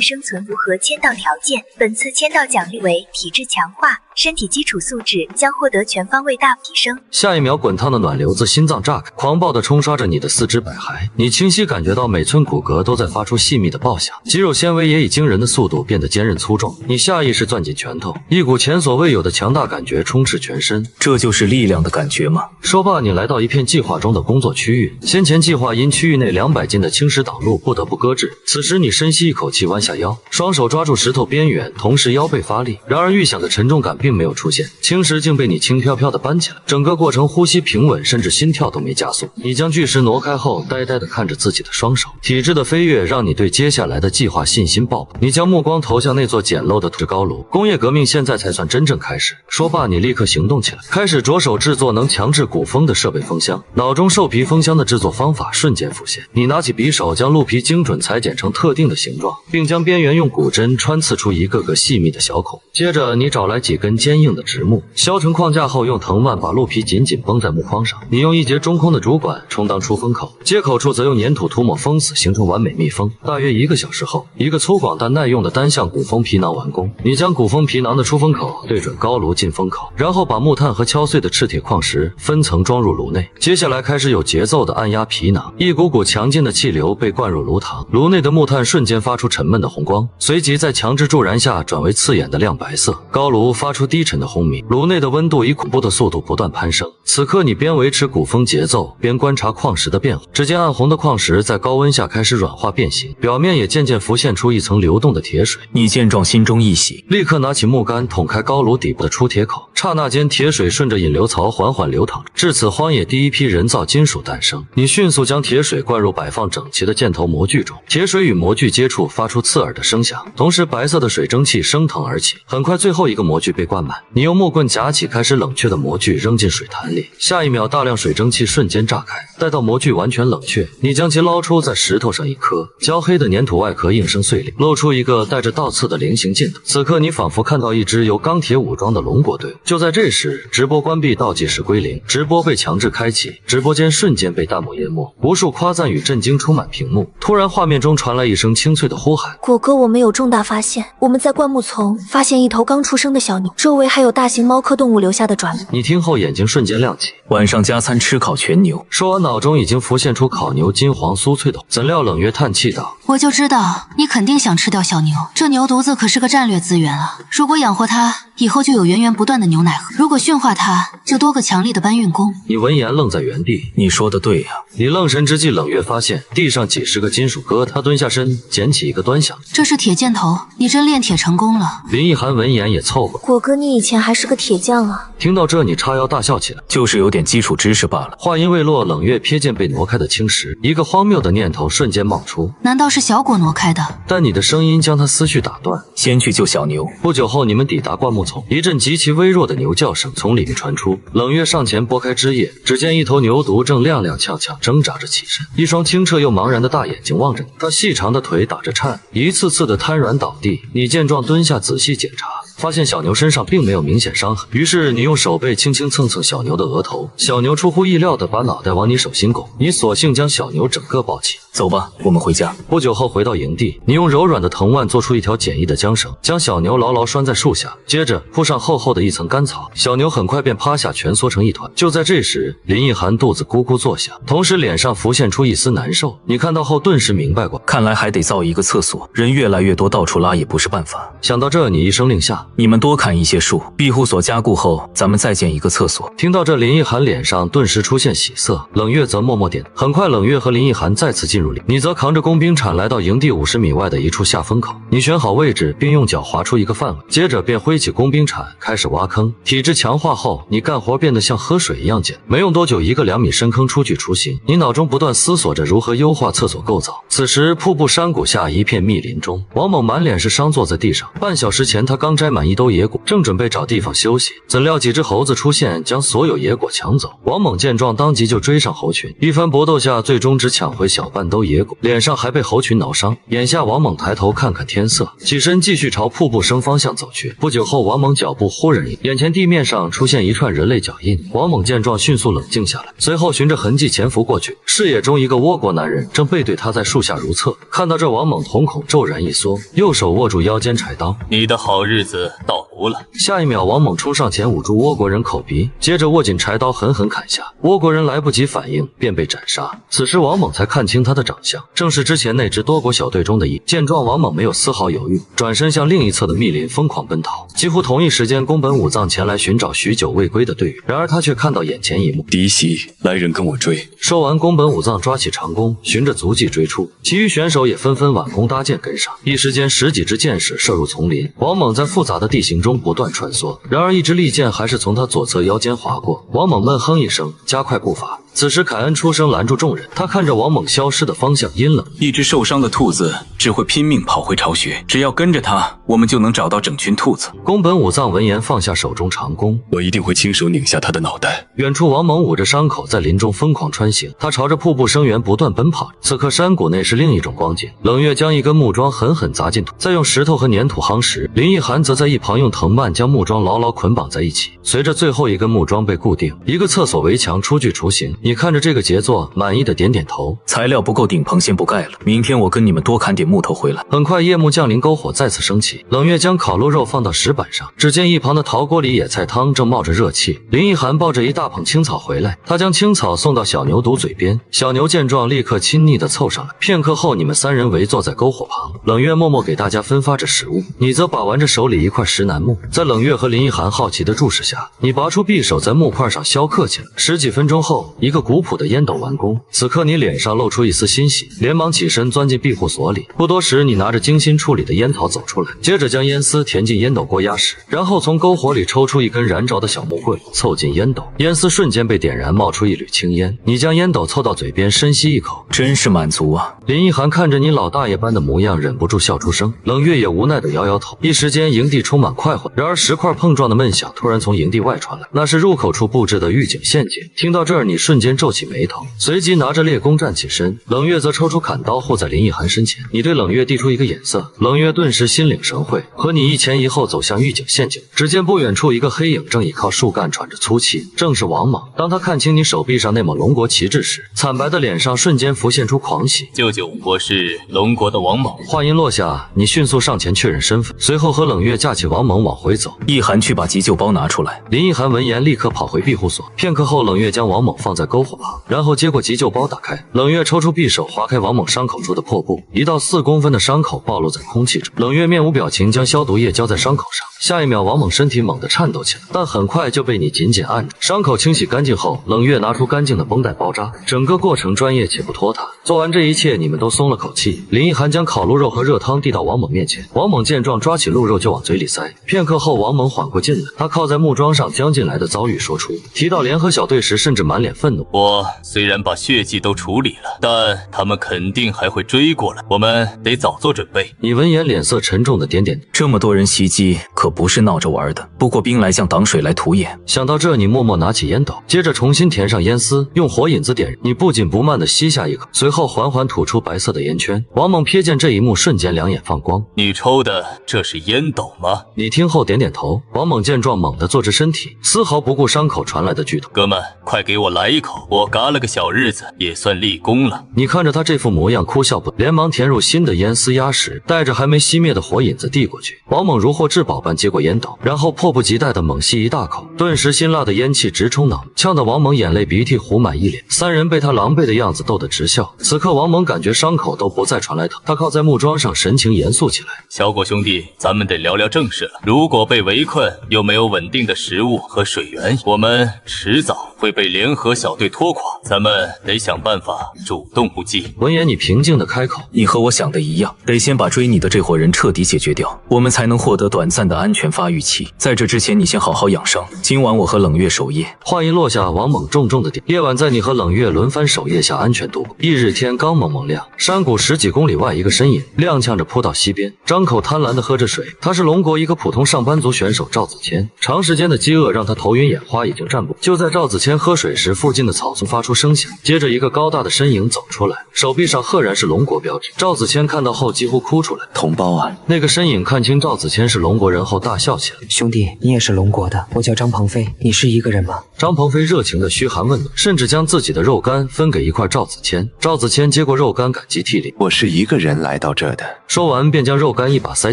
生存符合签到条件，本次签到奖励为体质强化，身体基础素质将获得全方位大提升。下一秒，滚烫的暖流自心脏炸开，狂暴地冲刷着你的四肢百骸。你清晰感觉到每寸骨骼都在发出细密的爆响，肌肉纤维也以惊人的速度变得坚韧粗壮。你下意识攥紧拳头，一股前所未有的强大感觉充斥全身。这就是力量的感觉吗？说罢，你来到一片计划中的工作区域。先前计划因区域内200斤的青石挡路，不得不搁置。此时你深吸一口气，弯下腰，双手抓住石头边缘，同时腰背发力。然而预想的沉重感并没有出现，青石竟被你轻飘飘地搬起来。整个过程呼吸平稳，甚至心跳都没加速。你将巨石挪开后，呆呆地看着自己的双手。体质的飞跃让你对接下来的计划信心爆棚。你将目光投向那座简陋的高炉。工业革命现在才算真正开始。说罢，你立刻行动起来，开始着手制作能强制鼓风的设备风箱。脑中兽皮风箱的制作方法瞬间浮现。你拿起匕首，将鹿皮精准裁剪成特定的形状，并将边缘用骨针穿刺出一个个细密的小孔。接着，你找来几根坚硬的直木，削成框架后，用藤蔓把鹿皮紧紧绷在木框上。你用一节中空的主管充当出风口，接口处则用粘土涂抹封死，形成完美密封。大约1个小时后，一个粗犷但耐用的单向鼓风皮囊完工。你将鼓风皮囊的出风口对准高炉进风口，然后把木炭和敲碎的赤铁矿石分层装入炉内。接下来开始有节奏的按压皮囊，一股股强劲的气流被灌入炉膛，炉内的木炭瞬间发出沉闷的红光，随即在强制助燃下转为刺眼的亮白色。高炉发出低沉的轰鸣，炉内的温度以恐怖的速度不断攀升。此刻你边维持鼓风节奏，边观察矿石的变化。只见暗红的矿石在高温下开始软化变形，表面也渐渐浮现出一层流动的铁水。你见状心中一喜，立刻拿起木杆捅开高炉底部的出铁口，刹那间铁水顺着引流槽缓缓流淌，至此荒野第一批人造金属诞生。你迅速将铁水灌入摆放整齐的箭头模具中，铁水与模具接触发出刺耳的声响，同时白色的水蒸气升腾而起。很快最后一个模具被灌满，你用木棍夹起开始冷却的模具扔进水潭里，下一秒大量水蒸气瞬间炸开。待到模具完全冷却，你将其捞出，在石头上一磕，焦黑的粘土外壳应声碎裂，露出一个带着倒刺的菱形箭头。此刻你仿佛看到一支由钢铁武装的龙国队。就在这时，直播关闭，倒计时归零，直播被强制开启，直播间瞬间被弹幕淹没，无数夸赞与震惊充满屏幕。突然画面中传来一声清脆的呼喊：果哥，我们有重大发现，我们在灌木丛发现一头刚出生的小牛，周围还有大型猫科动物留下的爪子。你听后眼睛瞬间亮起，晚上加餐吃烤全牛。说完脑中已经浮现出烤牛金黄酥脆的，怎料冷月叹气道：我就知道你肯定想吃掉小牛，这牛犊子可是个战略资源啊！如果养活它，以后就有源源不断的牛奶喝；如果驯化它，就多个强力的搬运工。你闻言愣在原地。你说的对呀。你愣神之际，冷月发现地上几十个金属疙瘩，他蹲下身捡起一个端详。这是铁箭头，你真炼铁成功了。林奕涵闻言也凑过。果哥，你以前还是个铁匠啊！听到这，你叉腰大笑起来。就是有点基础知识罢了。话音未落，冷月瞥见被挪开的青石，一个荒谬的念头瞬间冒出：难道是小果挪开的？但你的声音将他思绪打断。先去救小牛。不久后，你们抵达灌木丛，一阵极其微弱的牛叫声从里面传出。冷月上前拨开枝叶，只见一头牛犊正踉踉跄跄挣扎着起身，一双清澈又茫然的大眼睛望着你，它细长的腿打着颤，一次次的瘫软倒地。你见状蹲下仔细检查，发现小牛身上并没有明显伤痕，于是你用手背轻轻蹭蹭小牛的额头，小牛出乎意料的把脑袋往你手心拱，你索性将小牛整个抱起。走吧，我们回家。不久后回到营地，你用柔软的藤蔓做出一条简易的缰绳，将小牛牢牢拴在树下，接着铺上厚厚的一层干草，小牛很快便趴下蜷缩成一团。就在这时，林奕涵肚子咕咕作响，同时脸上浮现出一丝难受。你看到后顿时明白过，看来还得造一个厕所，人越来越多，到处拉也不是办法。想到这，你一声令下，你们多砍一些树，庇护所加固后，咱们再建一个厕所。听到这，林奕涵脸上顿时出现喜色，冷月则默默点。很快，冷月和林奕涵再次进入里，你则扛着工兵铲来到营地50米外的一处下风口，你选好位置，并用脚划出一个范围，接着便挥起工兵铲开始挖坑。体质强化后，你干活变得像喝水一样简，没用多久，一个2米深坑初具雏形。你脑中不断思索着如何优化厕所构造。此时，瀑布山谷下一片密林中，王猛满脸是伤坐在地上。半小时前，他刚摘满1兜野果，正准备找地方休息，怎料几只猴子出现，将所有野果抢走。王猛见状，当即就追上猴群，一番搏斗下，最终只抢回小半兜野果，脸上还被猴群挠伤。眼下，王猛抬头看看天色，起身继续朝瀑布声方向走去。不久后，王猛脚步忽然一，眼前地面上出现一串人类脚印。王猛见状，迅速冷静下来，随后循着痕迹潜伏过去。视野中，一个倭国男人正背对他在树下如厕。看到这，王猛瞳孔骤然一缩，右手握住腰间柴刀。你的好日子到头了。下一秒，王猛冲上前捂住倭国人口鼻，接着握紧柴刀狠狠砍下。倭国人来不及反应，便被斩杀。此时王猛才看清他的长相，正是之前那支多国小队中的一。见状，王猛没有丝毫犹豫，转身向另一侧的密林疯狂奔逃。几乎同一时间，宫本武藏前来寻找许久未归的队员，然而他却看到眼前一幕：嫡系，来人跟我追！说完，宫本武藏抓起长弓，循着足迹追出，其余选手也纷纷挽弓搭箭跟上。一时间，10几支箭矢射入丛林。王猛在复杂的地形中不断穿梭，然而一支利箭还是从他左侧腰间划过。王猛闷哼一声，加快步伐。此时凯恩出声拦住众人，他看着王猛消失的方向，阴冷：一只受伤的兔子只会拼命跑回巢穴，只要跟着它，我们就能找到整群兔子。宫本武藏闻言放下手中长弓，我一定会亲手拧下他的脑袋。远处王猛捂着伤口在林中疯狂穿行，他朝着瀑布声源不断奔跑。此刻山谷内是另一种光景，冷月将一根木桩狠狠砸进土，再用石头和粘土夯实。林奕涵则在一旁用藤蔓将木桩牢牢捆绑在一起。随着最后一根木桩被固定，一个厕所围墙初具雏形。你看着这个杰作，满意的点点头。材料不够，顶棚先不盖了，明天我跟你们多砍点木头回来。很快，夜幕降临，篝火再次升起。冷月将烤鹿肉放到石板上，只见一旁的陶锅里野菜汤正冒着热气。林奕涵抱着一大捧青草回来，他将青草送到小牛犊嘴边。小牛见状，立刻亲昵地凑上来。片刻后，你们3人围坐在篝火旁，冷月默默给大家分发着食物，你则把玩着手里一块石楠木。在冷月和林奕涵好奇的注视下，你拔出匕首在木块上削刻起来。10几分钟后，一个古朴的烟斗完工。此刻你脸上露出一丝欣喜，连忙起身钻进庇护所里。不多时，你拿着精心处理的烟草走出来，接着将烟丝填进烟斗锅压实，然后从篝火里抽出一根燃着的小木棍，凑近烟斗，烟丝瞬间被点燃，冒出一缕青烟。你将烟斗凑到嘴边，深吸一口，真是满足啊！林奕涵看着你老大爷般的模样，忍不住笑出声。冷月也无奈地摇摇头。一时间，营地充满快活。然而石块碰撞的闷响突然从营地外传来，那是入口处布置的预警陷阱。听到这儿，你瞬间皱起眉头，随即拿着猎弓站起身。冷月则抽出砍刀护在林奕涵身前。你对冷月递出一个眼色，冷月顿时心领神会，和你一前一后走向预警陷阱。只见不远处一个黑影正倚靠树干喘着粗气，正是王莽。当他看清你手臂上那抹龙国旗帜时，惨白的脸上瞬间浮现出狂喜。舅舅，我是龙国的王猛。话音落下，你迅速上前确认身份，随后和冷月架起王猛往回走。奕涵去把急救包拿出来。林奕涵闻言立刻跑回庇护所。片刻后，冷月将王猛放在篝火旁，然后接过急救包打开。冷月抽出匕首划开王猛伤口处的破布，一道4公分的伤口暴露在空气中。冷月面无表情将消毒液浇在伤口上，下一秒王猛身体猛地颤抖起来，但很快就被你紧紧按住。伤口清洗干净后，冷月拿出干净的绷带包扎，整个过程专业且不拖沓。做完这一切，你们都松了口气。林奕涵将烤鹿肉和热汤递到王猛面前，王猛见状抓起鹿肉就往嘴里塞。片刻后，王猛缓过劲来，他靠在木桩上将近来的遭遇说出。提到联合小队时，甚至满脸愤怒。我虽然把血迹都处理了，但他们肯定还会追过来，我们得早做准备。你闻言脸色沉重的点点。这么多人袭击，可不是闹着玩的。不过兵来将挡，水来土掩。想到这，你默默拿起烟斗，接着重新填上烟丝，用火引子点燃。你不紧不慢地吸下一口，随后缓缓吐出白色的烟圈。王猛瞥见这一幕，瞬间两眼放光。你抽的这是烟斗吗？你听后点点头。王猛见状，猛地坐直身体，丝毫不顾伤口传来的剧痛。哥们，快给我来一口，我嘎了个小日子，也算立功了。你看着他这副模样，哭笑不，连忙填入新的烟丝压实，带着还没熄灭的火引子递过去。王猛如获至宝般般接过烟斗，然后迫不及待地猛吸一大口，顿时辛辣的烟气直冲脑，呛得王猛眼泪鼻涕糊满一脸。三人被他狼狈的样子逗得直笑。此刻王猛感觉伤口都不再传来疼，他靠在木桩上，神情严肃起来。小果兄弟，咱们得聊聊正事了。如果被围困，又没有稳定的食物和水源，我们迟早会被联合小队拖垮。咱们得想办法主动出击。闻言，你平静地开口：“你和我想的一样，得先把追你的这伙人彻底解决掉，我们才能获得短暂的安全发育期。在这之前，你先好好养伤。今晚我和冷月守夜。”话音落下，王猛重重的点：“夜晚在你和冷月轮番守夜下安全度过。”翌日天刚蒙蒙亮，山谷10几公里外，一个身影踉跄着扑到溪边，张口贪婪地喝着水。他是龙国一个普通上班族选手赵子谦，长时间的饥饿让他头晕眼花，已经站不。就在赵子谦喝水时，附近的草丛发出声响，接着一个高大的身影走出来，手臂上赫然是龙国标志。赵子谦看到后几乎哭出来：“同胞啊！”那个身影看清赵子谦是龙国人后大笑起来：“兄弟，你也是龙国的，我叫张鹏飞，你是一个人吗？”张鹏飞热情的嘘寒问暖，甚至将自己的肉干分给一块赵子谦。赵子谦接过肉干，感激涕零：“我是一个人来到这的。”说完便将肉干一把塞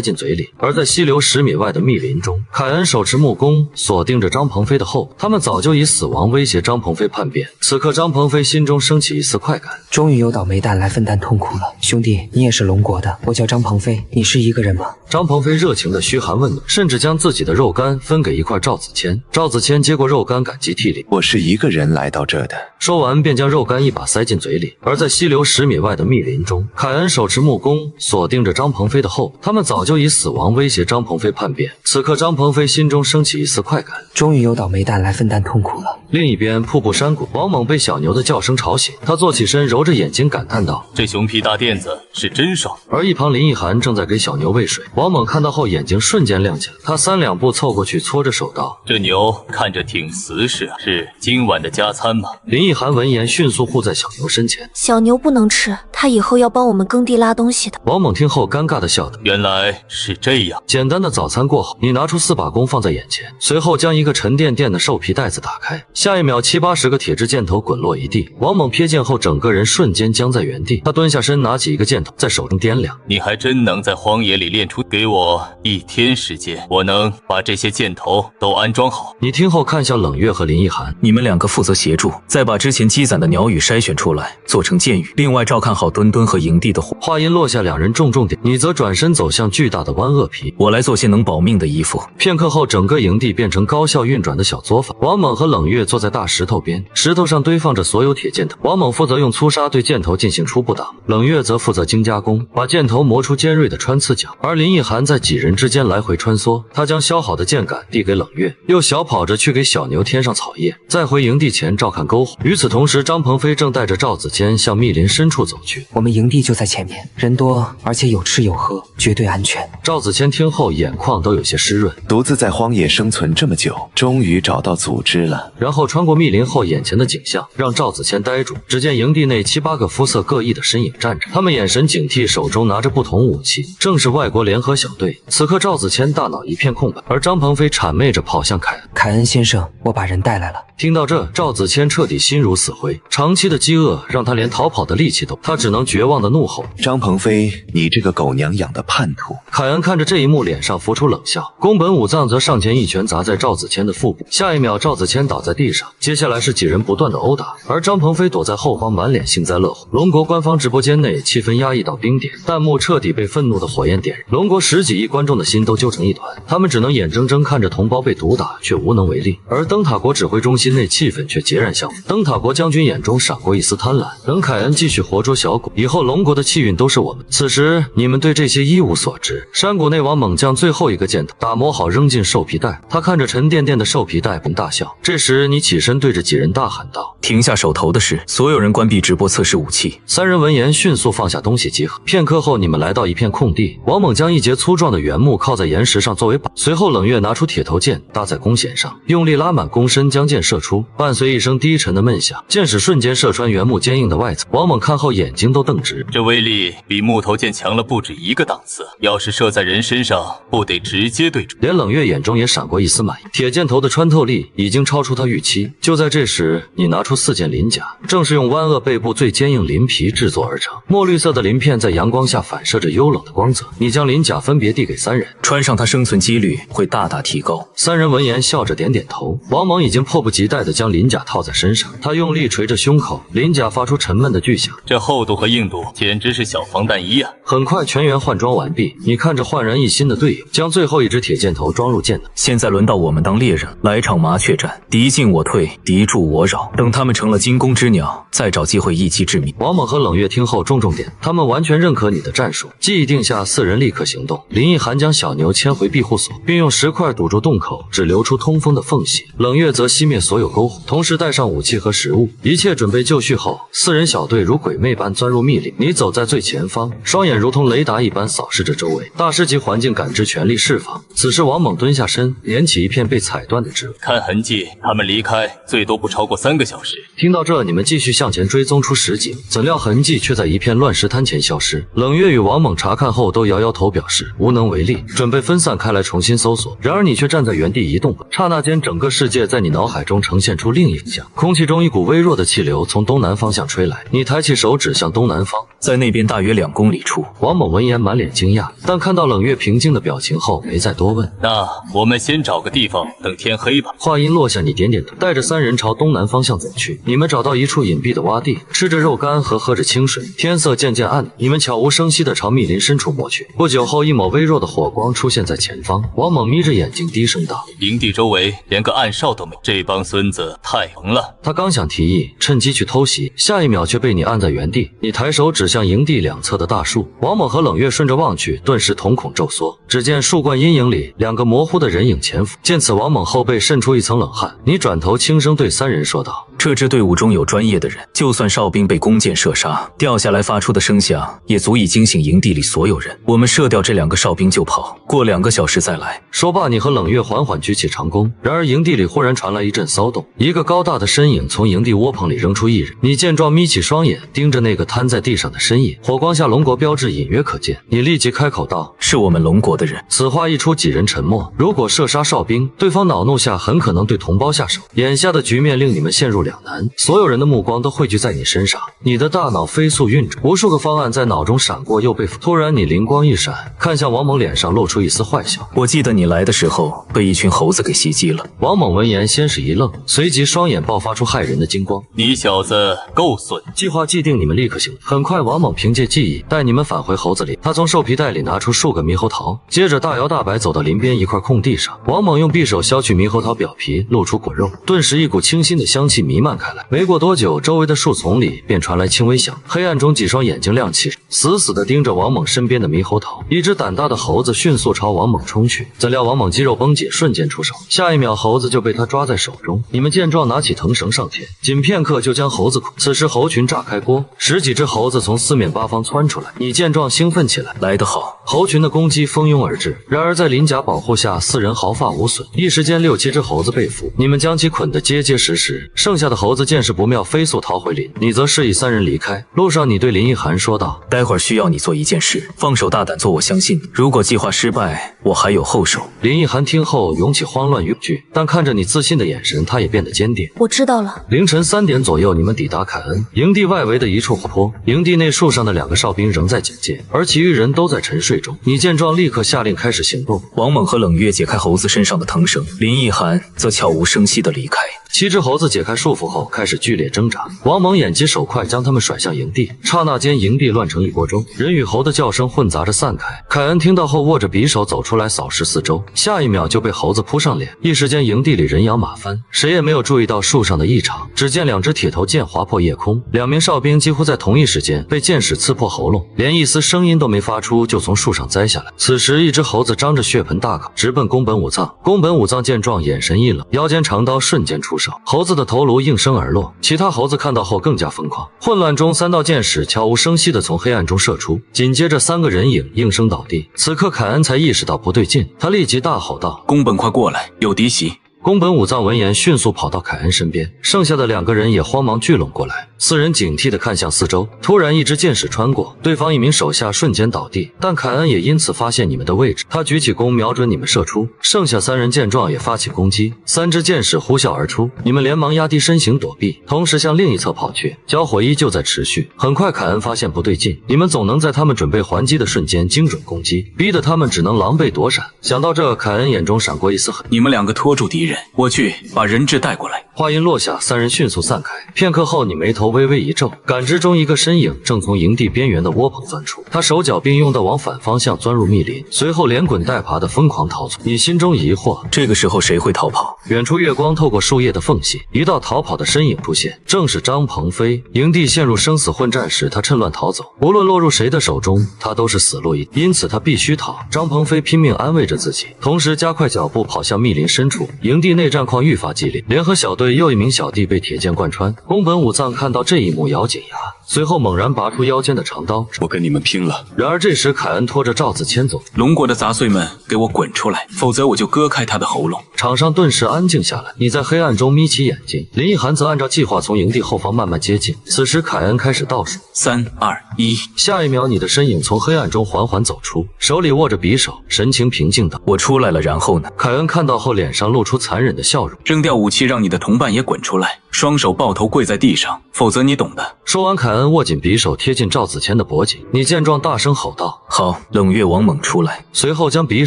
进嘴里。而在溪流10米外的密林中，凯恩手持木弓锁定着张鹏飞的后，他们早就以死亡威胁张鹏飞叛变。此刻张鹏飞心中升起一丝快感，终于有倒霉蛋来分担痛苦了。兄弟，你也是龙国的，我叫张鹏飞，你是一个人吗？张鹏飞热情的嘘寒问暖，甚至将自己的肉干分给一块赵子谦。赵子谦接过肉干，感激涕零：“我是一个人来到这的。”说完便将肉干一把塞进嘴里。而在溪流10米外的密林中，凯恩手持木弓锁定着张鹏飞的后，他们早就以死亡威胁张鹏飞叛变。此刻张鹏飞心中升起一丝快感，终于有倒霉蛋来分担痛苦了。另一边，瀑布山谷，王猛被小牛的叫声吵醒，他坐起身，揉着眼睛感叹道：“这熊皮大垫子是真爽。”而一旁林奕涵正在给小牛喂水，王猛看到后眼睛瞬间亮起来，他3两步凑过去，搓着手道：“这牛看着挺瓷实啊，是今晚的加餐吗？”林奕涵闻言迅速护在小牛身前：“小牛不能吃，它以后要帮我们耕地拉东西的。”王猛听后尴尬的笑道：“原来是这样。”简单的早餐过后，你拿出4把弓放在眼前，随后将一个沉甸甸的兽皮袋子打开，下一秒7、80个铁质箭头滚落一地。王猛瞥见后，整个人瞬间僵在原地。他蹲下身，拿起一个箭头，在手中掂量：“你还真能在荒野里练出，给我1天时间，我能把这些箭头都安装好。”你听后看向冷月和林奕涵：“你们2个负责协助，再把之前积攒的鸟羽筛选出来，做成箭雨。另外照看好墩墩和营地的火。”话音落下，2人重重点，你则转身走向巨大的弯鳄皮：“我来做些能保命的衣服。”片刻后，整个营地变成高效运转的小作坊。王猛和冷月坐在大石头边，石头上堆放着所有铁箭头。王猛负责用粗砂对箭头进行初步打磨，冷月则负责精加工，把箭头磨出尖锐的穿刺角。而林奕涵在几人之间来回穿梭，他将削好的箭杆递给冷月，又小跑着去给小牛添上草叶，再回营地前照看篝火。与此同时，张鹏飞正带着赵子谦向密林深处走去。我们营地就在前面，人多，而且有吃有喝，绝对安全。赵子谦听后眼眶都有些湿润，独自在荒野生存这么久，终于找到组织了。然后穿过密林后，眼前的景象让赵子谦呆住。只见营地内7、8个肤色各异的身影站着，他们眼神警惕，手中拿着不同武器，正是外国联合小队。此刻赵子谦大脑一片空白，而张鹏飞谄媚着跑向凯恩：“凯恩先生，我把人带来了。”听到这，赵子谦彻底心如死灰，长期的饥饿让他连逃跑的力气都，他只能绝望的怒吼：“张鹏飞，你这个狗娘养的叛徒！”凯恩看着这一幕，脸上浮出冷笑，宫本武藏则上前一拳砸在赵子谦的腹部，下一秒赵子谦倒在地上，接下来是几人不断的殴打，而张鹏飞躲在后方，满脸幸灾乐祸。龙国官方直播间内气氛压抑到冰点，弹幕彻底被愤怒的火焰点燃，龙国10几亿观众的心都揪成一团，他们只能眼睁睁看着同胞被毒打，却无能为力。而灯塔国指挥中心内气氛却截然相反，灯塔国将军眼中闪过一丝贪婪，等凯恩继续活捉小狗，以后龙国的气运都是我们。此时你们对这些一无所知。山谷内王猛将最后一个箭头打磨好，扔进兽皮袋，他看着沉甸甸的兽皮袋并大笑。这时你起身对着几人大喊道：“停下手头的事，所有人关闭直播测试武器。”3人闻言迅速放下东西集合。片刻后，你们来到一片空地，王猛将一截粗壮的原木靠在岩石上作为靶，随后冷月拿出铁头剑搭在弓弦上，用力拉满弓身将箭射出，伴随一声低沉的闷响，箭矢瞬间射穿原木坚硬的外层。王猛看后眼睛都瞪直，这威力比木头剑强了不止1个档次，要是射在人身上，不得直接对准。连冷月眼中也闪过一丝满意，铁箭头的穿透力已经超出他预期，击。就在这时，你拿出4件鳞甲，正是用湾鳄背部最坚硬鳞皮制作而成。墨绿色的鳞片在阳光下反射着幽冷的光泽。你将鳞甲分别递给3人，穿上它生存几率会大大提高。3人闻言笑着点点头。王猛已经迫不及待地将鳞甲套在身上，他用力捶着胸口，鳞甲发出沉闷的巨响。这厚度和硬度简直是小防弹衣啊！很快全员换装完毕，你看着焕然一新的队友，将最后一只铁箭头装入箭囊。现在轮到我们当猎人，来场麻雀战，敌进我退，敌驻我扰。等他们成了惊弓之鸟，再找机会一击致命。王猛和冷月听后重点，他们完全认可你的战术。既已定下，4人立刻行动。林奕涵将小牛牵回庇护所，并用石块堵住洞口，只留出通风的缝隙。冷月则熄灭所有篝火，同时带上武器和食物。一切准备就绪后，4人小队如鬼魅般钻入密林。你走在最前方，双眼如同雷达一般扫视着周围，大师级环境感知全力释放。此时王猛蹲下身，捻起一片被踩断的植物。看痕迹，他们离开最多不超过3个小时。听到这，你们继续向前追踪出实景，怎料痕迹却在一片乱石滩前消失。冷月与王猛查看后都摇摇头，表示无能为力，准备分散开来重新搜索。然而你却站在原地一动不动，刹那间整个世界在你脑海中呈现出另一影像。空气中一股微弱的气流从东南方向吹来，你抬起手指向东南方，在那边大约2公里处。王猛闻言满脸惊讶，但看到冷月平静的表情后没再多问。那我们先找个地方等天黑吧。话音落下，你点点头，带着3人朝东南方向走去。你们找到一处隐蔽的洼地，吃着肉干和喝着清水。天色渐渐暗，你们悄无声息地朝密林深处摸去。不久后，一抹微弱的火光出现在前方。王猛眯着眼睛低声道：营地周围连个暗哨都没，这帮孙子太萌了。他刚想提议趁机去偷袭，下一秒却被你按在原地。你抬手指向营地两侧的大树，王猛和冷月顺着望去，顿时瞳孔骤缩。只见树冠阴影里2个模糊的人影潜伏。见此，王猛后背渗出一层冷汗。你转头轻声对3人说道：这支队伍中有专业的人，就算哨兵被弓箭射杀，掉下来发出的声响也足以惊醒营地里所有人。我们射掉这2个哨兵就跑，过2个小时再来。说罢，你和冷月缓缓举起长弓。然而营地里忽然传来一阵骚动，一个高大的身影从营地窝棚里扔出一人。你见状眯起双眼，盯着那个瘫在地上的身影。火光下龙国标志隐约可见。你立即开口道：是我们龙国的人。此话一出，几人沉默。如果射杀哨兵，对方恼怒下很可能对同胞下手。眼下的局面令你们陷入两难，所有人的目光都汇聚在你身上。你的大脑飞速运转，无数个方案在脑中闪过又被突然你灵光一闪，看向王猛，脸上露出一丝坏笑。我记得你来的时候被一群猴子给袭击了。王猛闻言先是一愣，随即双眼爆发出骇人的金光。你小子够损！计划既定，你们立刻行动。很快，王猛凭借记忆带你们返回猴子林。他从兽皮袋里拿出数个猕猴桃，接着大摇大摆走到林边一块空地上。王猛用匕首削去猕猴桃表皮，露出果肉，顿时一股清新的香气弥漫开来。没过多久，周围的树丛里便传来轻微响。黑暗中，几双眼睛亮起，死死地盯着王猛身边的猕猴桃。一只胆大的猴子迅速朝王猛冲去，怎料王猛肌肉绷紧，瞬间出手，下一秒猴子就被他抓在手中。你们见状，拿起藤绳上前，仅片刻就将猴子捆。此时猴群炸开锅，10几只猴子从4面8方窜出来。你见状兴奋起来，来得好！猴群的攻击蜂拥而至，然而在鳞甲保护下，4人毫发无损。一时间6、7只猴子被俘，你们将其捆得结结实实。剩下的猴子见势不妙，飞速逃回林。你则示意3人离开。路上，你对林奕涵说道：待会儿需要你做一件事，放手大胆做，我相信你。如果计划失败，我还有后手。林奕涵听后涌起慌乱与恐惧，但看着你自信的眼神，他也变得坚定。我知道了。凌晨3点左右，你们抵达凯恩营地外围的一处湖泊。营地内树上的2个哨兵仍在警戒，而其余人都在沉睡中。你见状，立刻下令开始行动。王猛和冷月解开猴子身上的藤绳，林奕涵则悄无声息地离开。7只猴子解开束缚后开始剧烈挣扎，王猛眼疾手快将他们甩向营地。刹那间，营地乱成一锅粥，人与猴的叫声混杂着散开。凯恩听到后握着匕首走出来扫视四周，下一秒就被猴子扑上脸。一时间，营地里人仰马翻，谁也没有注意到树上的异常。只见2支铁头剑划破夜空，2名哨兵几乎在同一时间被箭矢刺破喉咙，连一丝声音都没发出就从树上栽下来。此时，一只猴子张着血盆大口直奔宫本武藏。宫本武藏见状，眼神一冷，腰间长刀瞬间出手，猴子的头颅应声而落。其他猴子看到后更加疯狂，混乱中3道箭矢悄无声息地从黑暗中射出，紧接着3个人影应声倒地。此刻凯恩才意识到不对劲，他立即大吼道：宫本快过来，有敌袭！宫本武藏闻言迅速跑到凯恩身边，剩下的2个人也慌忙聚拢过来。4人警惕地看向四周，突然一支箭矢穿过，对方1名手下瞬间倒地，但凯恩也因此发现你们的位置，他举起弓瞄准你们射出。剩下3人见状也发起攻击，3支箭矢呼啸而出，你们连忙压低身形躲避，同时向另一侧跑去。交火依旧在持续，很快凯恩发现不对劲，你们总能在他们准备还击的瞬间精准攻击，逼得他们只能狼狈躲闪。想到这，凯恩眼中闪过一丝狠。你们2个拖住敌人，我去把人质带过来。话音落下，3人迅速散开。片刻后，你眉头微微一皱，感知中一个身影正从营地边缘的窝棚钻出，他手脚并用地往反方向钻入密林，随后连滚带爬的疯狂逃窜。你心中疑惑，这个时候谁会逃跑？远处月光透过树叶的缝隙，一道逃跑的身影出现，正是张鹏飞。营地陷入生死混战时，他趁乱逃走，无论落入谁的手中，他都是死路一条，因此他必须逃。张鹏飞拼命安慰着自己，同时加快脚步跑向密林深处。营地内战况愈发激烈，联合小队又1名小弟被铁剑贯穿。宫本武藏看到这一幕，咬紧牙，随后猛然拔出腰间的长刀，我跟你们拼了！然而这时凯恩拖着赵子谦走，龙国的杂碎们，给我滚出来，否则我就割开他的喉咙！场上顿时安静下来，你在黑暗中眯起眼睛。林奕涵则按照计划从营地后方慢慢接近。此时凯恩开始倒数，3、2、1，下一秒你的身影从黑暗中缓缓走出，手里握着匕首，神情平静道：我出来了，然后呢？凯恩看到后脸上露出残忍的笑容，扔掉武器，让你的同伴也滚出来，双手抱头跪在地上，否则你懂的。说完，凯恩握紧匕首贴近赵子谦的脖颈，你见状大声吼道：好！冷月、王猛出来。随后将匕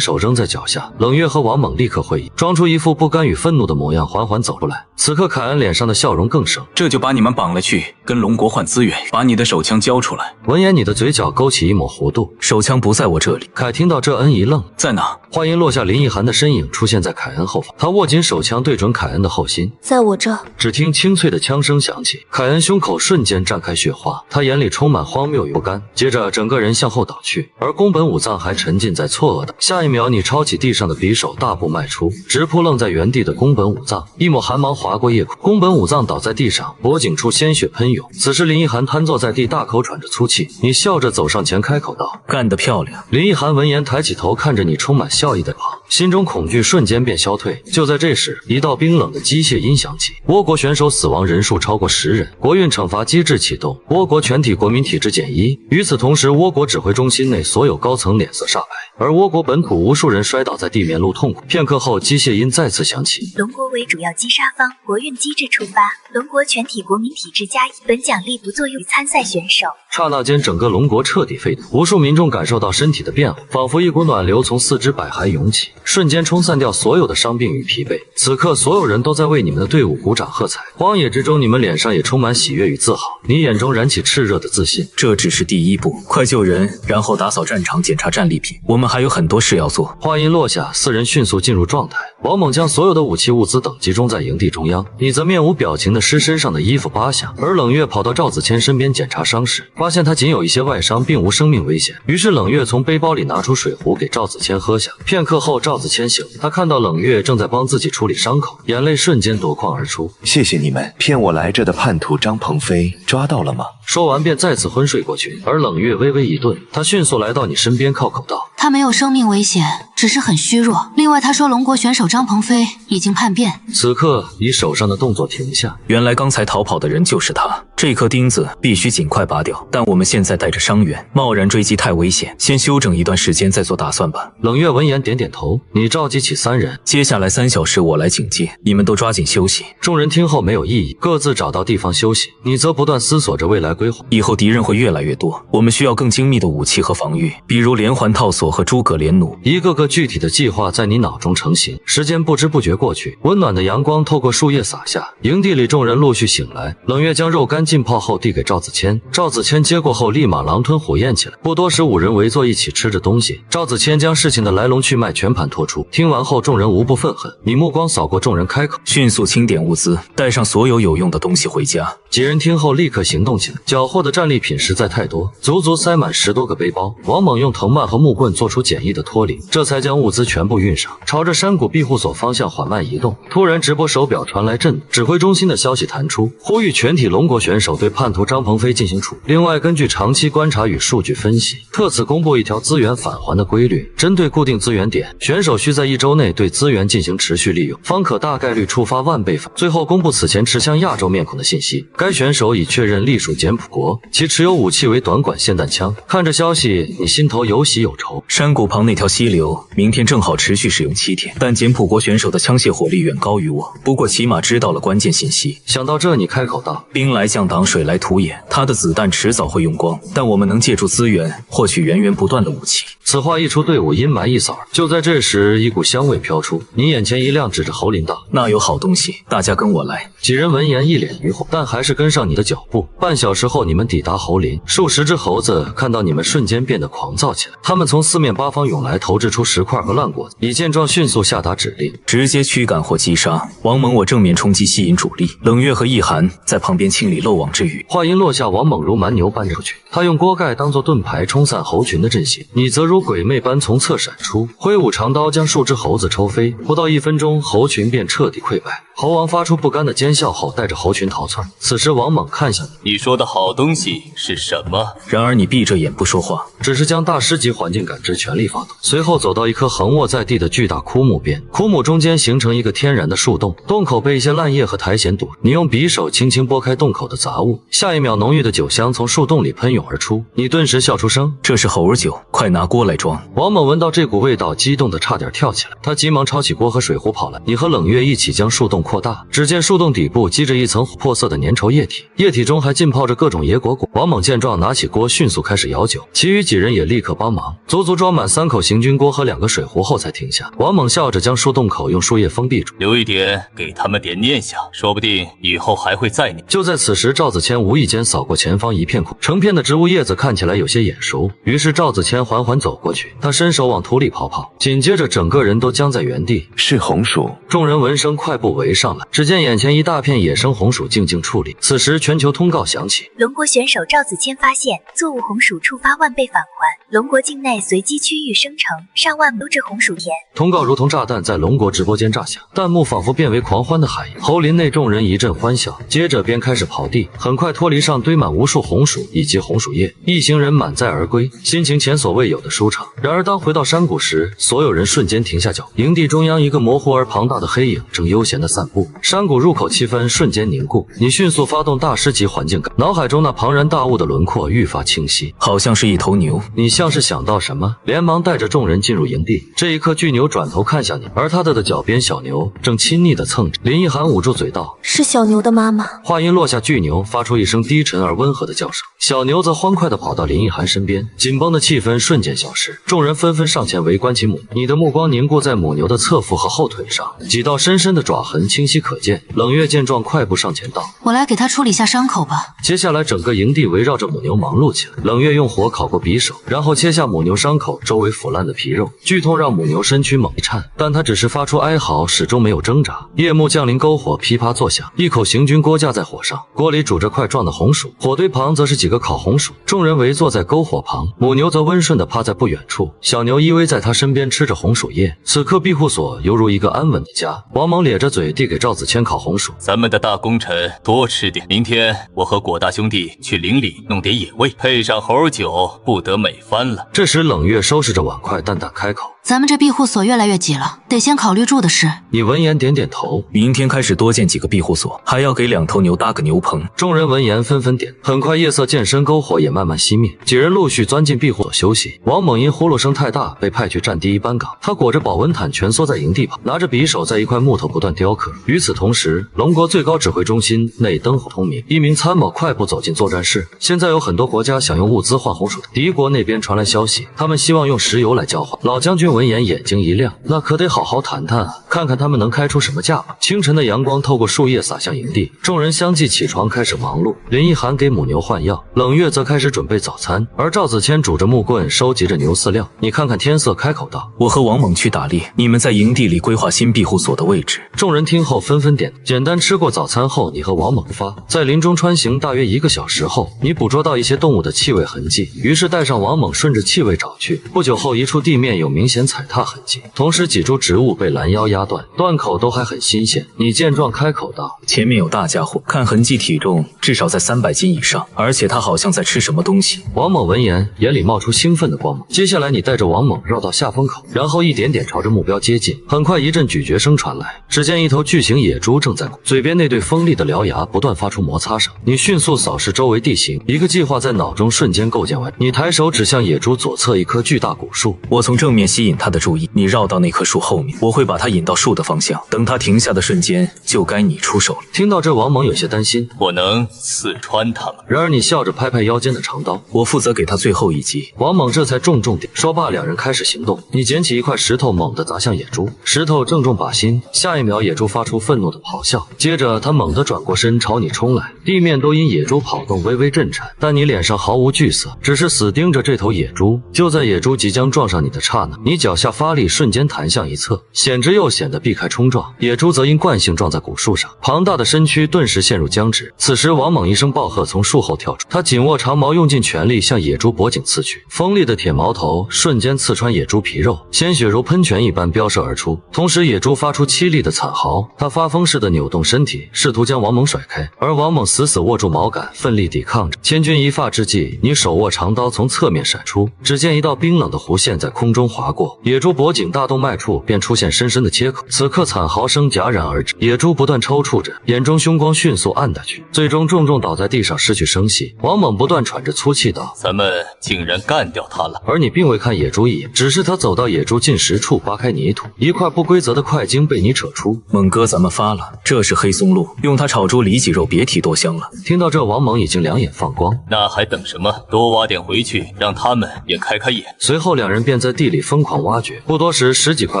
首扔在脚下，冷月和王猛立刻会意，装出一副不甘与愤怒的模样，缓缓走出来。此刻凯恩脸上的笑容更盛，这就把你们绑了去，跟龙国换资源，把你的手枪交出来。闻言，你的嘴角勾起一抹弧度，手枪不在我这里。凯听到这恩一愣，在哪？话音落下，林奕涵的身影出现在凯恩后方，他握紧手枪对准凯恩的后心，在我这。只听清脆的枪声响起，凯恩胸口瞬间绽开血花，他眼里充满荒谬与不甘，接着整个人向后倒去，而宫本武藏还沉浸在错愕的。下一秒，你抄起地上的匕首，大步迈出，直扑愣在原地的宫本武藏，一抹寒芒划过夜空，宫本武藏倒在地上，脖颈处鲜血喷涌。此时林奕涵瘫坐在地，大口喘着粗气，你笑着走上前开口道：干得漂亮。林奕涵闻言抬起头看着你充满笑意的脸，心中恐惧瞬间便消退。就在这时，一道冰冷的机械音响起，倭国选手死亡人数超过10人，国运惩罚机制启动，倭国全体国民体质减1。与此同时，倭国指挥中心内所有高层脸色煞白，而倭国本土无数人摔倒在地面露痛苦。片刻后，机械音再次响起，龙国为主要击杀方，国运机制触发，龙国全体国民体质加1，本奖励不作用于参赛选手。刹那间，整个龙国彻底沸腾，无数民众感受到身体的变化，仿佛一股暖流从四肢百骸涌起，瞬间冲散掉所有的伤病与疲惫。此刻，所有人都在为你们的队伍鼓掌喝彩。荒野之中，你们脸上也充满喜悦与自豪，你眼中燃起炽热的自信。这只是第一步，快救人，然后打扫战场，检查战利品。我们还有很多事要做。话音落下，4人迅速进入状态。王猛将所有的武器物资等集中在营地中央，你则面无表情地湿身上的衣服扒下。而冷月跑到赵子谦身边检查伤势，发现他仅有一些外伤，并无生命危险。于是冷月从背包里拿出水壶给赵子谦喝下。片刻后，赵子谦醒，他看到冷月正在帮自己处理伤口，眼泪瞬间夺眶而出。谢谢你们，骗我来这的叛徒张鹏飞抓到了吗？说完便再次昏睡过去。而冷月微微一顿，他迅速来到你身边，靠口道：他没有生命危险，只是很虚弱。另外他说龙国选手张鹏飞已经叛变。此刻你手上的动作停下，原来刚才逃跑的人就是他。这颗钉子必须尽快拔掉，但我们现在带着伤员，贸然追击太危险，先休整一段时间再做打算吧。冷月闻言点点头，你召集起3人，接下来3小时我来警戒，你们都抓紧休息。众人听后没有异议，各自找到地方休息。你则不断思索着未来规划。以后敌人会越来越多，我们需要更精密的武器和防御，比如连环套索和诸葛连弩。一个个具体的计划在你脑中成型。时间不知不觉过去，温暖的阳光透过树叶洒下，营地里众人陆续醒来。冷月将肉干浸泡后递给赵子谦，赵子谦接过后立马狼吞虎咽起来。不多时，5人围坐一起吃着东西。赵子谦将事情的来龙去脉全盘托出，听完后众人无不愤恨。你目光扫过众人，开口：迅速清点物资，带上所有有用的东西回家。几人听后立刻行动起来，缴获的战利品实在太多，足足塞满10多个背包。王猛用藤蔓和木棍做出简易的拖领，这才将物资全部运上，朝着山谷庇护所方向缓慢移动。突然，直播手表传来震动，指挥中心的消息弹出，呼吁全体龙国选手选手对叛徒张鹏飞进行处理。另外，根据长期观察与数据分析，特此公布一条资源返还的规律：针对固定资源点，选手需在1周内对资源进行持续利用，方可大概率触发万倍返。最后公布此前持向亚洲面孔的信息，该选手已确认隶属简朴国，其持有武器为短管霰弹枪。看着消息，你心头有喜有愁。山谷旁那条溪流，明天正好持续使用7天，但简朴国选手的枪械火力远高于我，不过起码知道了关键信息。想到这，你开口道：“兵来将挡，水来土掩，他的子弹迟早会用光，但我们能借助资源获取源源不断的武器。”此话一出，队伍阴霾一扫而。就在这时，一股香味飘出，你眼前一亮，指着侯林道：“那有好东西，大家跟我来。”几人闻言一脸疑惑，但还是跟上你的脚步。半小时后，你们抵达侯林，数十只猴子看到你们瞬间变得狂躁起来，他们从四面八方涌来，投掷出石块和烂果子。你见状，迅速下达指令，直接驱赶或击杀。王猛我正面冲击，吸引主力；冷月和易寒在旁边清理漏网之鱼。话音落下，王猛如蛮牛般出去，他用锅盖当作盾牌冲散猴群的阵型，你则如鬼魅般从侧闪出，挥舞长刀将数只猴子抽飞。不到1分钟，猴群便彻底溃败。猴王发出不甘的尖笑后，带着猴群逃窜。此时王猛看向你，你说的好东西是什么？然而你闭着眼不说话，只是将大师级环境感知全力发动，随后走到一棵横卧在地的巨大枯木边，枯木中间形成一个天然的树洞，洞口被一些烂叶和苔藓堵。你用匕首轻轻拨开洞口的杂物，下一秒浓郁的酒香从树洞里喷涌而出，你顿时笑出声。这是猴儿酒，快拿锅来装。王猛闻到这股味道，激动的差点跳起来，他急忙抄起锅和水壶跑来。你和冷月一起将树洞扩大，只见树洞底部积着一层破色的粘稠液体，液体中还浸泡着各种野果。王猛见状，拿起锅迅速开始舀酒，其余几人也立刻帮忙，足足装满3口行军锅和2个水壶后才停下。王猛笑着将树洞口用树叶封闭住，留一点给他们点念想，说不定以后还会再念。就在此时，赵子谦无意间扫过前方一片空，成片的植物叶子看起来有些眼熟，于是赵子谦缓缓走过去，他伸手往土里刨刨，紧接着整个人都僵在原地。是红薯。众人闻声快步围上来，只见眼前一大片野生红薯静静矗立。此时全球通告响起，龙国选手赵子谦发现作物红薯触发万倍返还，龙国境内随机区域生成上万亩这红薯田。通告如同炸弹在龙国直播间炸响，弹幕仿佛变为狂欢的海洋。侯林内众人一阵欢笑，接着便开始刨地，很快脱离上堆满无数红薯以及红薯叶，一行人满载而归，心情前所未有的舒畅。然而当回到山谷时，所有人瞬间停下脚步。营地中央一个模糊而庞大的黑影正悠闲地散步，山谷入口气氛瞬间凝固。你迅速发动大师级环境感，脑海中那庞然大物的轮廓愈发清晰，好像是一头牛。你像是想到什么，连忙带着众人进入营地。这一刻，巨牛转头看向你，而它的脚边小牛正亲昵地蹭着。林奕涵捂住嘴道：“是小牛的妈妈。”话音落下，巨牛发出一声低沉而温和的叫声，小牛则欢快地跑到林奕涵身边，紧绷的气氛瞬间消失。众人纷纷上前围观其母，你的目光凝固在母牛的侧腹和后腿上，几道深深的爪痕清晰可见。冷月见状，快步上前道：“我来给他处理下伤口吧。”接下来，整个营地围绕着母牛忙碌起来。冷月用火烤过匕首，然后切下母牛伤口周围腐烂的皮肉，剧痛让母牛身躯猛一颤，但它只是发出哀嚎，始终没有挣扎。夜幕降临，篝火噼啪作响，一口行军锅架在火上，锅里煮着块状的红薯，火堆旁则是几个烤红薯。众人围坐在篝火旁，母牛则温顺地趴在不远处，小牛依偎在它身边吃着红薯叶。此刻庇护所犹如一个安稳的家。王猛咧着嘴递给赵子谦烤红薯：“咱们的大功臣多吃点，明天我和果大兄弟去林里弄点野味，配上猴酒，不得美翻了。”这时冷月收拾着碗筷，淡淡开口：“咱们这庇护所越来越挤了，得先考虑住的事。”你闻言点点头，明天开始多建几个庇护所，还要给2头牛搭个牛棚。众人闻言纷纷点。很快夜色渐深，篝火也慢慢熄灭，几人陆续钻进庇护所休息。王猛因呼噜声太大，被派去战第1班岗。他裹着保温毯蜷缩在营地旁，拿着匕首在一块木头不断雕刻。与此同时，龙国最高指挥中心内灯火通明，一名参谋快步走进作战室。现在有很多国家想用物资换红薯，敌国那边传来消息，他们希望用石油来交换。老将军闻言眼睛一亮，那可得好好谈谈啊，看看他们能开出什么价码。清晨的阳光透过树叶洒向营地，众人相继起床开始忙碌。林奕涵给母牛换药，冷月则开始准备早餐，而赵子谦拄着木棍收集着牛饲料。你看看天色，开口道：“我和王猛去打猎，你们在营地里规划新庇护所的位置。”众人听后纷纷点。简单吃过早餐后，你和王猛出发，在林中穿行大约1个小时后，你捕捉到一些动物的气味痕迹，于是带上王猛顺着气味找去。不久后，一处地面有明显鲜踩踏痕迹，同时几株植物被拦腰压断，断口都还很新鲜。你见状开口道：“前面有大家伙，看痕迹体重至少在300斤以上，而且他好像在吃什么东西。”王猛闻言，眼里冒出兴奋的光芒。接下来你带着王猛绕到下风口，然后一点点朝着目标接近。很快一阵咀嚼声传来，只见一头巨型野猪正在嘴边那对锋利的獠牙不断发出摩擦声。你迅速扫视周围地形，一个计划在脑中瞬间构建完。你抬手指向野猪左侧一棵巨大古树，我从正面吸引他的注意，你绕到那棵树后面，我会把他引到树的方向，等他停下的瞬间，就该你出手了。听到这，王猛有些担心，我能刺穿他们。然而你笑着拍拍腰间的长刀，我负责给他最后一击。王猛这才重点。说罢，两人开始行动。你捡起一块石头，猛地砸向野猪，石头正中靶心。下一秒，野猪发出愤怒的咆哮，接着他猛地转过身朝你冲来，地面都因野猪跑动微微震颤，但你脸上毫无惧色，只是死盯着这头野猪。就在野猪即将撞上你的刹那，你脚下发力，瞬间弹向一侧，险之又险地避开冲撞。野猪则因惯性撞在古树上，庞大的身躯顿时陷入僵直。此时王猛一声暴喝从树后跳出，他紧握长矛，用尽全力向野猪脖颈刺去，锋利的铁矛头瞬间刺穿野猪皮肉，鲜血如喷泉一般飙射而出。同时野猪发出凄厉的惨嚎，他发疯似的扭动身体，试图将王猛甩开，而王猛死死握住矛杆，奋力抵抗着。千钧一发之际，你手握长刀从侧面闪出，只见一道冰冷的弧线在空中划过，野猪脖颈大动脉处便出现深深的切口。此刻惨嚎声戛然而止，野猪不断抽搐着，眼中凶光迅速暗淡去，最终重重倒在地上失去声息。王猛不断喘着粗气道：“咱们竟然干掉他了。”而你并未看野猪一眼，只是他走到野猪近10处，扒开泥土，一块不规则的块茎被你扯出。猛哥，咱们发了，这是黑松露，用它炒猪里脊肉，别提多香了。听到这，王猛已经两眼放光。那还等什么？多挖点回去，让他们也开开眼。随后两人便在地里疯狂挖掘，不多时10几块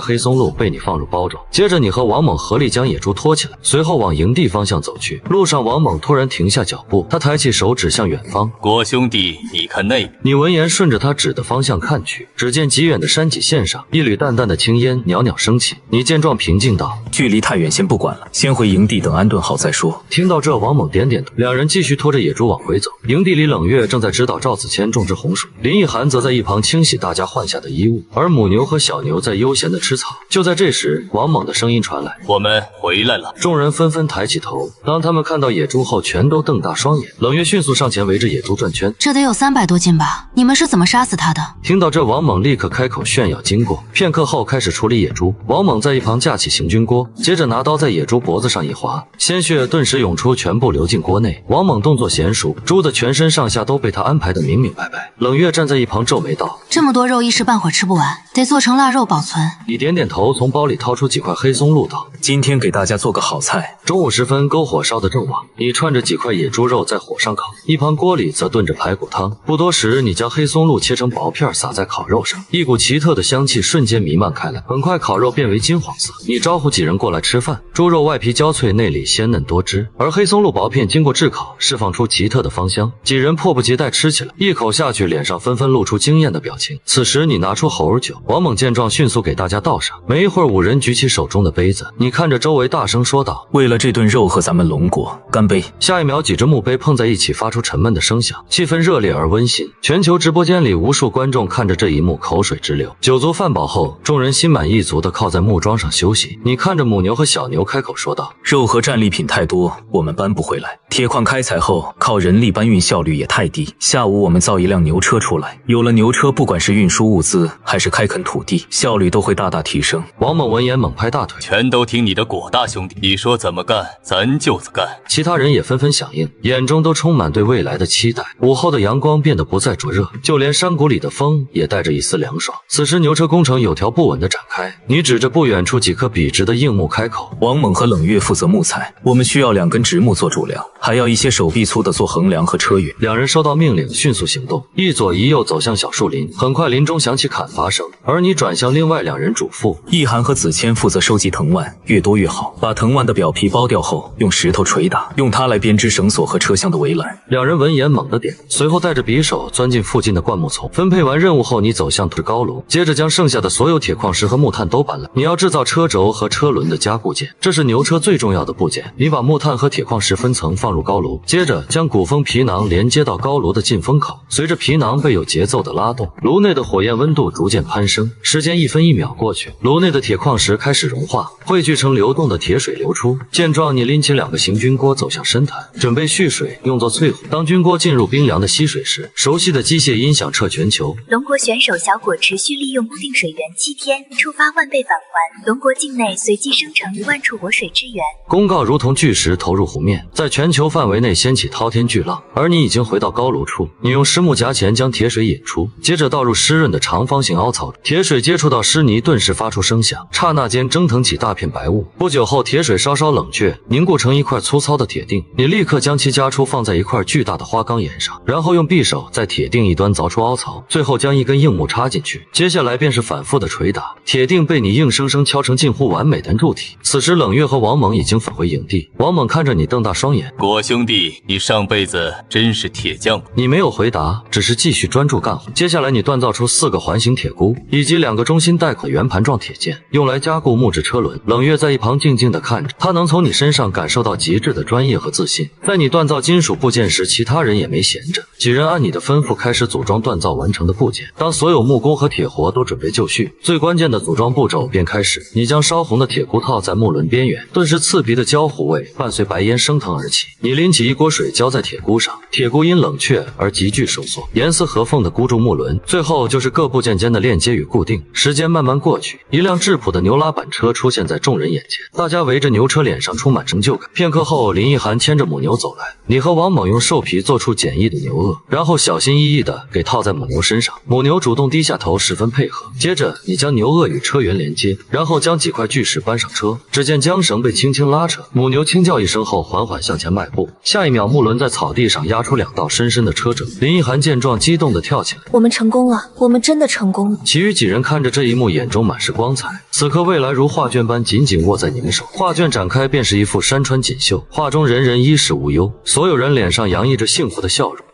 黑松露被你放入包中。接着你和王猛合力将野猪拖起来，随后往营地方向走去。路上王猛突然停下脚步，他抬起手指向远方：“郭兄弟，你看那边。”你闻言顺着他指的方向看去，只见极远的山脊线上一缕淡淡的青烟袅袅升起。你见状平静道：“距离太远，先不管了，先回营地等安顿好再说。”听到这，王猛点点头，两人继续拖着野猪往回走。营地里冷月正在指导赵子谦种植红薯，林奕涵则在一旁清洗大家换下的衣物，而母牛和小牛在悠闲地吃草。就在这时，王猛的声音传来：“我们回来了。”众人纷纷抬起头，当他们看到野猪后，全都瞪大双眼。冷月迅速上前围着野猪转圈，这得有300多斤吧？你们是怎么杀死他的？听到这，王猛立刻开口炫耀经过，片刻后开始处理野猪。王猛在一旁架起行军锅，接着拿刀在野猪脖子上一划，鲜血顿时涌出，全部流进锅内。王猛动作娴熟，猪的全身上下都被他安排得明明白白。冷月站在一旁皱眉道：“这么多肉一时半会儿吃不完，得做成腊肉保存。”你点点头，从包里掏出几块黑松露道：“今天给大家做个好菜。”中午时分，篝火烧得正旺，你串着几块野猪肉在火上烤，一旁锅里则炖着排骨汤。不多时，你将黑松露切成薄片撒在烤肉上，一股奇特的香气瞬间弥漫开来，很快烤肉变为金黄色。你招呼几人过来吃饭，猪肉外皮焦脆，内里鲜嫩多汁，而黑松露薄片经过炙烤，释放出奇特的芳香。几人迫不及待吃起来，一口下去，脸上纷纷露出惊艳的表情。此时你拿出猴儿酒，王猛见状迅速给大家倒上。没一会儿，5人举起手中的杯子，你看着周围大声说道：“为了这顿肉和咱们龙国，干杯！”下一秒，几只墓碑碰在一起，发出沉闷的声响，气氛热烈而温馨。全球直播间里，无数观众看着这一幕，口水直流。酒足饭饱后，众人心满意足地靠在木桩上休息。你看着母牛和小牛开口说道：“肉和战利品太多，我们搬不回来。铁矿开采后，靠人力搬运效率也太低。下午我们造一辆牛车出来，有了牛车，不管是运输物资还是开垦土地，效率都会大大提升。”王猛闻言猛拍大腿：“全都听你的果大兄弟，你说怎么干，咱就怎么干。”其他人也纷纷响应，眼中都充满对未来的期待。午后的阳光变得不再灼热，就连山谷里的风也带着一丝凉爽。此时牛车工程有条不紊地展开，你指着不远处几棵笔直的硬木开口：“王猛和冷月负责木材，我们需要2根直木做主梁，还要一些手臂粗的做横梁和车辕。”两人收到命令，迅速行动，一左一右走向小树林。很快林中响起砍伐声，而你转向另外2人嘱咐：奕涵和子谦负责收集藤蔓，越多越好。把藤蔓的表皮剥掉后，用石头捶打，用它来编织绳索和车厢的围栏。两人闻言猛地点，随后带着匕首钻进附近的灌木丛。分配完任务后，你走向高炉，接着将剩下的所有铁矿石和木炭都搬来。你要制造车轴和车轮的加固件，这是牛车最重要的部件。你把木炭和铁矿石分层放入高炉，接着将鼓风皮囊连接到高炉的进风口，随着皮囊被有节奏的拉动，炉内的火焰温度逐渐攀升。升。时间1分1秒过去，炉内的铁矿石开始融化，汇聚成流动的铁水流出。见状，你拎起2个行军锅走向深潭，准备蓄水，用作淬火。当军锅进入冰凉的溪水时，熟悉的机械音响彻全球。龙国选手小果持续利用固定水源7天，触发万倍返还。龙国境内随机生成1万处活水之源。公告如同巨石投入湖面，在全球范围内掀起滔天巨浪。而你已经回到高炉处，你用湿木夹钳将铁水引出，接着倒入湿润的长方形凹槽，铁水接触到湿泥，顿时发出声响，刹那间蒸腾起大片白雾。不久后，铁水稍稍冷却，凝固成一块粗糙的铁锭。你立刻将其夹出，放在一块巨大的花岗岩上，然后用匕首在铁锭一端凿出凹槽，最后将一根硬木插进去。接下来便是反复的捶打，铁锭被你硬生生敲成近乎完美的柱体。此时，冷月和王猛已经返回营地。王猛看着你，瞪大双眼：“果兄弟，你上辈子真是铁匠。”你没有回答，只是继续专注干活。接下来，你锻造出4个环形铁箍，以及2个中心带孔圆盘状铁件，用来加固木质车轮。冷月在一旁静静地看着，他能从你身上感受到极致的专业和自信。在你锻造金属部件时，其他人也没闲着，几人按你的吩咐开始组装锻造完成的部件。当所有木工和铁活都准备就绪，最关键的组装步骤便开始。你将烧红的铁箍套在木轮边缘，顿时刺鼻的焦糊味伴随白烟升腾而起。你拎起一锅水浇在铁箍上，铁箍因冷却而急剧收缩，严丝合缝地箍住木轮。最后就是各部件间的链接与固定。时间慢慢过去，一辆质朴的牛拉板车出现在众人眼前，大家围着牛车，脸上充满成就感。片刻后，林奕涵牵着母牛走来，你和王猛用兽皮做出简易的牛轭，然后小心翼翼地给套在母牛身上。母牛主动低下头，十分配合。接着，你将牛轭与车辕连接，然后将几块巨石搬上车。只见缰绳被轻轻拉扯，母牛轻叫一声后缓缓向前迈步。下一秒，木轮在草地上压出2道深深的车辙。林奕涵见状，激动地跳起来：“我们成功了！我们真的成功了！”其余几人看着这一幕，眼中满是光彩。此刻，未来如画卷般紧紧握在你们手。画卷展开，便是一幅山川锦绣，画中人人衣食无忧，所有人脸上洋溢着幸福的笑容。